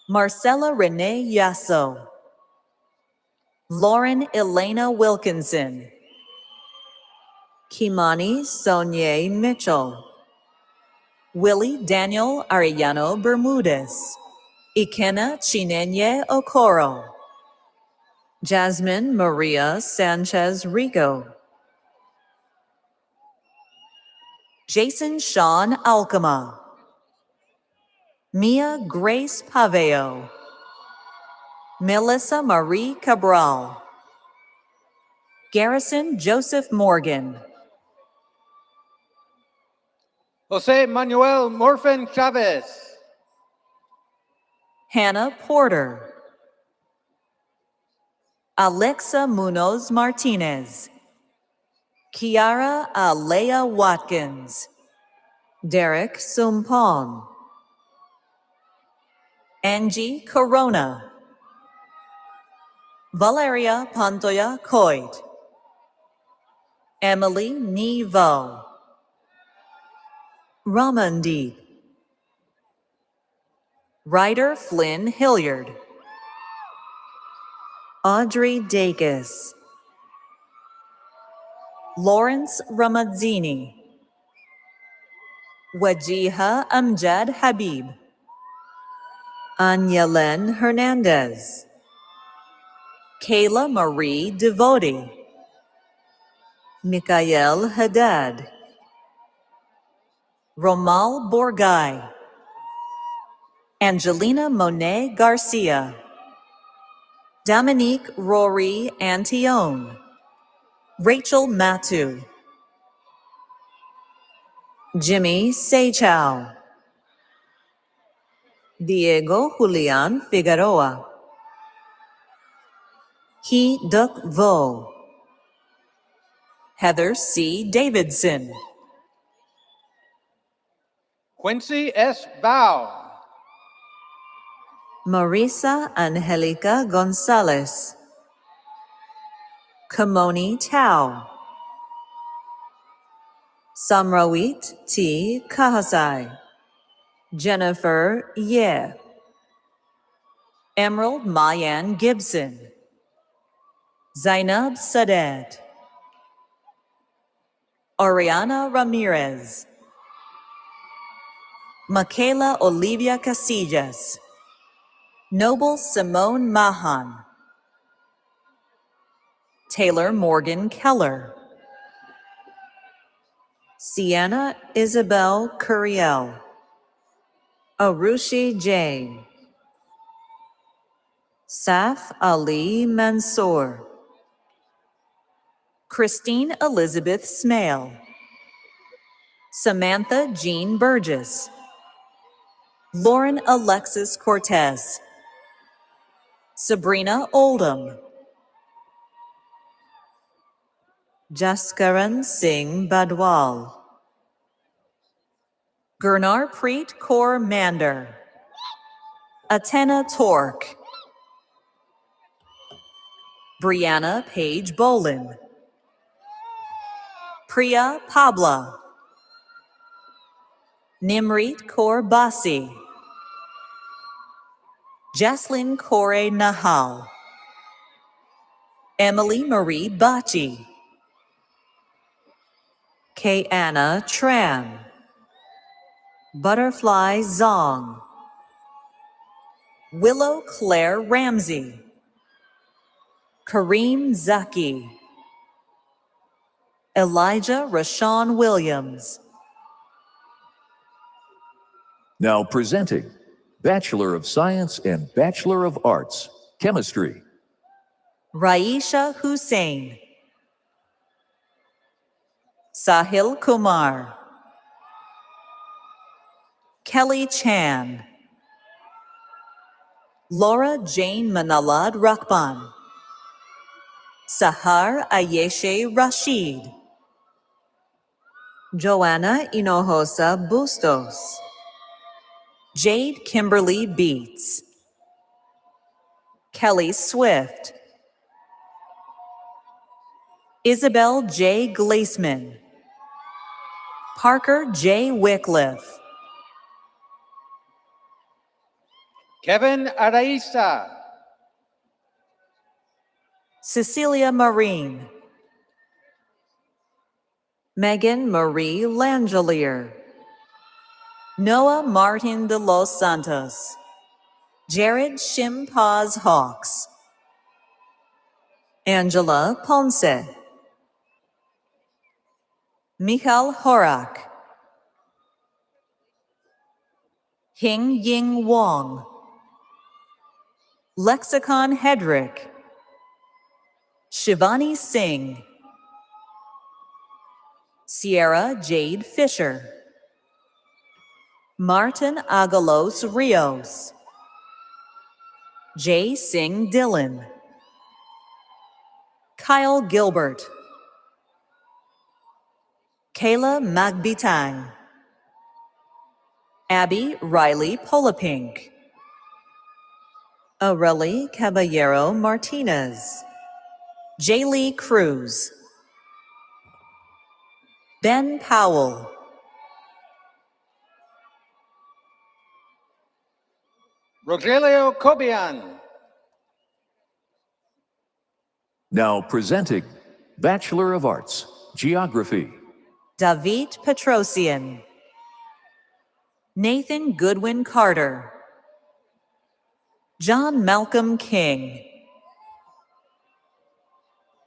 Marcella Renee Yasso, Lauren Elena Wilkinson, Kimani Sonye Mitchell, Willie Daniel Arellano Bermudez, Ikenna Chinenye Okoro, Jasmine Maria Sanchez Rico, Jason Sean Alcama, Mia Grace Paveo, Melissa Marie Cabral, Garrison Joseph Morgan, Jose Manuel Morfen Chavez, Hannah Porter, Alexa Munoz Martinez, Kiara Alea Watkins, Derek Sumpong, Angie Corona, Valeria Pantoya Coit, Emily Nevo, Ramandeep, Ryder Flynn Hilliard, Audrey Dacus, Lawrence Ramazzini, Wajiha Amjad Habib, Anyelen Hernandez, Kayla Marie Devoti, Mikael Haddad, Romal Borgai, Angelina Monet Garcia, Dominique Rory Antione, Rachel Matu, Jimmy Seychow, Diego Julian Figueroa, Hee Duk Vo, Heather C. Davidson, Quincy S. Bao, Marisa Angelica Gonzalez, Kamoni Tao, Samrawit T. Kahasai, Jennifer Ye, Emerald Mayan Gibson, Zainab Sadet, Oriana Ramirez, Michaela Olivia Casillas, Noble Simone Mahan, Taylor Morgan Keller, Sienna Isabel Curiel, Arushi Jain, Saf Ali Mansour, Christine Elizabeth Smale, Samantha Jean Burgess, Lauren Alexis Cortez, Sabrina Oldham, Jaskaran Singh Badwal, Gurnar Preet Kaur Mander, Atena Tork, Brianna Page Bolin, Priya Pabla, Nimrit Kaur Basi, Jaslyn Kore Nahal, Emily Marie Bachi, Kay Anna Tran, Butterfly Zong, Willow Claire Ramsey, Kareem Zaki, Elijah Rashawn Williams. Now presenting Bachelor of Science and Bachelor of Arts, Chemistry. Raisha Hussain, Sahil Kumar, Kelly Chan, Laura Jane Manalad Rakban, Sahar Ayeshe Rashid, Joanna Hinojosa Bustos, Jade Kimberly Beats, Kelly Swift, Isabel J. Glaseman, Parker J. Wycliffe, Kevin Araiza, Cecilia Marine, Megan Marie Langelier, Noah Martin de los Santos, Jared Shimpaz Hawks, Angela Ponce, Michal Horak, Hing Ying Wong, Lexicon Hedrick, Shivani Singh, Sierra Jade Fisher, Martin Agalos Rios, Jay Singh Dillon, Kyle Gilbert, Kayla Magbitang, Abby Riley Polapink, Aurelie Caballero Martinez, Jaylee Cruz, Ben Powell, Rogelio Cobian. Now presenting Bachelor of Arts, Geography. David Petrosian, Nathan Goodwin Carter, John Malcolm King,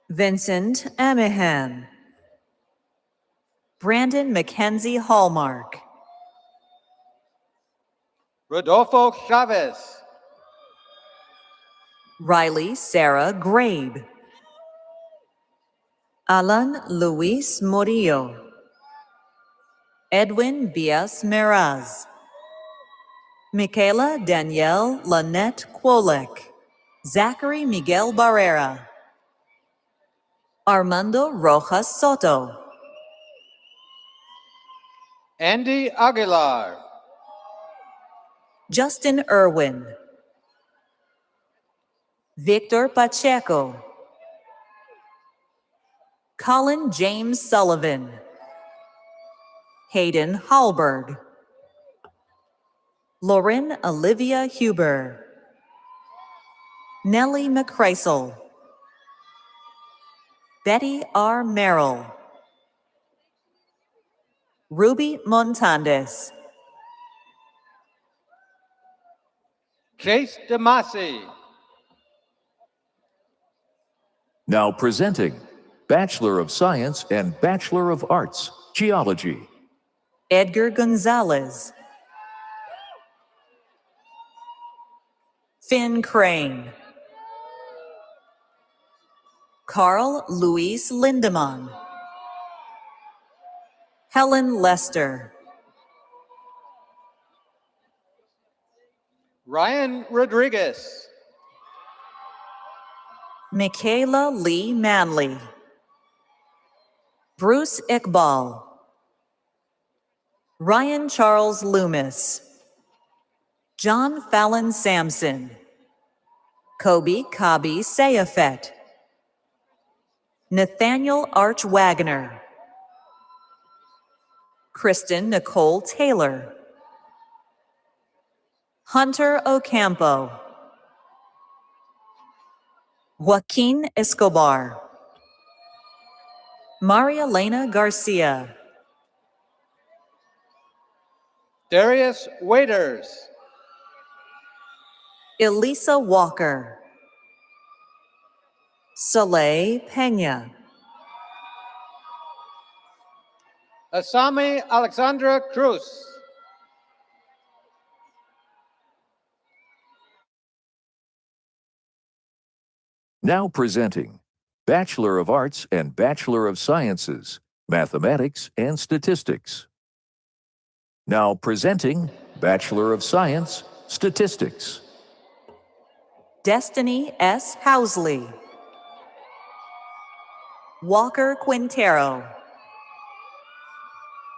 Vincent Amihan, Brandon Mackenzie Hallmark, Rodolfo Chavez. Riley Sarah Grabe, Alan Luis Murillo, Edwin Bias Meraz, Michaela Danielle Lynette Kwolek, Zachary Miguel Barrera, Armando Rojas Soto, Andy Aguilar. Justin Irwin, Victor Pacheco, Colin James Sullivan, Hayden Hallberg, Lauren Olivia Huber, Nellie McChrysel, Betty R. Merrill, Ruby Montandes, Chase DeMasi. Now presenting Bachelor of Science and Bachelor of Arts, Geology. Edgar Gonzalez, Finn Crane, Carl Luis Lindemann, Helen Lester, Ryan Rodriguez. Michaela Lee Manley, Bruce Iqbal, Ryan Charles Loomis, John Fallon Sampson, Kobe Kabi Sayafet, Nathaniel Arch Wagner, Kristen Nicole Taylor, Hunter Ocampo, Joaquin Escobar, Maria Elena Garcia, Darius Waiters. Elisa Walker, Soleil Pena, Asami Alexandra Cruz. Now presenting Bachelor of Arts and Bachelor of Sciences, Mathematics and Statistics. Now presenting Bachelor of Science, Statistics. Destiny S. Housley, Walker Quintero,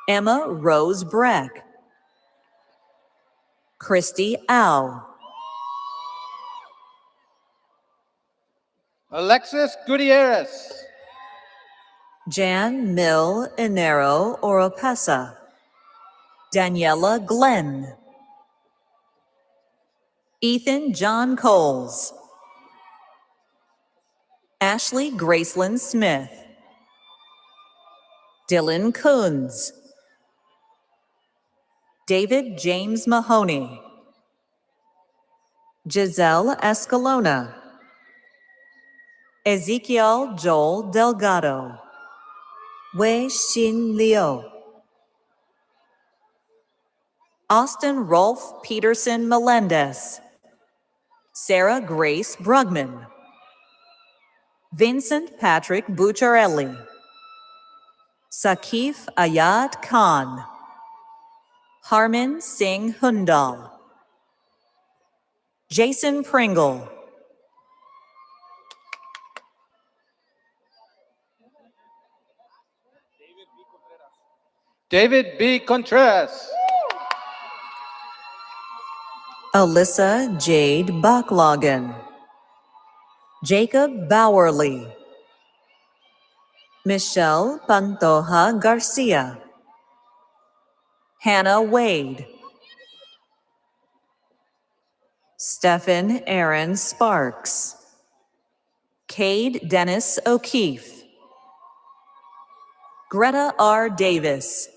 Emma Rose Breck, Christy Au, Alexis Gutierrez. Jan Mill Enero Oropesa, Daniela Glenn, Ethan John Coles, Ashley Graceland Smith, Dylan Coons, David James Mahoney, Giselle Escalona, Ezekiel Joel Delgado, Wei Xin Liu, Austin Rolf Peterson Melendez, Sarah Grace Brugman, Vincent Patrick Bucciarelli, Sakif Ayad Khan, Harman Singh Hundal, Jason Pringle, David B. Contreras. Alyssa Jade Backlagan, Jacob Bowerly, Michelle Pantoja Garcia, Hannah Wade, Stephen Aaron Sparks, Cade Dennis O'Keefe, Greta R. Davis,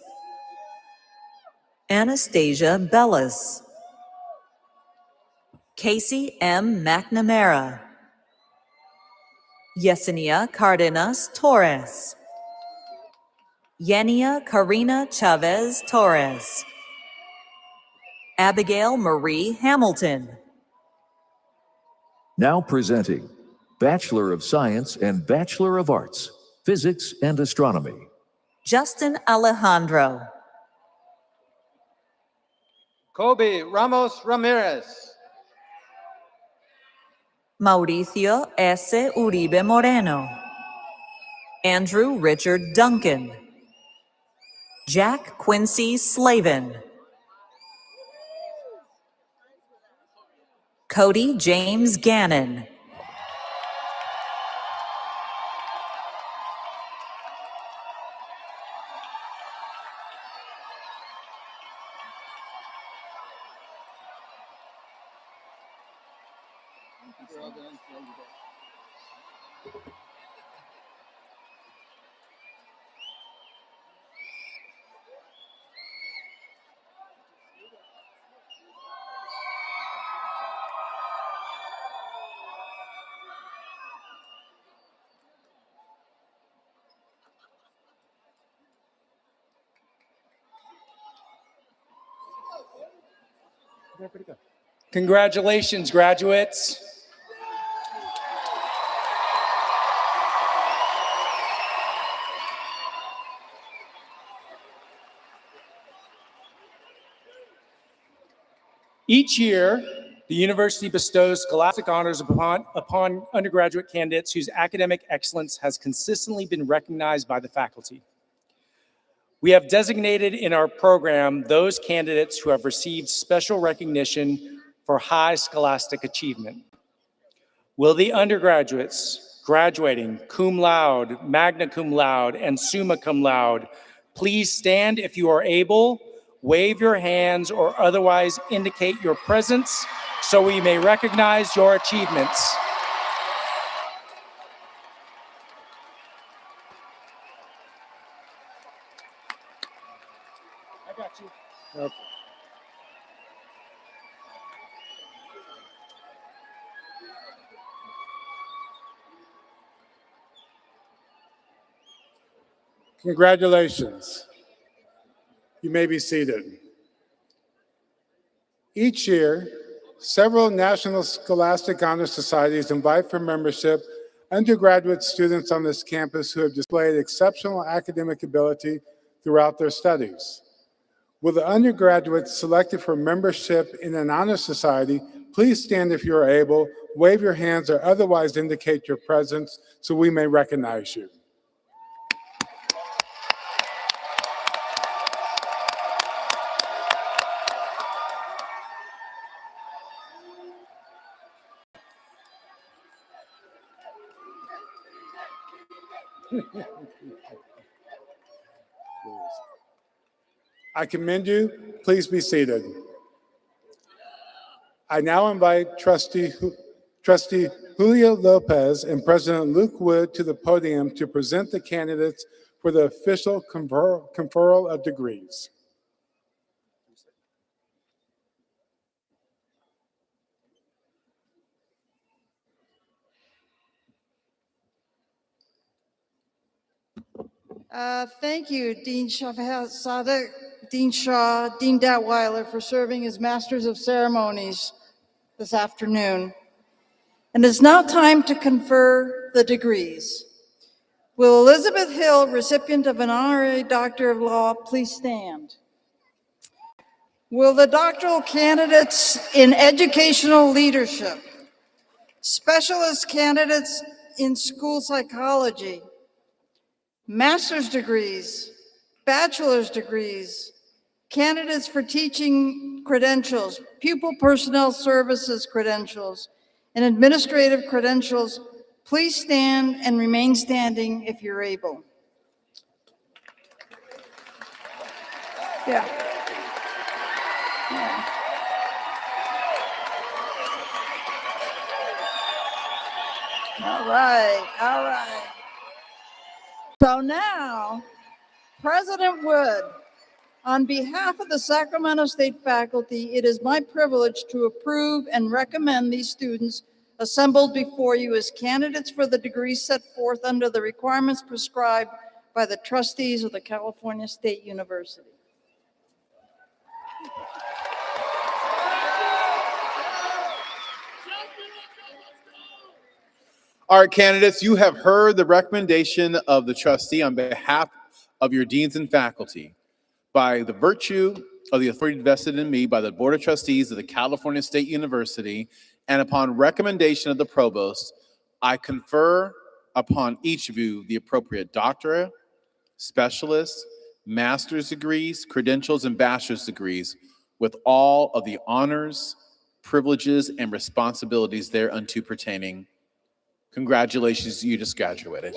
Anastasia Bellis, Casey M. McNamara, Yesenia Cardenas Torres, Yenia Karina Chavez Torres, Abigail Marie Hamilton. Now presenting Bachelor of Science and Bachelor of Arts, Physics and Astronomy. Justin Alejandro, Kobe Ramos Ramirez. Mauricio S. Uribe Moreno, Andrew Richard Duncan, Jack Quincy Slavin, Cody James Gannon, Congratulations, graduates. Each year, the university bestows scholastic honors upon undergraduate candidates whose academic excellence has consistently been recognized by the faculty. We have designated in our program those candidates who have received special recognition for high scholastic achievement. Will the undergraduates graduating cum laude, magna cum laude, and summa cum laude please stand if you are able, wave your hands, or otherwise indicate your presence so we may recognize your achievements. I got you. Okay. Congratulations. You may be seated. Each year, several National Scholastic Honor Societies invite for membership undergraduate students on this campus who have displayed exceptional academic ability throughout their studies. Will the undergraduates selected for membership in an honor society please stand if you are able, wave your hands, or otherwise indicate your presence so we may recognize you. I commend you. Please be seated. I now invite Trustee Julio Lopez and President Luke Wood to the podium to present the candidates for the official conferral of degrees. Thank you, Dean Sadek, Dean Shaw, Dean Datweiler for serving as Masters of Ceremonies this afternoon. And it's now time to confer the degrees. Will Elizabeth Hill, recipient of an Honorary Doctor of Law, please stand? Will the doctoral candidates in educational leadership, specialist candidates in school psychology, master's degrees, bachelor's degrees, candidates for teaching credentials, pupil personnel services credentials, and administrative credentials, please stand and remain standing if you're able. Yeah. All right, all right. So now, President Wood, on behalf of the Sacramento State faculty, it is my privilege to approve and recommend these students assembled before you as candidates for the degrees set forth under the requirements prescribed by the trustees of the California State University. All right, candidates, you have heard the recommendation of the trustee on behalf of your deans and faculty. By the virtue of the authority vested in me by the Board of Trustees of the California State University, and upon recommendation of the provost, I confer upon each of you the appropriate doctorate, specialist, master's degrees, credentials, and bachelor's degrees with all of the honors, privileges, and responsibilities thereunto pertaining. Congratulations, you just graduated.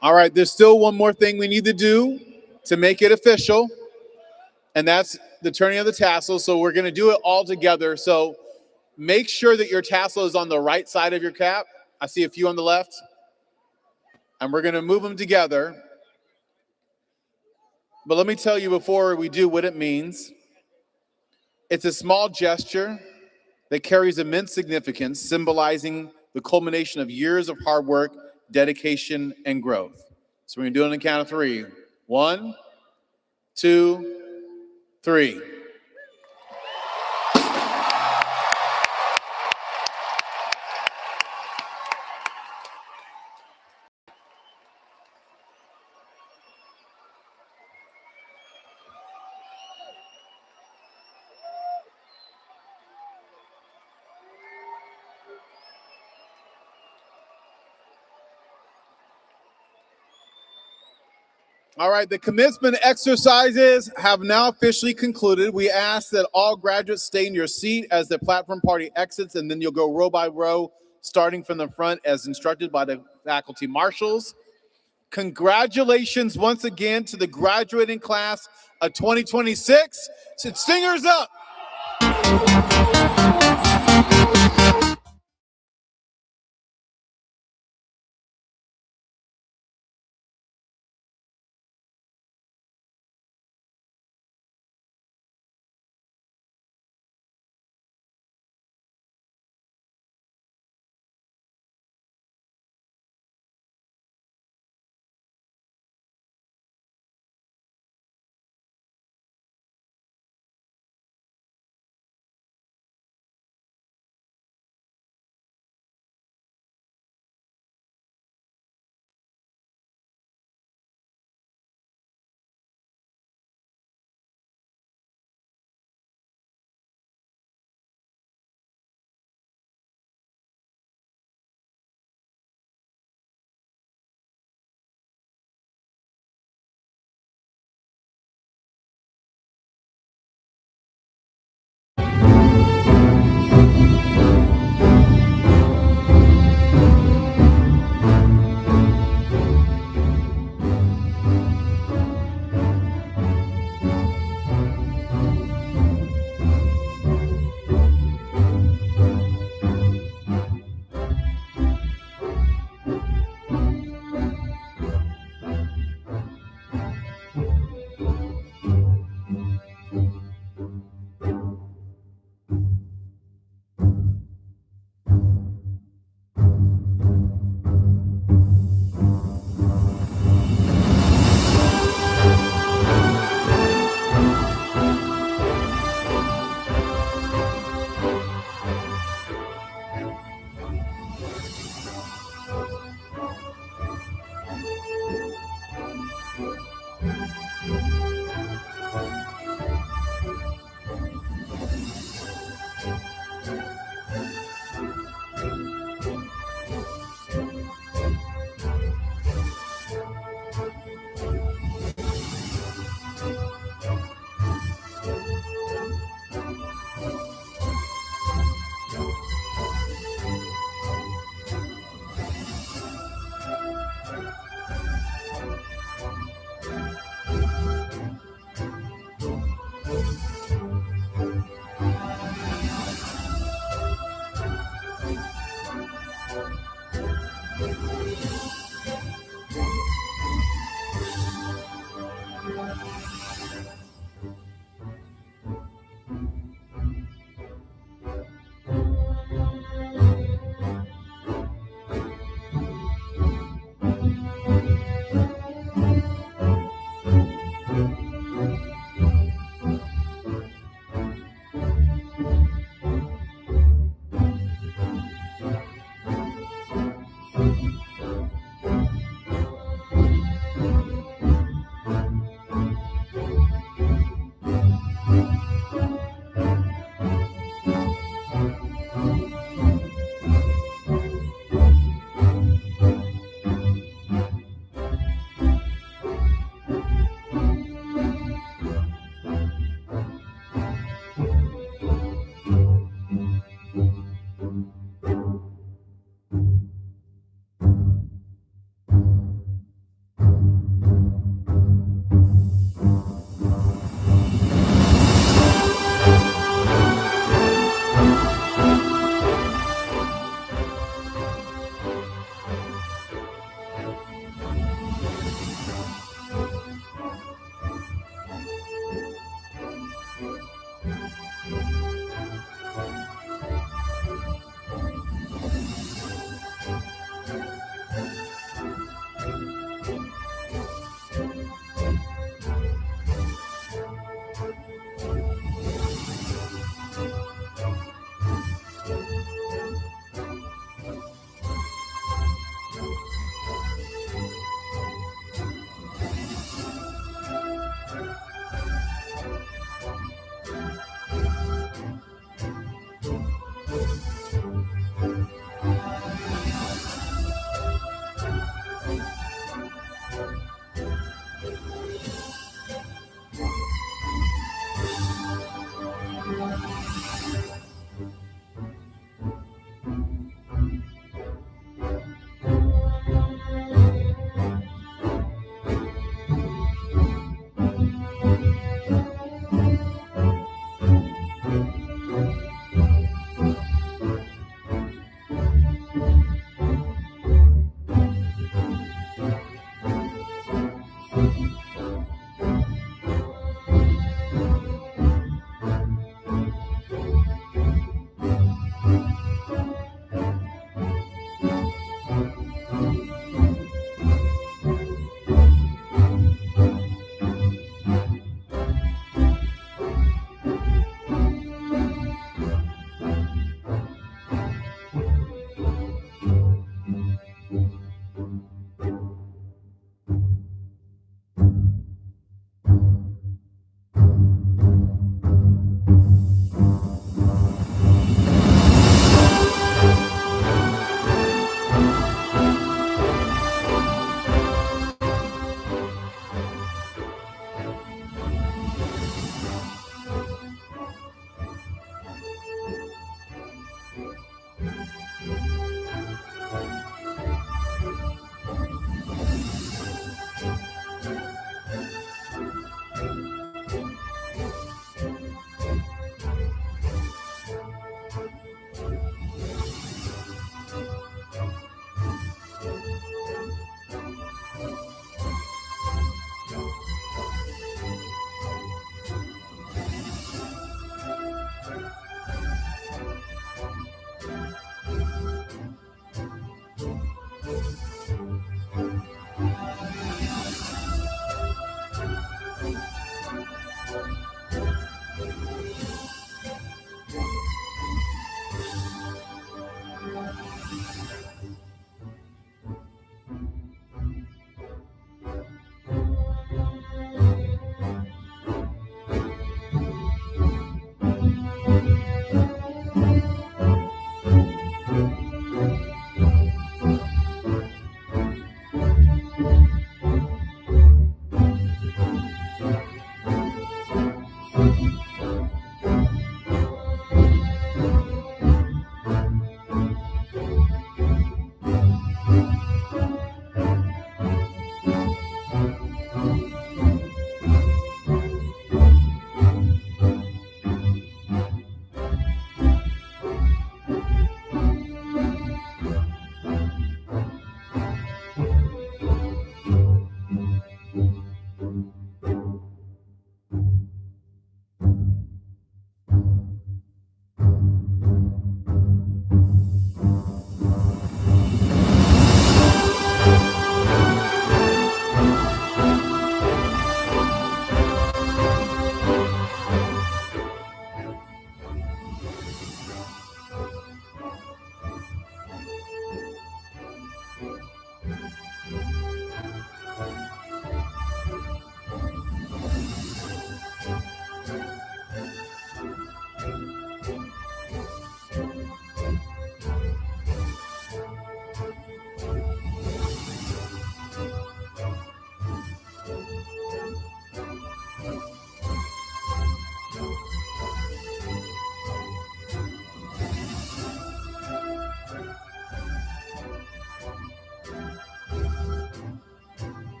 All right, there's still one more thing we need to do to make it official, and that's the turning of the tassel. So we're gonna do it all together. So make sure that your tassel is on the right side of your cap. I see a few on the left. And we're gonna move them together. But let me tell you before we do what it means. It's a small gesture that carries immense significance, symbolizing the culmination of years of hard work, dedication, and growth. So we're gonna do it on the count of three. 1, 2, 3. All right, the commencement exercises have now officially concluded. We ask that all graduates stay in your seat as the platform party exits, and then you'll go row by row, starting from the front as instructed by the faculty marshals. Congratulations once again to the graduating class of 2026. Singers up.